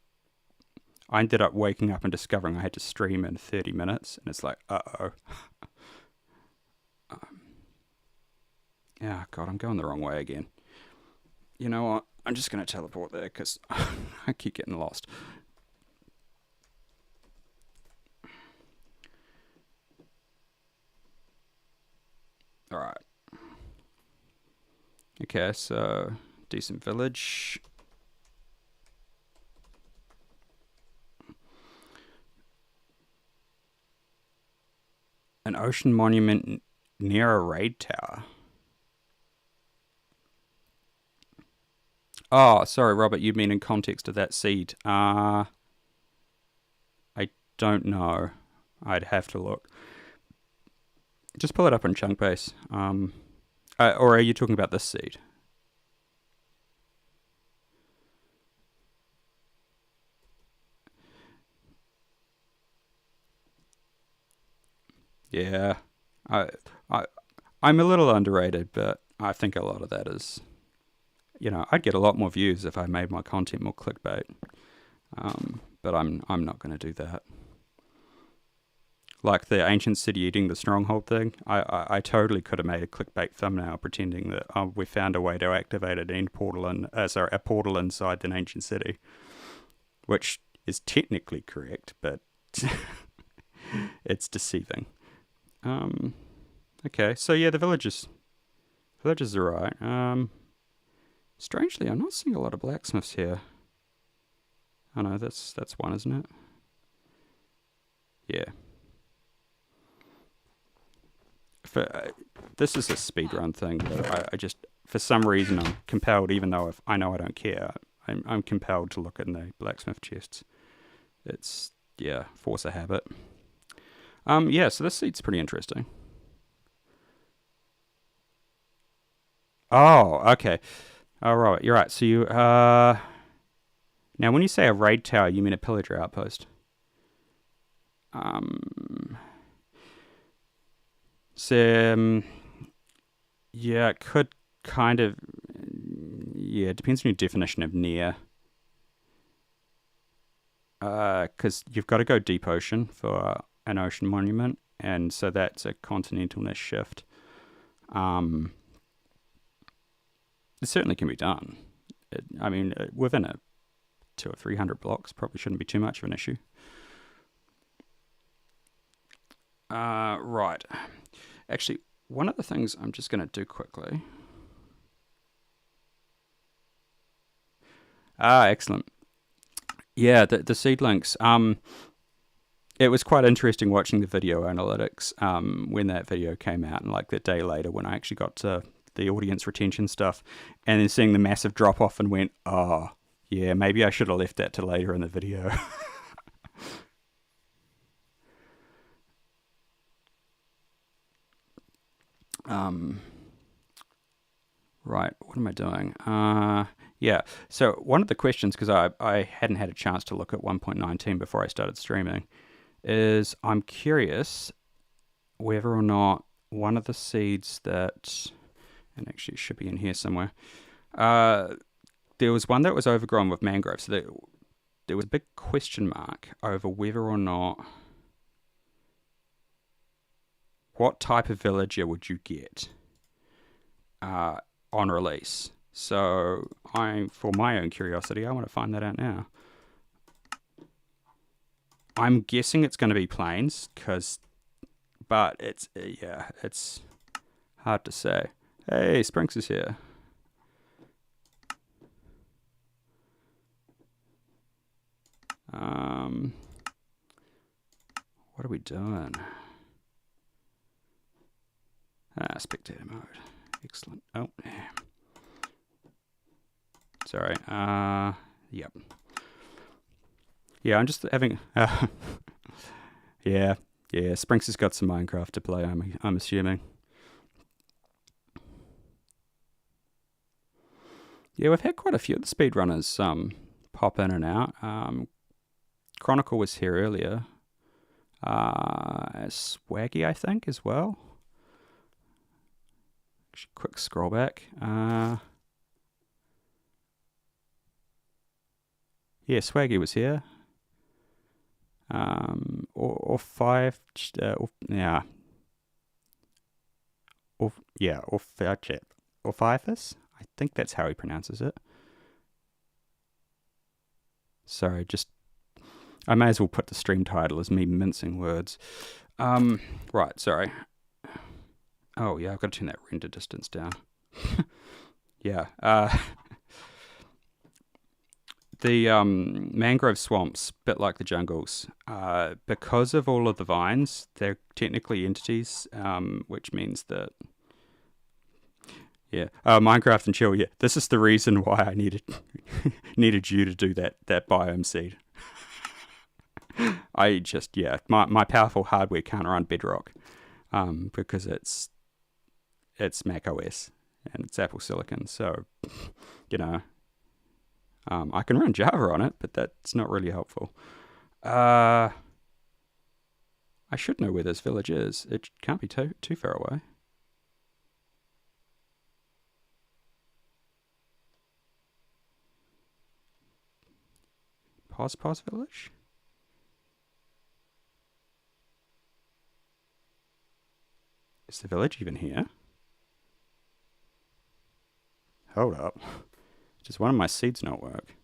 I ended up waking up and discovering I had to stream in 30 minutes, and it's like, uh-oh. Yeah, God, I'm going the wrong way again. You know what? I'm just going to teleport there, because I keep getting lost. Alright. Okay, so, decent village. An ocean monument near a raid tower. Oh, sorry, Robert, you mean in context of that seed. I don't know. I'd have to look. Just pull it up on Chunkbase. Or are you talking about this seed? Yeah. I'm a little underrated, but I think a lot of that is, I'd get a lot more views if I made my content more clickbait. But I'm not going to do that. Like the ancient city eating the Stronghold thing, I totally could have made a clickbait thumbnail pretending that we found a way to activate an end portal a portal inside the ancient city, which is technically correct, but it's deceiving. Okay, so yeah, the villages are right. Strangely, I'm not seeing a lot of blacksmiths here. Oh no, that's one, isn't it? Yeah. This is a speedrun thing, but I just, for some reason, I'm compelled, even though I know I don't care, I'm compelled to look in the blacksmith chests. It's, yeah, force of habit. Yeah, so this seat's pretty interesting. Oh, okay. Oh, right, you're right. So you, now when you say a raid tower, you mean a pillager outpost? So, yeah, it could kind of, yeah, it depends on your definition of near. Because you've got to go deep ocean for an ocean monument, and so that's a continentalness shift. It certainly can be done. Within 200 or 300 blocks, probably shouldn't be too much of an issue. Right. Actually, one of the things I'm just going to do quickly. Excellent. Yeah, the seedlinks. It was quite interesting watching the video analytics when that video came out, and like the day later when I actually got to the audience retention stuff, and then seeing the massive drop off and went, oh, yeah, maybe I should have left that to later in the video. Right, what am I doing? Yeah, so one of the questions, because I hadn't had a chance to look at 1.19 before I started streaming, is I'm curious whether or not one of the seeds that, and actually it should be in here somewhere, there was one that was overgrown with mangrove, so there was a big question mark over whether or not, what type of villager would you get on release. So for my own curiosity, I want to find that out now. I'm guessing it's going to be plains, but it's hard to say. Hey, Sprinks is here. What are we doing? Spectator mode. Excellent. Oh, yeah. Sorry. Yep. Yeah, I'm just having... yeah. Sprinks has got some Minecraft to play, I'm assuming. Yeah, we've had quite a few of the speedrunners pop in and out. Chronicle was here earlier. Swaggy, I think, as well. Quick scroll back. Yeah, Swaggy was here. Or five. Yeah. Or Fifus. I think that's how he pronounces it. Sorry, I may as well put the stream title as me mincing words. Right, sorry. Oh yeah, I've got to turn that render distance down. Yeah. The mangrove swamps, bit like the jungles, because of all of the vines, they're technically entities, which means that... Yeah, Minecraft and chill. Yeah, this is the reason why I needed you to do that biome seed. I just my powerful hardware can't run Bedrock, because it's Mac OS and it's Apple Silicon. So, I can run Java on it, but that's not really helpful. I should know where this village is. It can't be too far away. Pause village? Is the village even here? Hold up. Does one of my seeds not work?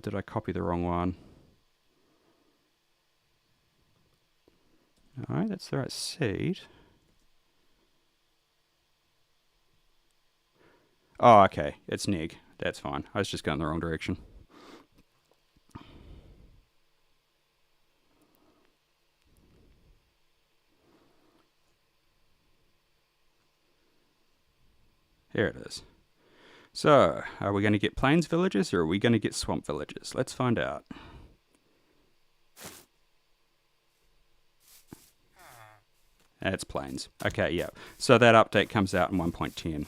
Did I copy the wrong one? No, that's the right seed. Oh, okay. It's Neg. That's fine. I was just going the wrong direction. Here it is. So, are we going to get plains villages or are we going to get swamp villages? Let's find out. It's plains. Okay, yeah. So that update comes out in 1.10.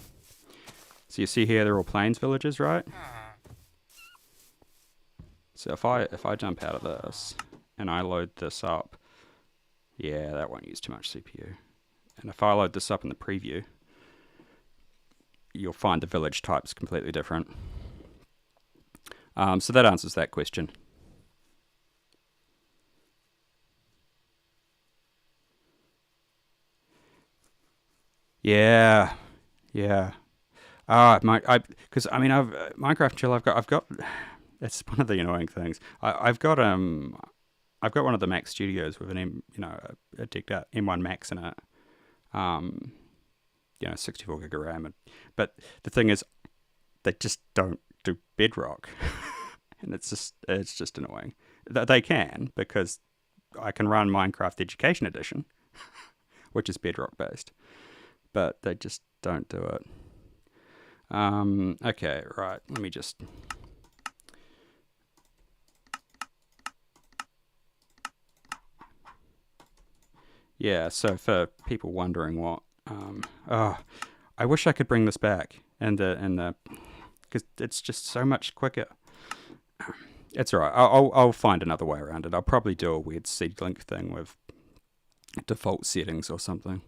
So you see here they're all plains villages, right? So if I jump out of this and I load this up, yeah, that won't use too much CPU. And if I load this up in the preview, you'll find the village type's completely different. So that answers that question. Yeah. Because I've Minecraft Chill. I've got. It's one of the annoying things. I've got one of the Mac Studios with an a decked out M1 Max in it. 64 gig of RAM. But the thing is, they just don't do Bedrock, and it's just annoying. They can, because I can run Minecraft Education Edition, which is Bedrock based, but they just don't do it. Okay, right. Let me just... Yeah, so for people wondering what... I wish I could bring this back, and because it's just so much quicker. It's alright. I'll find another way around it. I'll probably do a weird seed link thing with default settings or something,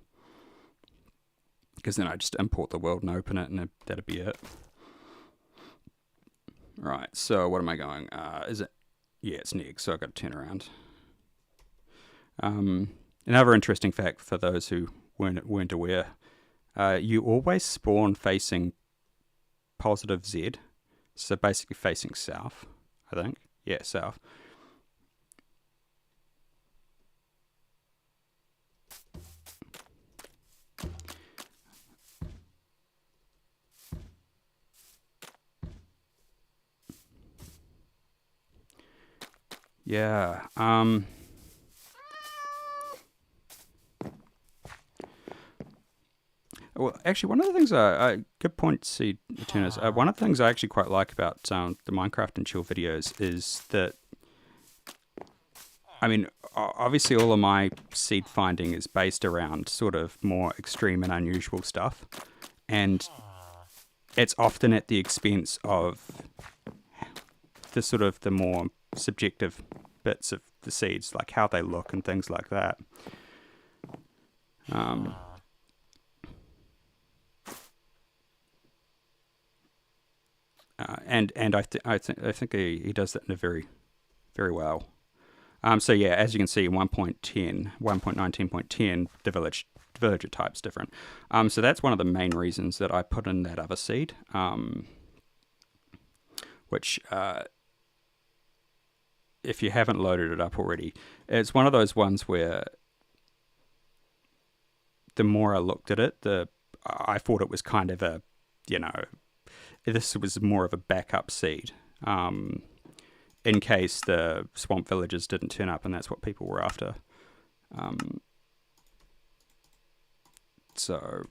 because then I just import the world and open it, and that'd be it. Right, so what am I going? Is it... Yeah, it's Neg, so I've got to turn around. Another interesting fact for those who weren't aware, you always spawn facing positive Z, so basically facing south, I think. Yeah, south. Yeah. Well, actually, one of the things good point, Seed Eternus. One of the things I actually quite like about the Minecraft and Chill videos is that, I mean, obviously all of my seed finding is based around sort of more extreme and unusual stuff, and it's often at the expense of the sort of the more subjective bits of the seeds, like how they look and things like that. And I think he does that in a very well. So yeah, as you can see, 1.10, 1.19.10, the villager type's different. So that's one of the main reasons that I put in that other seed, which if you haven't loaded it up already, it's one of those ones where the more I looked at it, I thought it was kind of a, this was more of a backup seed. In case the swamp villagers didn't turn up, and that's what people were after. So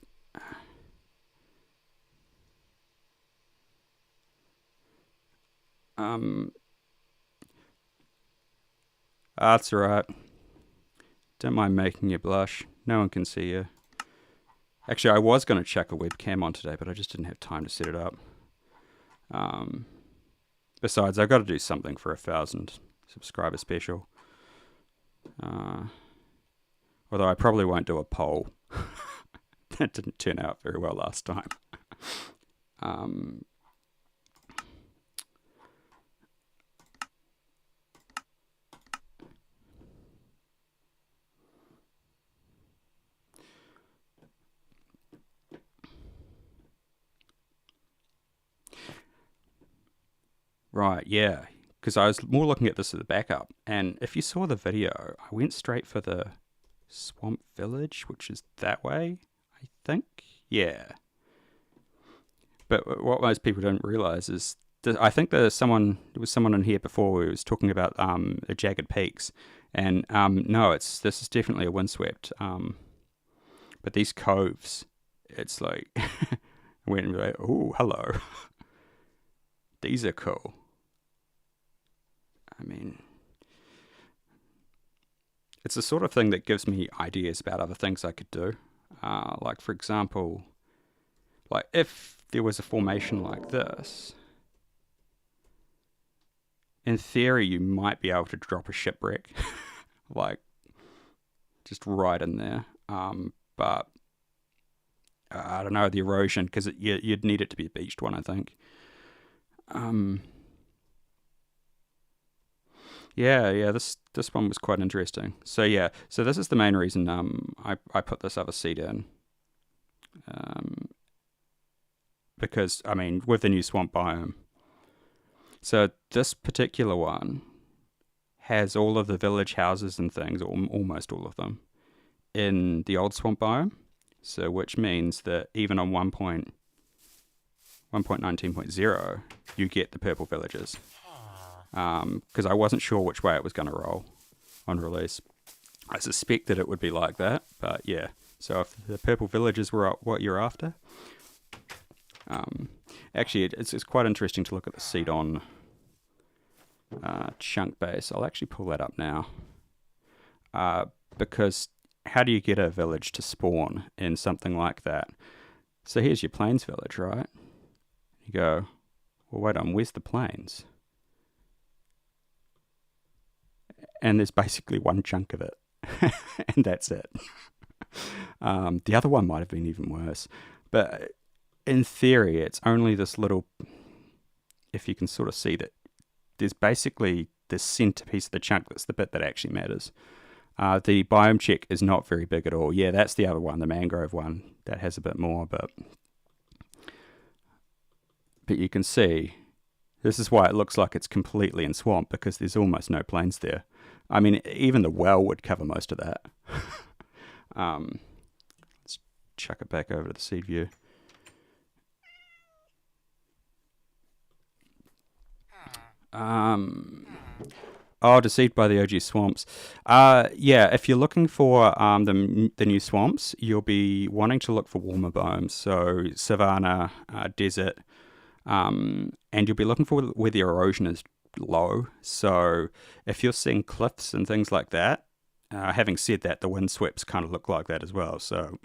that's alright. Don't mind making you blush. No one can see you. Actually, I was going to chuck a webcam on today, but I just didn't have time to set it up. Besides, I've got to do something for 1,000 subscriber special. Although I probably won't do a poll. That didn't turn out very well last time. Right, yeah. Because I was more looking at this as a backup. And if you saw the video, I went straight for the swamp village, which is that way, I think. Yeah. But what most people don't realize is I think there was someone in here before who was talking about the jagged peaks, and no, this is definitely a windswept. But these coves, it's like I went and like, oh, hello, these are cool. I mean, it's the sort of thing that gives me ideas about other things I could do. Like for example, like if there was a formation like this. In theory, you might be able to drop a shipwreck, like just right in there. But I don't know the erosion because you'd need it to be a beached one, I think. Yeah. This one was quite interesting. So yeah, so this is the main reason I put this other seed in. Because I mean, with the new swamp biome. So this particular one has all of the village houses and things, or almost all of them, in the old swamp biome. So which means that even on 1.19.0, you get the purple villages. Because I wasn't sure which way it was going to roll on release. I suspected it would be like that, but yeah. So if the purple villages were what you're after, actually it's quite interesting to look at the seed on chunk base. I'll actually pull that up now, because how do you get a village to spawn in something like that? So here's your plains village, right? You go, well, wait on, where's the plains? And there's basically one chunk of it, and that's it. The other one might have been even worse, but in theory, it's only this little. If you can sort of see that, there's basically the centerpiece of the chunk that's the bit that actually matters. The biome check is not very big at all. Yeah, that's the other one, the mangrove one. That has a bit more, but you can see this is why it looks like it's completely in swamp, because there's almost no plains there. I mean, even the well would cover most of that. Let's chuck it back over to the seed view. Oh, Deceived by the OG Swamps. Yeah, if you're looking for the new swamps, you'll be wanting to look for warmer biomes, so savanna, desert, and you'll be looking for where the erosion is low. So if you're seeing cliffs and things like that, having said that, the windsweeps kind of look like that as well. So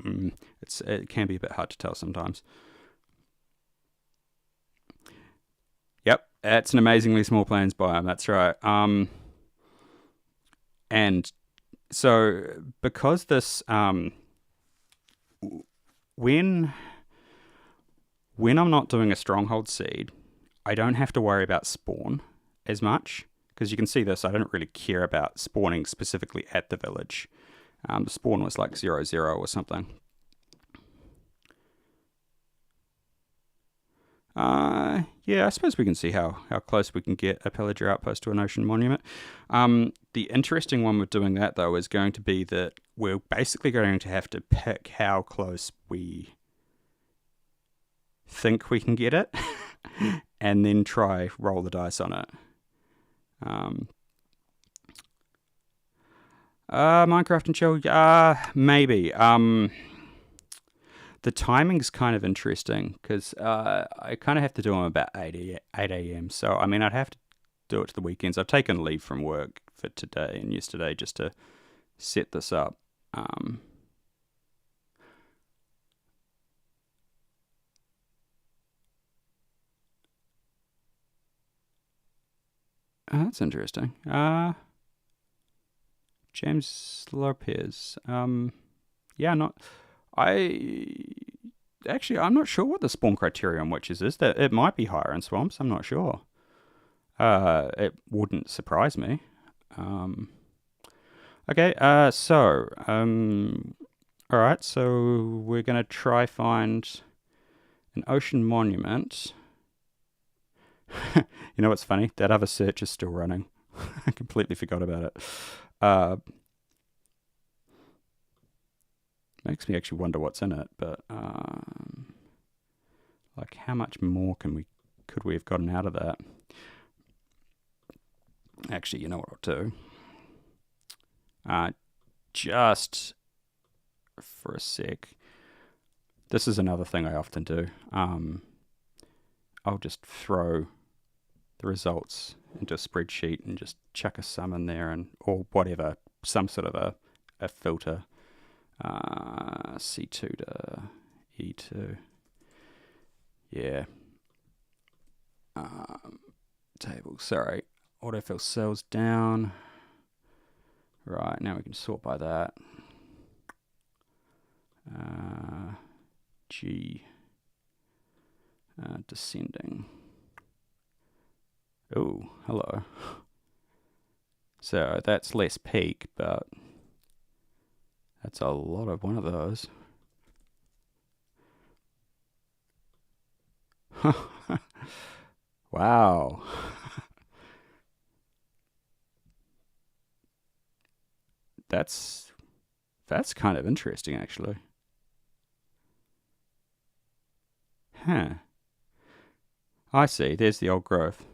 it can be a bit hard to tell sometimes. Yep, it's an amazingly small plains biome. That's right. And so because this when I'm not doing a stronghold seed, I don't have to worry about spawn as much, because you can see this. I don't really care about spawning specifically at the village. The spawn was like 0, 0 or something. Yeah, I suppose we can see how close we can get a pillager outpost to an ocean monument. The interesting one with doing that, though, is going to be that we're basically going to have to pick how close we think we can get it and then try roll the dice on it. Minecraft and chill, maybe. The timing's kind of interesting because I kind of have to do them about 8 a.m. So, I mean, I'd have to do it to the weekends. I've taken leave from work for today and yesterday just to set this up. Oh, that's interesting. James Lopez. Yeah, not... I'm not sure what the spawn criteria on witches is. That it might be higher in swamps. I'm not sure. It wouldn't surprise me. Okay. All right. So we're gonna try find an ocean monument. You know what's funny? That other search is still running. I completely forgot about it. Makes me actually wonder what's in it, but like how much more could we have gotten out of that? Actually, you know what I'll do? Just for a sec. This is another thing I often do. I'll just throw the results into a spreadsheet and just chuck a sum in there or whatever, some sort of a filter. C2 to E2. Yeah. Table. Sorry. Autofill cells down. Right, now we can sort by that. G. Descending. Oh, hello. So that's less peak, but that's a lot of one of those. Wow. That's kind of interesting, actually. Huh. I see. There's the old growth.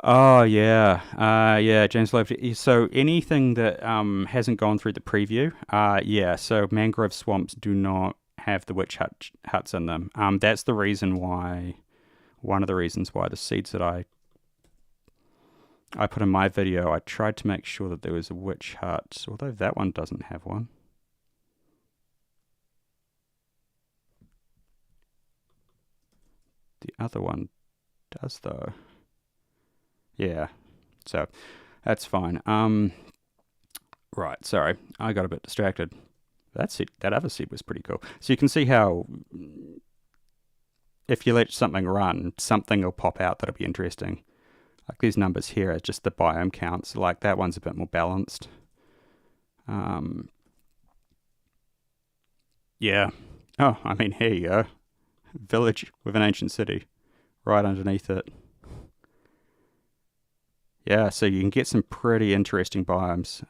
Oh yeah, yeah, James Love. So anything that hasn't gone through the preview, yeah. So mangrove swamps do not have the witch huts in them. That's the reason why. One of the reasons why the seeds that I put in my video, I tried to make sure that there was a witch hut, although that one doesn't have one. The other one does though. Yeah, so that's fine. Right, sorry, I got a bit distracted. That other seed was pretty cool. So you can see how if you let something run, something will pop out that'll be interesting. Like these numbers here are just the biome counts. Like that one's a bit more balanced. Yeah. Oh, I mean, here you go. Village with an ancient city right underneath it. Yeah, so you can get some pretty interesting biomes.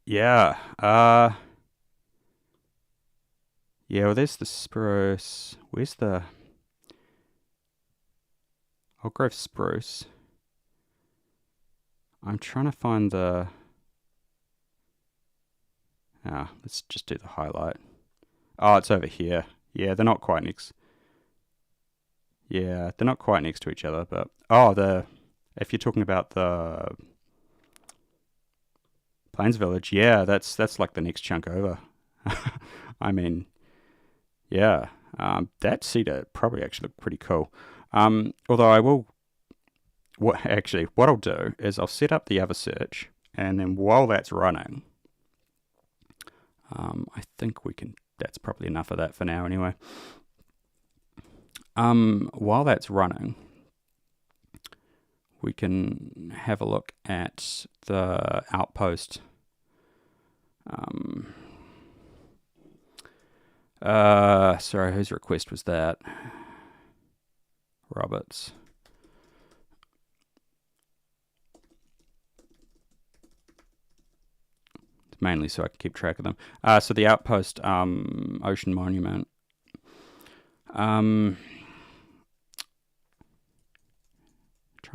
Yeah. Yeah, well, there's the spruce. Where's the old growth spruce? I'm trying to find the... let's just do the highlight. Oh, it's over here. Yeah, they're not quite next. Yeah, they're not quite next to each other, but... Oh, if you're talking about the Plains Village, yeah, that's like the next chunk over. I mean, yeah, that cedar probably actually looked pretty cool. Although I will... what I'll do is I'll set up the other search, and then while that's running, I think we can... That's probably enough of that for now, anyway. While that's running, we can have a look at the outpost. Sorry, whose request was that? Roberts. Mainly so I can keep track of them. So the outpost, Ocean Monument. Trying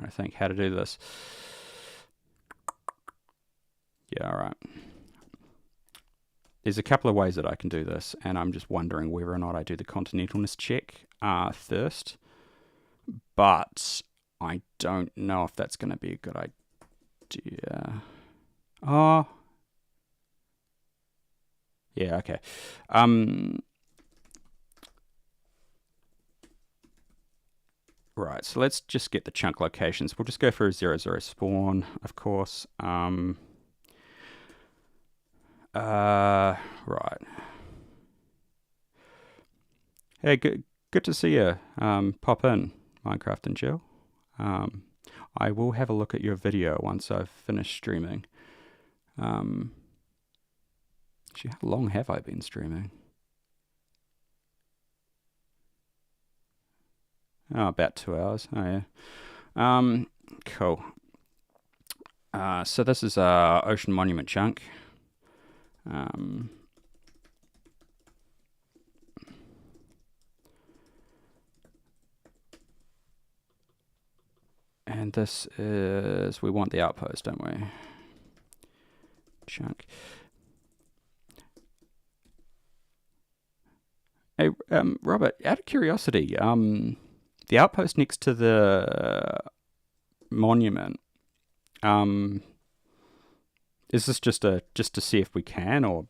to think how to do this. Yeah, all right. There's a couple of ways that I can do this, and I'm just wondering whether or not I do the continentalness check first. But I don't know if that's going to be a good idea. Oh... Yeah, okay. Right, so let's just get the chunk locations. We'll just go for a 0, 0 spawn, of course. Right. Hey, good to see you. Pop in, Minecraft and Jill. I will have a look at your video once I've finished streaming. Actually, how long have I been streaming? Oh, about 2 hours. Oh, yeah. Cool. So this is Ocean Monument chunk. And this is... We want the outpost, don't we? Chunk. Hey, Robert, out of curiosity, the outpost next to the monument, is this just to see if we can, or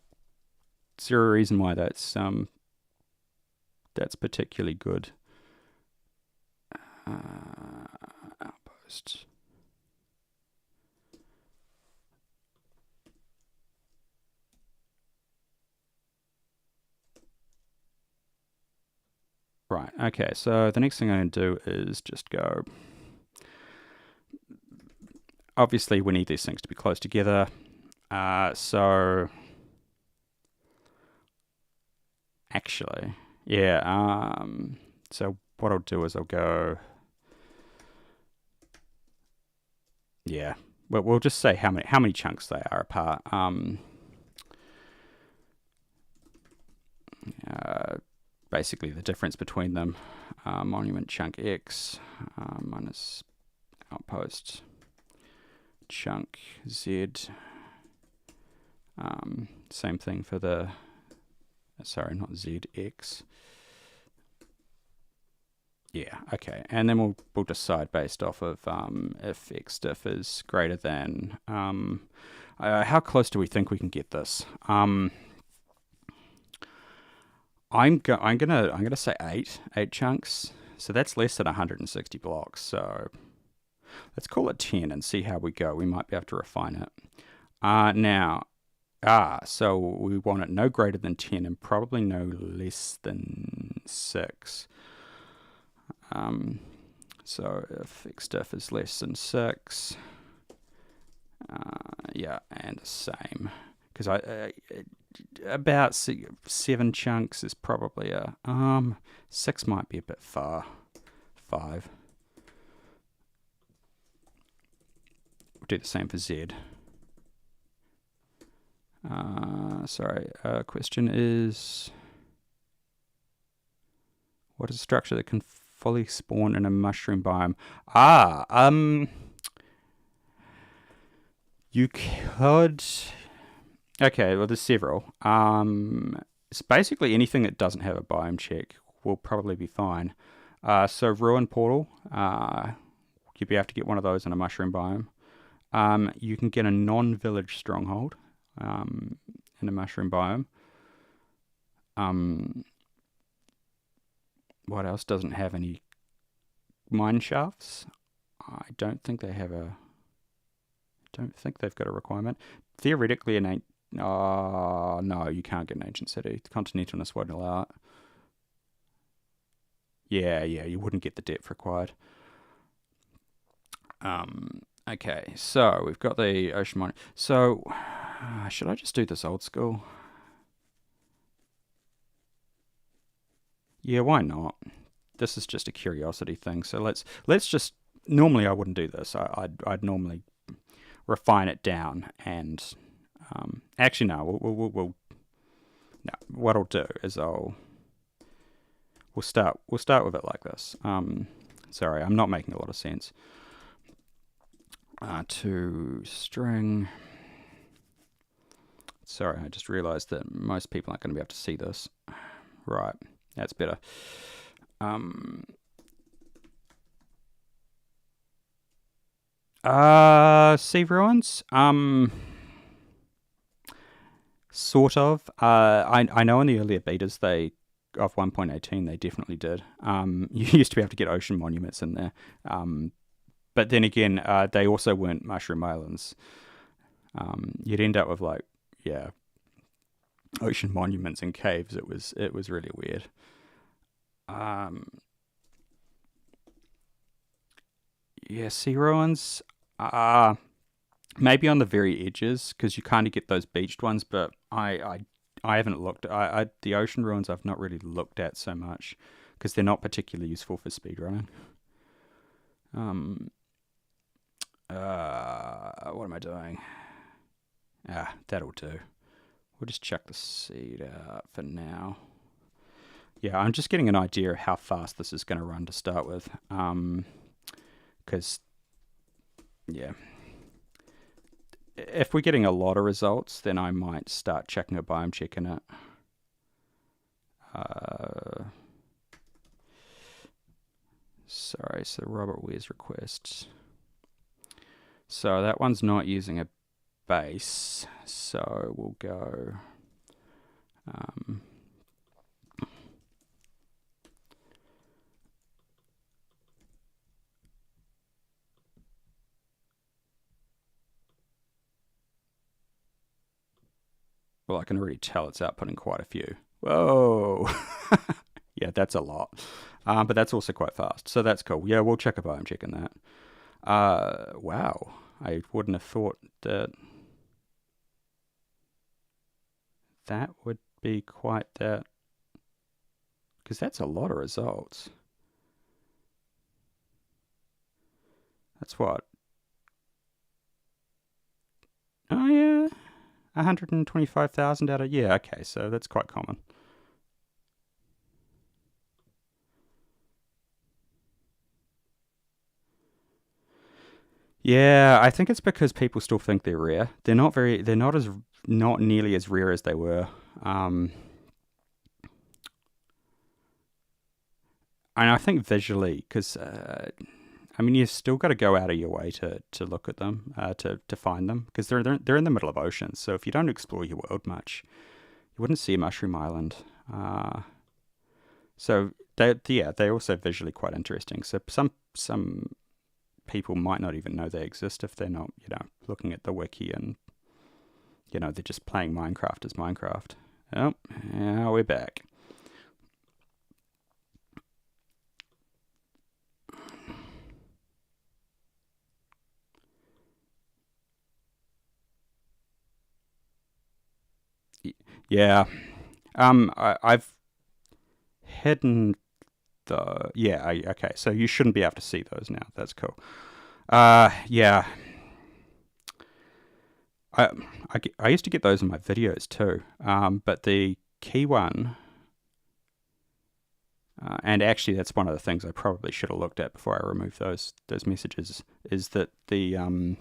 is there a reason why that's particularly good? Outpost. Right, okay, so the next thing I'm going to do is just go... Obviously, we need these things to be close together. So... Actually, yeah, so what I'll do is I'll go... Yeah, we'll just say how many chunks they are apart. Basically the difference between them. Monument chunk X minus outpost chunk Z. Same thing for the... Sorry, not Z, X. Yeah, okay. And then we'll decide based off of if X diff is greater than... how close do we think we can get this? I'm gonna say 8 chunks. So that's less than 160 blocks. So let's call it 10 and see how we go. We might be able to refine it. So we want it no greater than 10 and probably no less than 6. So if X diff is less than 6, yeah, and the same. because about 7 chunks is probably a 6 might be a bit far. 5. We'll do the same for Z. Sorry. Question is, what is a structure that can fully spawn in a mushroom biome? You could. Okay, well, there's several. It's basically anything that doesn't have a biome check will probably be fine. So Ruin Portal, you'd be able to get one of those in a mushroom biome. You can get a non-village stronghold in a mushroom biome. What else doesn't have any mineshafts? I don't think they have a. Don't think they've got a requirement. Theoretically, no, you can't get an ancient city. The continentalness won't allow it. Yeah, you wouldn't get the depth required. Okay, so we've got the ocean mine. So, should I just do this old school? Yeah, why not? This is just a curiosity thing. So let's just. Normally, I wouldn't do this. I'd normally refine it down and. Actually, no. We'll. No, what I'll do is we'll start with it like this. Sorry, I'm not making a lot of sense. To string. Sorry, I just realised that most people aren't going to be able to see this. Right, that's better. Sea ruins. Sort of. I know in the earlier betas of 1.18 they definitely did. You used to be able to get ocean monuments in there. But then again, they also weren't mushroom islands. You'd end up with ocean monuments and caves. It was really weird. Sea ruins. Maybe on the very edges, because you kind of get those beached ones. But I haven't looked. The ocean ruins I've not really looked at so much because they're not particularly useful for speedrunning. What am I doing? That'll do. We'll just check the seed out for now. Yeah, I'm just getting an idea of how fast this is going to run to start with. Because, yeah. If we're getting a lot of results, then I might start checking a biome check in it. Sorry, so Robert Ware's requests. So that one's not using a base, so we'll go. Well, I can already tell it's outputting quite a few. Whoa! Yeah, that's a lot. But that's also quite fast, so that's cool. Yeah, we'll check a biome check in that. Wow. I wouldn't have thought that would be quite that. Because that's a lot of results. That's what? Oh, yeah. 125,000 out of. Yeah, okay, so that's quite common. Yeah, I think it's because people still think they're rare. They're not nearly as rare as they were. And I think visually, because you've still got to go out of your way to look at them, to find them, because they're in the middle of oceans. So if you don't explore your world much, you wouldn't see a mushroom island. So they're also visually quite interesting. So some people might not even know they exist if they're not, looking at the wiki and, they're just playing Minecraft as Minecraft. Oh, yeah, we're back. Yeah. I've hidden the... Yeah, okay. So you shouldn't be able to see those now. That's cool. Yeah. I used to get those in my videos too. But the key one... and actually, that's one of the things I probably should have looked at before I removed those messages, is that they'll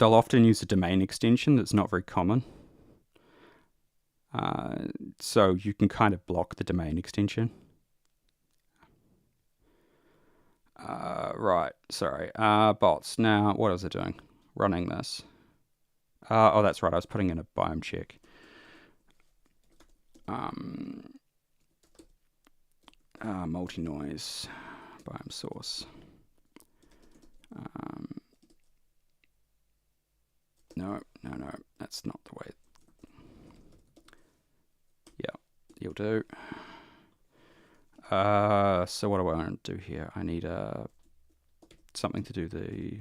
often use a domain extension that's not very common. So you can kind of block the domain extension. Right, sorry. Bots. Now, what was I doing? Running this. Oh, that's right. I was putting in a biome check. Multi-noise. Biome source. No, that's not the way. Yeah, you'll do. So what do I want to do here? I need something to do the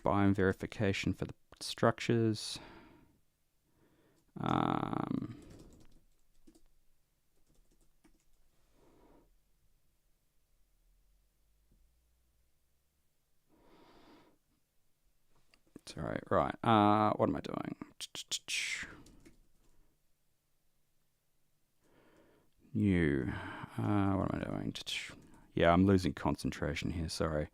biome verification for the structures. It's all right. Right. What am I doing? New. What am I doing? Yeah, I'm losing concentration here. Sorry.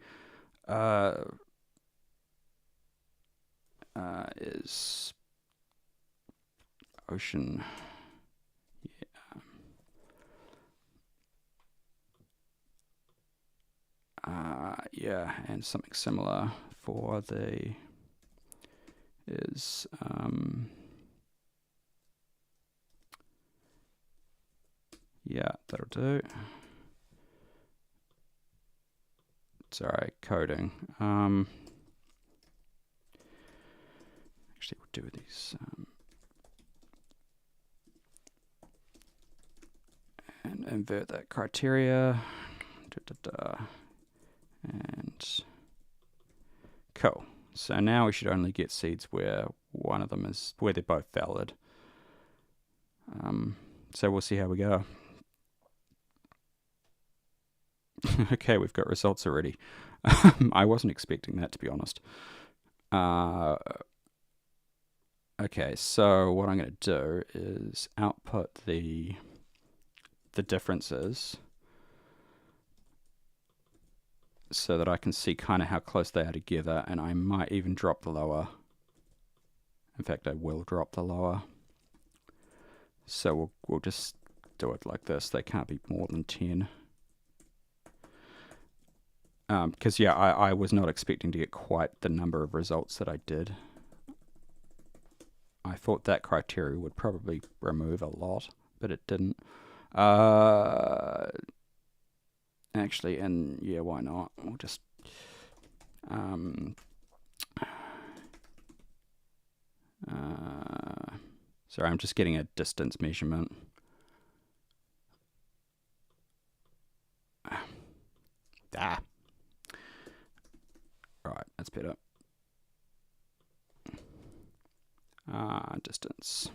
Is ocean. Yeah, and something similar for the is yeah, that'll do. Sorry, coding. Actually, we'll do these and invert that criteria. And cool. So now we should only get seeds where one of them is where they're both valid. So we'll see how we go. Okay, we've got results already. I wasn't expecting that, to be honest. Okay, so what I'm going to do is output the differences so that I can see kind of how close they are together, and I might even drop the lower. In fact, I will drop the lower. So we'll just do it like this. They can't be more than 10. Because yeah, I was not expecting to get quite the number of results that I did. I thought that criteria would probably remove a lot, but it didn't. Actually, and yeah, why not? We'll just sorry, I'm just getting a distance measurement. Right, that's better. Distance.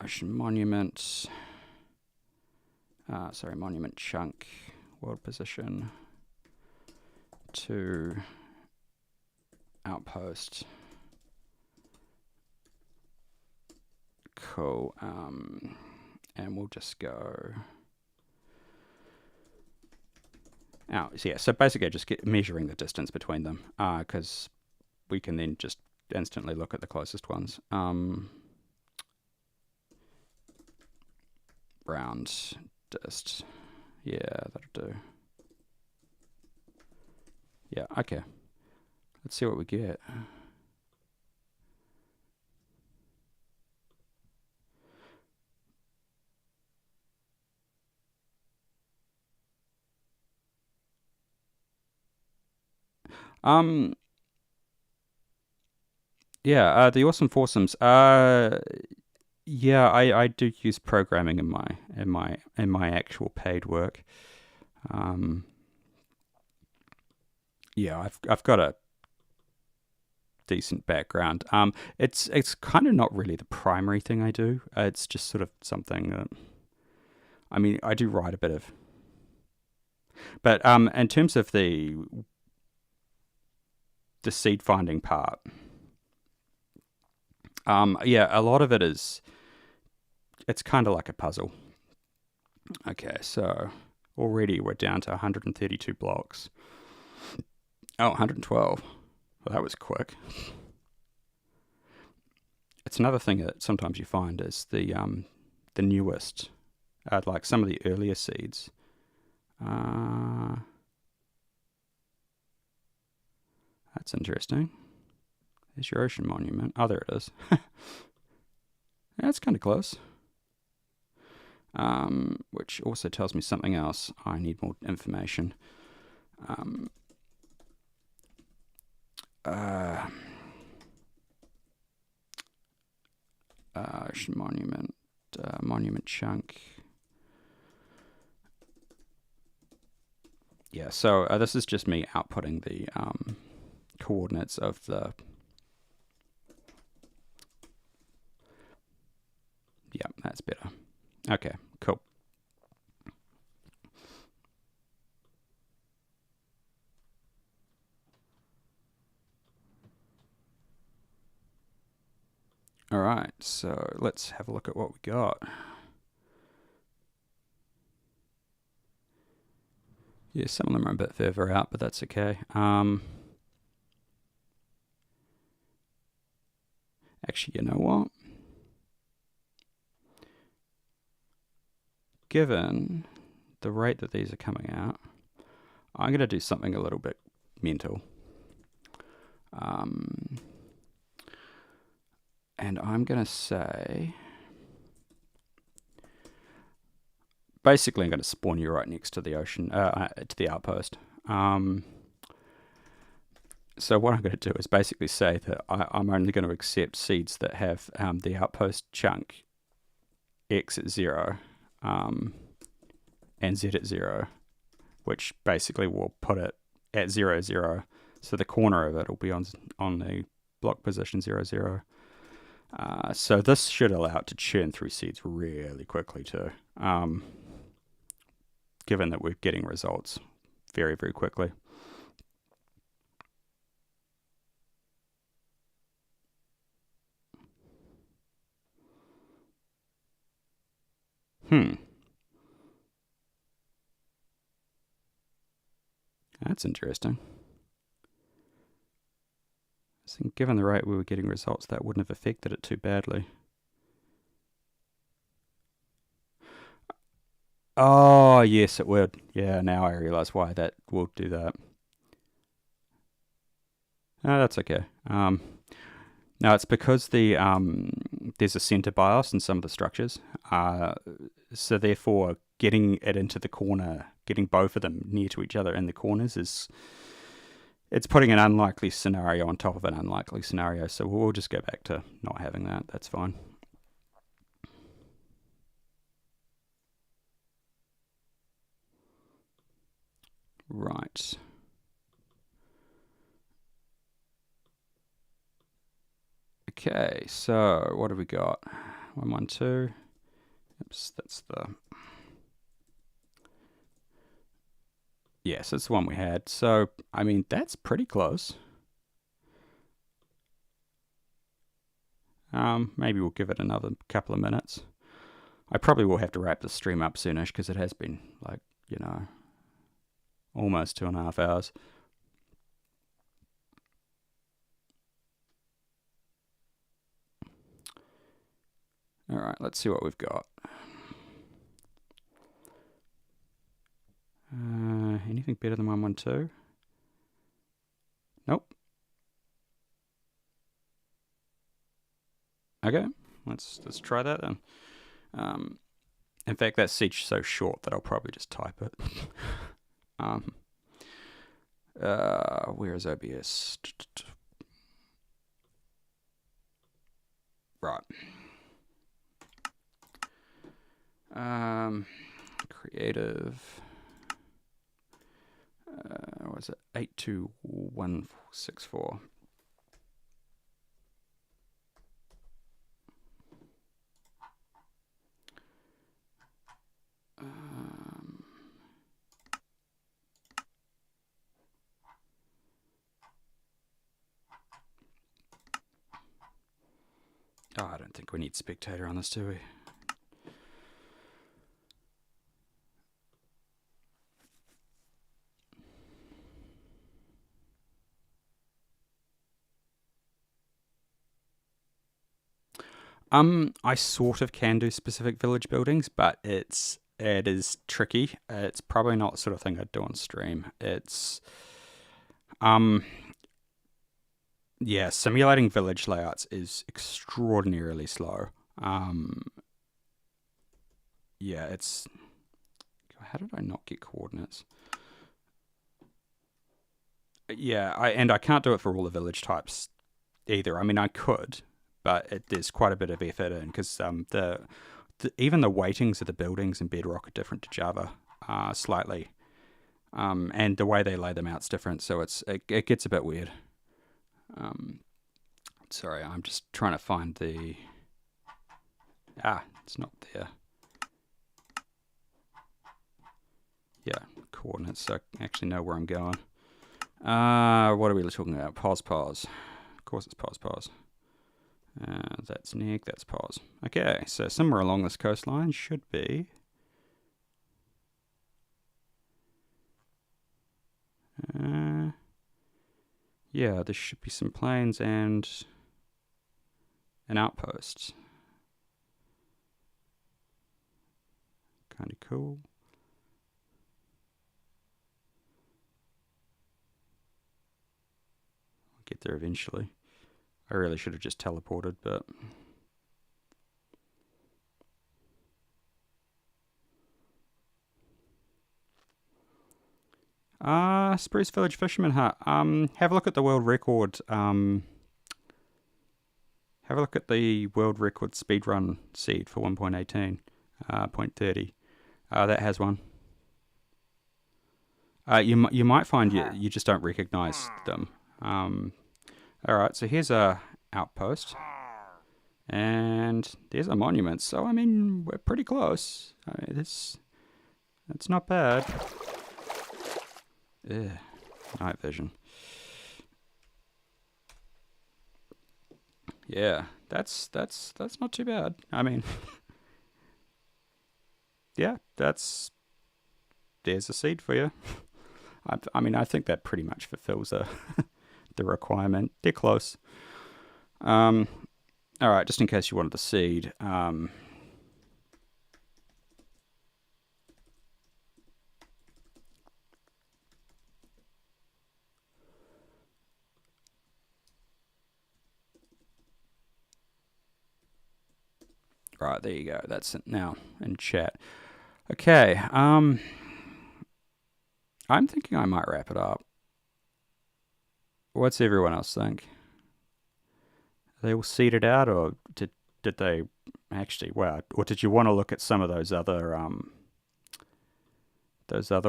Ocean monument. Sorry, monument chunk. World position. To outpost. Cool. And we'll just go out. So yeah, so basically just get measuring the distance between them, because we can then just instantly look at the closest ones. Round dist. Yeah, that'll do. Yeah, okay. Let's see what we get. Yeah, the awesome foursomes. Yeah, I do use programming in my actual paid work. Yeah, I've got a decent background. It's kind of not really the primary thing I do. It's just sort of something that, I mean, I do write a bit of, but in terms of the seed finding part, yeah, a lot of it is, it's kind of like a puzzle. Okay, so already we're down to 132 blocks. Oh, 112. Well, that was quick. It's another thing that sometimes you find is the newest, like some of the earlier seeds. That's interesting. There's your ocean monument. Oh, there it is. That's kind of close. Which also tells me something else. I need more information. Ocean monument, monument chunk. Yeah, so this is just me outputting the coordinates of the. Yeah, that's better. Okay, cool. All right, so let's have a look at what we got. Yeah, some of them are a bit further out, but that's okay. Actually, you know what? Given the rate that these are coming out, I'm going to do something a little bit mental. And I'm going to say, basically, I'm going to spawn you right next to the ocean, to the outpost. So what I'm going to do is basically say that I'm only going to accept seeds that have the outpost chunk X at 0 and Z at 0, which basically will put it at 0, 0. So the corner of it will be on the block position 0, 0. So this should allow it to churn through seeds really quickly too, given that we're getting results very, very quickly. That's interesting. I think given the rate we were getting results, that wouldn't have affected it too badly. Oh, yes, it would. Yeah, now I realise why that will do that. No, that's okay. No, it's because there's a center bias in some of the structures. So therefore, getting it into the corner, getting both of them near to each other in the corners it's putting an unlikely scenario on top of an unlikely scenario. So we'll just go back to not having that. That's fine. Right. Okay, so what have we got? 112. Oops, that's the. Yes, that's the one we had. So, I mean, that's pretty close. Maybe we'll give it another couple of minutes. I probably will have to wrap the stream up soonish because it has been, like, almost 2.5 hours. All right, let's see what we've got. Anything better than 112? Nope. Okay, let's try that then. In fact, that seat's so short that I'll probably just type it. Where is OBS? Right. Creative. What was it? 821464. Oh, I don't think we need spectator on this, do we? I sort of can do specific village buildings, but it is tricky. It's probably not the sort of thing I'd do on stream. It's yeah, simulating village layouts is extraordinarily slow. Yeah, it's... How did I not get coordinates? Yeah, I can't do it for all the village types either. I mean, I could, but there's quite a bit of effort in, because even the weightings of the buildings in Bedrock are different to Java, slightly, and the way they lay them out's different, so it gets a bit weird. Sorry, I'm just trying to find the... it's not there. Yeah, coordinates, so I actually know where I'm going. What are we talking about? Pause. Of course it's pause. That's neg, that's pause. Okay, so somewhere along this coastline should be... yeah, there should be some plains and an outpost. Kind of cool. I'll get there eventually. I really should have just teleported, but... Spruce Village Fisherman Hut. Have a look at the world record. Have a look at the world record speedrun seed for 1.18, 0.30. That has one. You might find you just don't recognize them. Alright, so here's a outpost. And there's a monument. So, I mean, we're pretty close. I mean, it's not bad. Ugh, night vision. Yeah, that's not too bad. I mean, yeah, there's a seed for you. I mean, I think that pretty much fulfills the requirement. They're close. All right, just in case you wanted the seed. Right, there you go. That's it now in chat. Okay, I'm thinking I might wrap it up. What's everyone else think? Are they all seeded out, or did they actually? Wow, or did you want to look at some of those other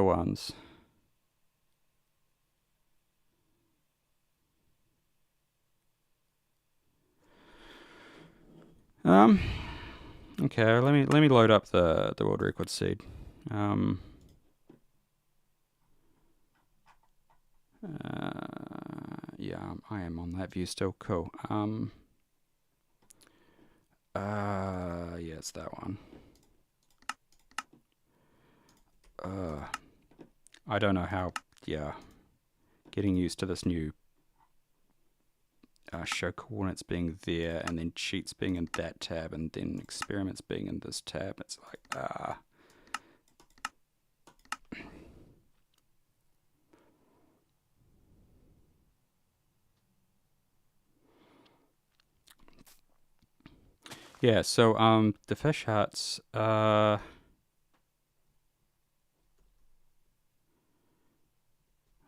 ones? Okay, let me load up the world record seed. Yeah, I am on that view still. Cool. Yeah, it's that one. I don't know how. Yeah, getting used to this new show coordinates being there, and then cheats being in that tab, and then experiments being in this tab. It's like yeah. So the fish huts. I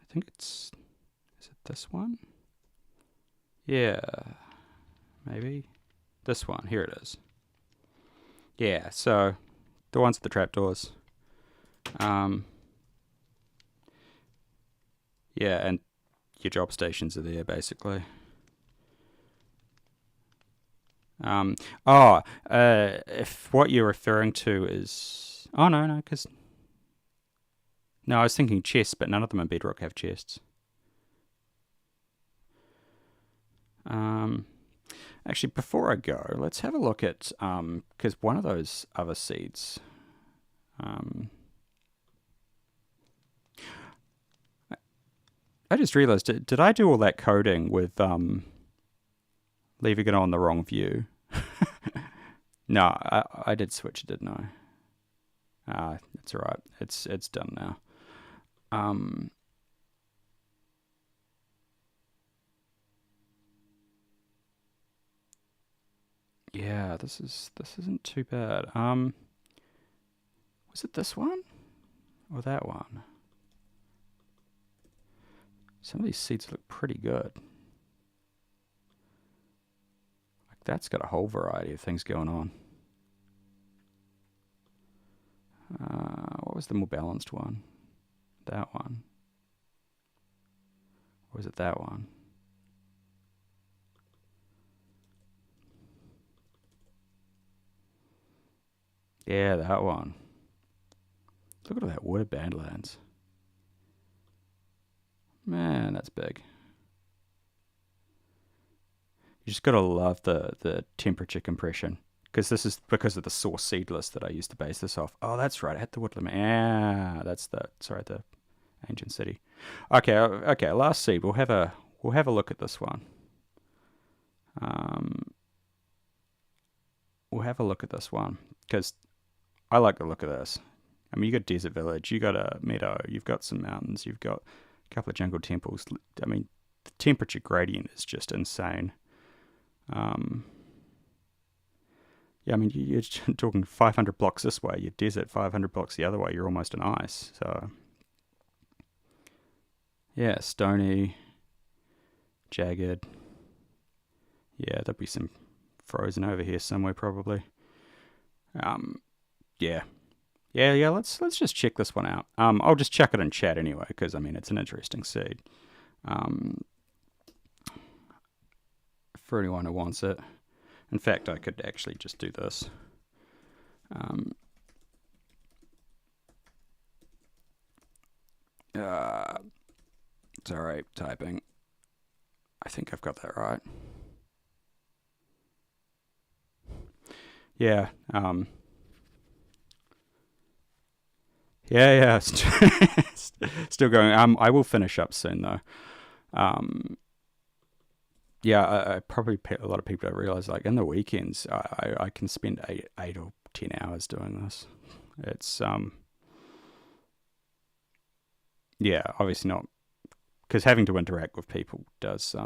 think is it this one? Yeah, maybe this one. Here it is. Yeah, so the ones with the trapdoors. Yeah, and your job stations are there basically. If what you're referring to is... Oh, no, because... No, I was thinking chests, but none of them in Bedrock have chests. Actually, before I go, let's have a look at... Because one of those other seeds... I just realized, did I do all that coding with leaving it on the wrong view? No, I did switch it, didn't I? It's alright. It's done now. Yeah, this isn't too bad. Was it this one or that one? Some of these seeds look pretty good. Like that's got a whole variety of things going on. What was the more balanced one? That one. Or was it that one? Yeah, that one. Look at all that wooded badlands. Man, that's big. You just gotta love the temperature compression. Because this is because of the source seed list that I used to base this off. Oh, that's right. I had the wood limit. Yeah, that's the ancient city. Okay, last seed. We'll have a look at this one. We'll have a look at this one because I like the look of this. I mean, you got desert village, you got a meadow, you've got some mountains, you've got a couple of jungle temples. I mean, the temperature gradient is just insane. Yeah, I mean, you're talking 500 blocks this way, you're desert, 500 blocks the other way, you're almost in ice. So, yeah, stony, jagged. Yeah, there'll be some frozen over here somewhere probably. Yeah. Let's just check this one out. I'll just check it in chat anyway because I mean it's an interesting seed. For anyone who wants it. In fact, I could actually just do this. Sorry, typing. I think I've got that right. Yeah. Yeah. Still going. I will finish up soon though. Yeah, I probably a lot of people don't realize like in the weekends I can spend 8 or 10 hours doing this. It's yeah, obviously not because having to interact with people does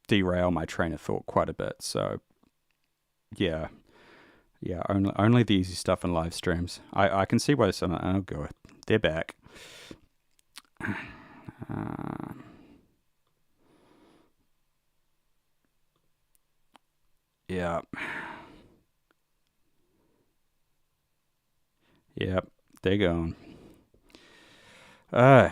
derail my train of thought quite a bit. So yeah, only the easy stuff in live streams. I can see why some. Oh god, they're back. Yeah. Yep, they're going. Yeah.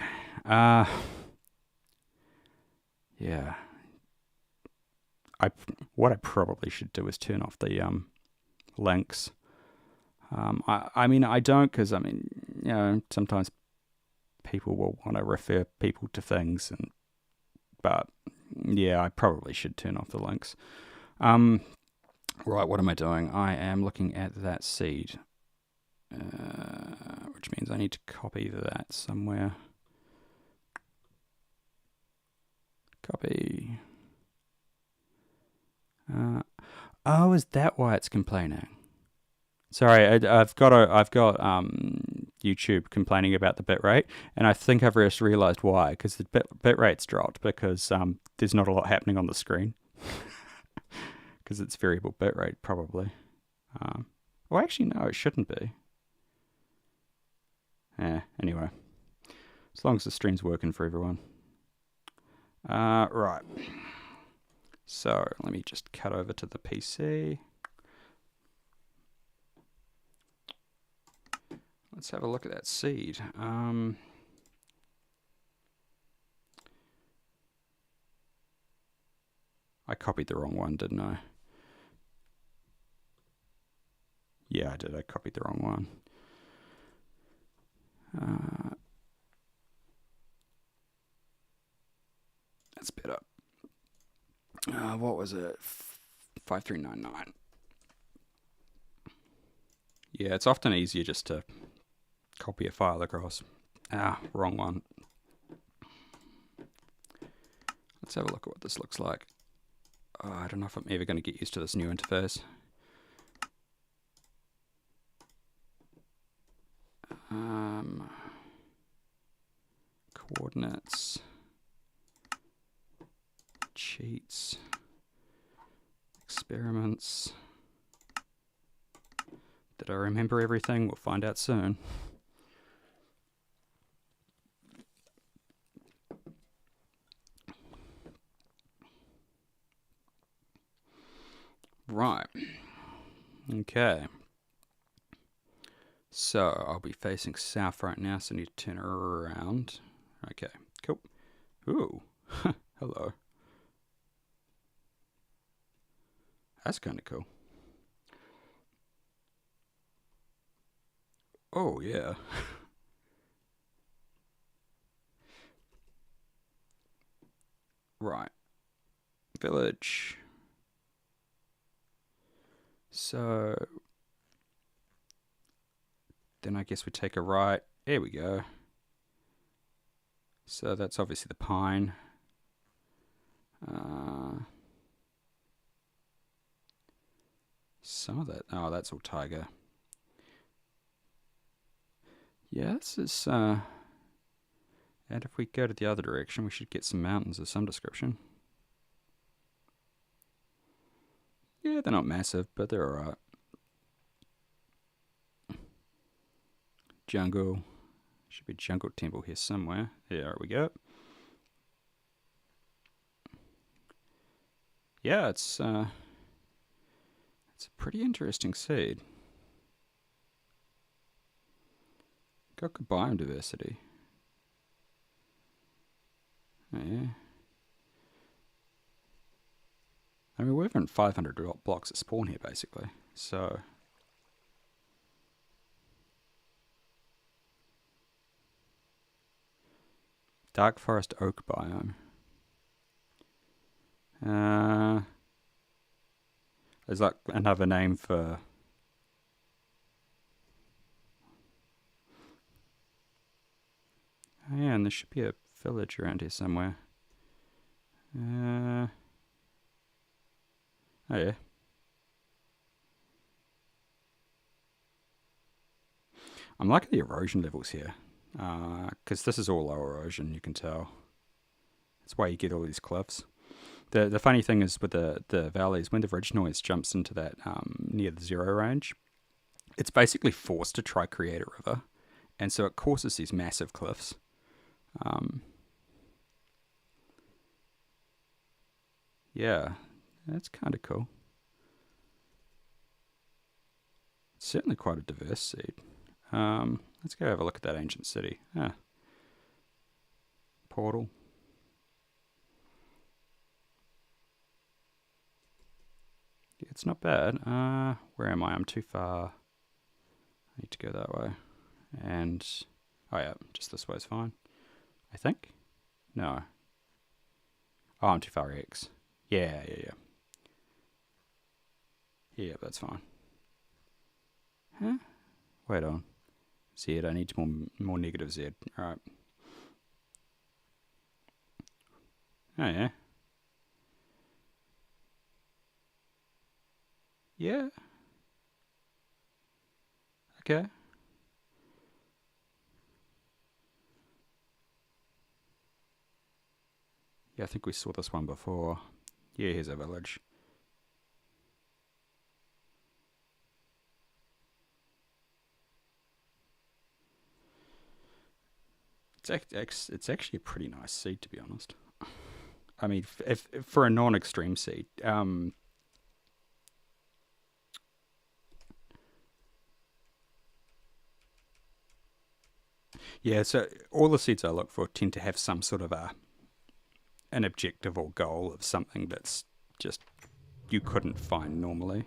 What I probably should do is turn off the links. I mean, I don't because I mean, you know, sometimes people will want to refer people to things, but yeah, I probably should turn off the links. Right, what am I doing? I am looking at that seed, which means I need to copy that somewhere. Copy. Oh, is that why it's complaining? Sorry, I've got YouTube complaining about the bitrate, and I think I've just realised why. Because the bitrate's dropped because there's not a lot happening on the screen. Because it's variable bitrate, probably. Well, actually, no, it shouldn't be. Anyway, as long as the stream's working for everyone. Right. So let me just cut over to the PC. Let's have a look at that seed. I copied the wrong one, didn't I? Yeah, I did. I copied the wrong one. That's better. What was it? 5399. Yeah, it's often easier just to copy a file across. Wrong one. Let's have a look at what this looks like. I don't know if I'm ever going to get used to this new interface. Coordinates. Cheats. Experiments. Did I remember everything? We'll find out soon. Right. Okay. So I'll be facing south right now, so I need to turn around. Okay, cool. Ooh, hello. That's kind of cool. Oh, yeah. Right. Village. So then I guess we take a right. There we go. So that's obviously the pine. Some of that. Oh, that's all tiger. Yeah, this is. And if we go to the other direction, we should get some mountains of some description. Yeah, they're not massive, but they're alright. Jungle. Should be jungle temple here somewhere. There we go. Yeah, it's a pretty interesting seed. Got good biome diversity. Oh, yeah. I mean, we're within 500 blocks at spawn here, basically. So dark forest oak biome. Is that another name for? Oh, yeah, and there should be a village around here somewhere. Oh yeah. I'm liking the erosion levels here, because this is all low erosion. You can tell. That's why you get all these cliffs. The funny thing is with the valleys, when the ridge noise jumps into that near the zero range, it's basically forced to try create a river, and so it causes these massive cliffs. Yeah, that's kind of cool. It's certainly quite a diverse seed. Let's go have a look at that ancient city. Portal. Yeah, it's not bad. Where am I? I'm too far. I need to go that way. And, oh yeah, just this way is fine. I think? No. Oh, I'm too far X. Yeah. Yeah, that's fine. Huh? Wait on. Z, I need more negative Z. Alright. Oh yeah. Yeah. Okay. Yeah, I think we saw this one before. Yeah, here's a village. It's actually a pretty nice seed, to be honest. I mean, if for a non-extreme seed, yeah. So all the seeds I look for tend to have some sort of an objective or goal of something that's just you couldn't find normally.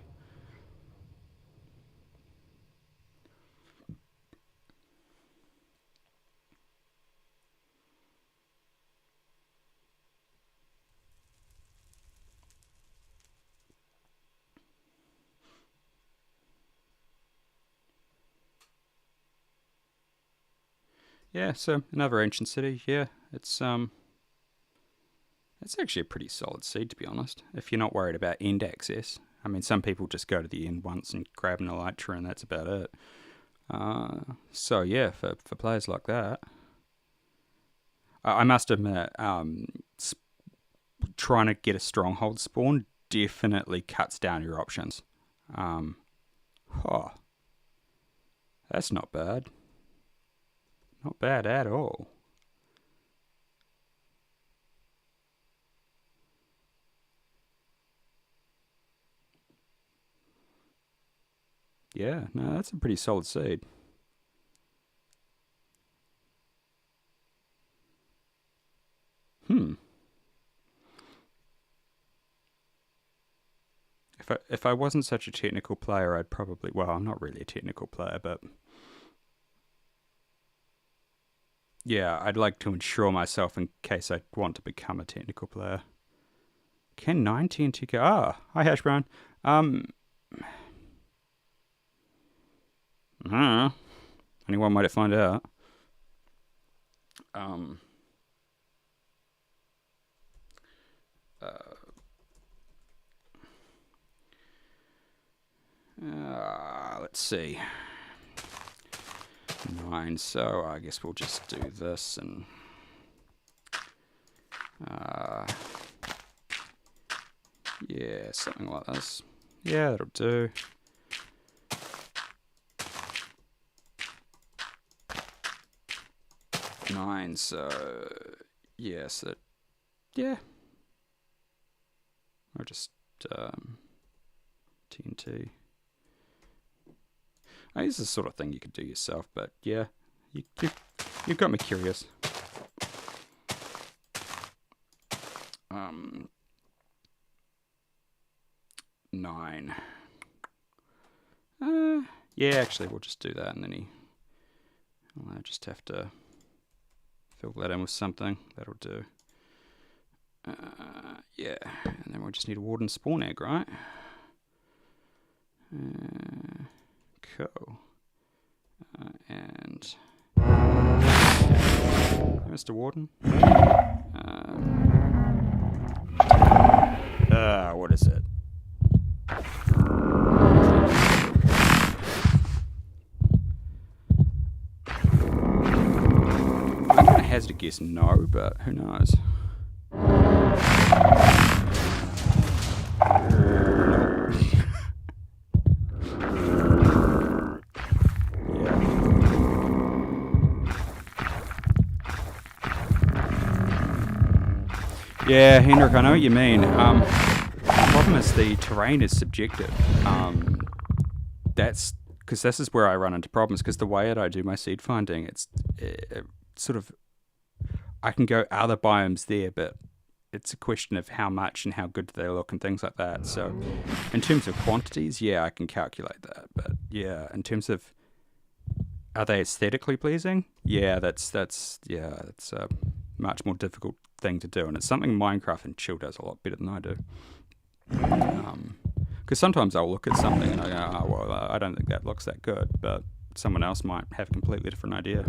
Yeah, so another ancient city. Yeah, it's actually a pretty solid seed, to be honest. If you're not worried about end access. I mean, some people just go to the end once and grab an elytra, and that's about it. So yeah, for players like that, I must admit, trying to get a stronghold spawn definitely cuts down your options. Oh, that's not bad. Not bad at all. Yeah, no, that's a pretty solid seed. If I wasn't such a technical player, I'd probably... Well, I'm not really a technical player, but... Yeah, I'd like to ensure myself in case I want to become a technical player. Can 9 TNT go? Ah, hi Hash Brown. I don't know. Only one way to find out. Let's see. 9, so I guess we'll just do this and... yeah, something like this. Yeah, that'll do. Nine, so yes, that yeah. Or just TNT. This is the sort of thing you could do yourself, but yeah, you've got me curious. 9. Yeah, actually, we'll just do that, and then I'll just have to fill that in with something. That'll do. Yeah, and then we'll just need a Warden spawn egg, right? Cool. And Mr. Warden. What is it? I'm gonna hazard a guess no, but who knows? Yeah, Hendrik, I know what you mean. The problem is the terrain is subjective. That's because this is where I run into problems, because the way that I do my seed finding, it's sort of, I can go other biomes there, but it's a question of how much and how good do they look and things like that. So in terms of quantities, yeah, I can calculate that. But yeah, in terms of, are they aesthetically pleasing? Yeah, that's a much more difficult thing to do, and it's something Minecraft and Chill does a lot better than I do. Because sometimes I'll look at something and I go, oh, well, I don't think that looks that good, but someone else might have a completely different idea.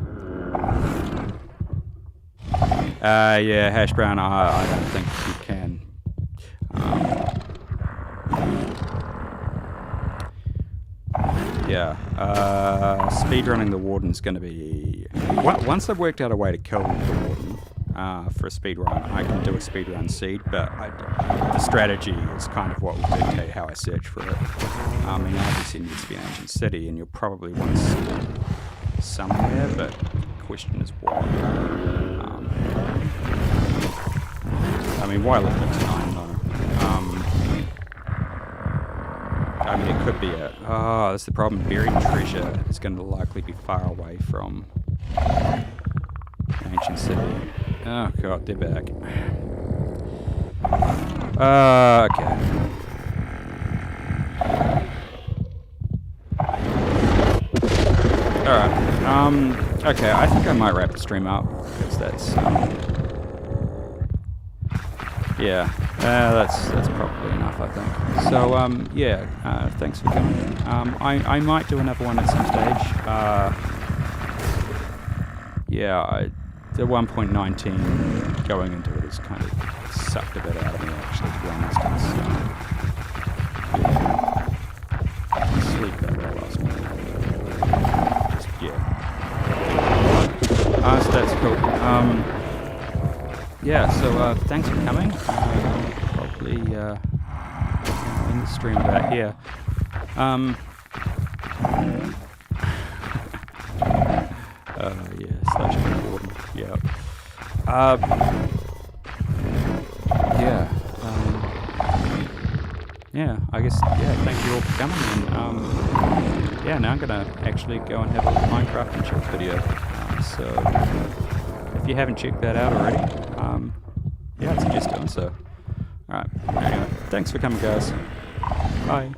Yeah, Hash Brown, I don't think you can. Yeah, speedrunning the Warden's going to be... Once I've worked out a way to kill the Warden for a speedrun, I can do a speedrun seed, but the strategy is kind of what will dictate how I search for it. I mean, obviously it needs to be an ancient city, and you'll probably want to see it somewhere, but the question is what. I mean, why limit it to 9 though? I mean, it could be that's the problem. Buried treasure is going to likely be far away from ancient city. Oh god, they're back. Okay. Alright. Okay, I think I might wrap the stream up, because that's, yeah, that's probably enough, I think. So, yeah, thanks for coming. I might do another one at some stage. Yeah, the 1.19 going into it has kind of sucked a bit out of me, actually, to be honest. It's, yeah, sleep that well last night. Just, yeah. So that's cool. Yeah, so thanks for coming. Probably end the stream about here. Yeah, slash Warden. Yeah. Yeah. Yeah, I guess, yeah, thank you all for coming. And, yeah, now I'm going to actually go and have a Minecraft and chill video. So, if you haven't checked that out already, yeah, I'd suggest doing so. Alright, anyway, thanks for coming, guys. Bye.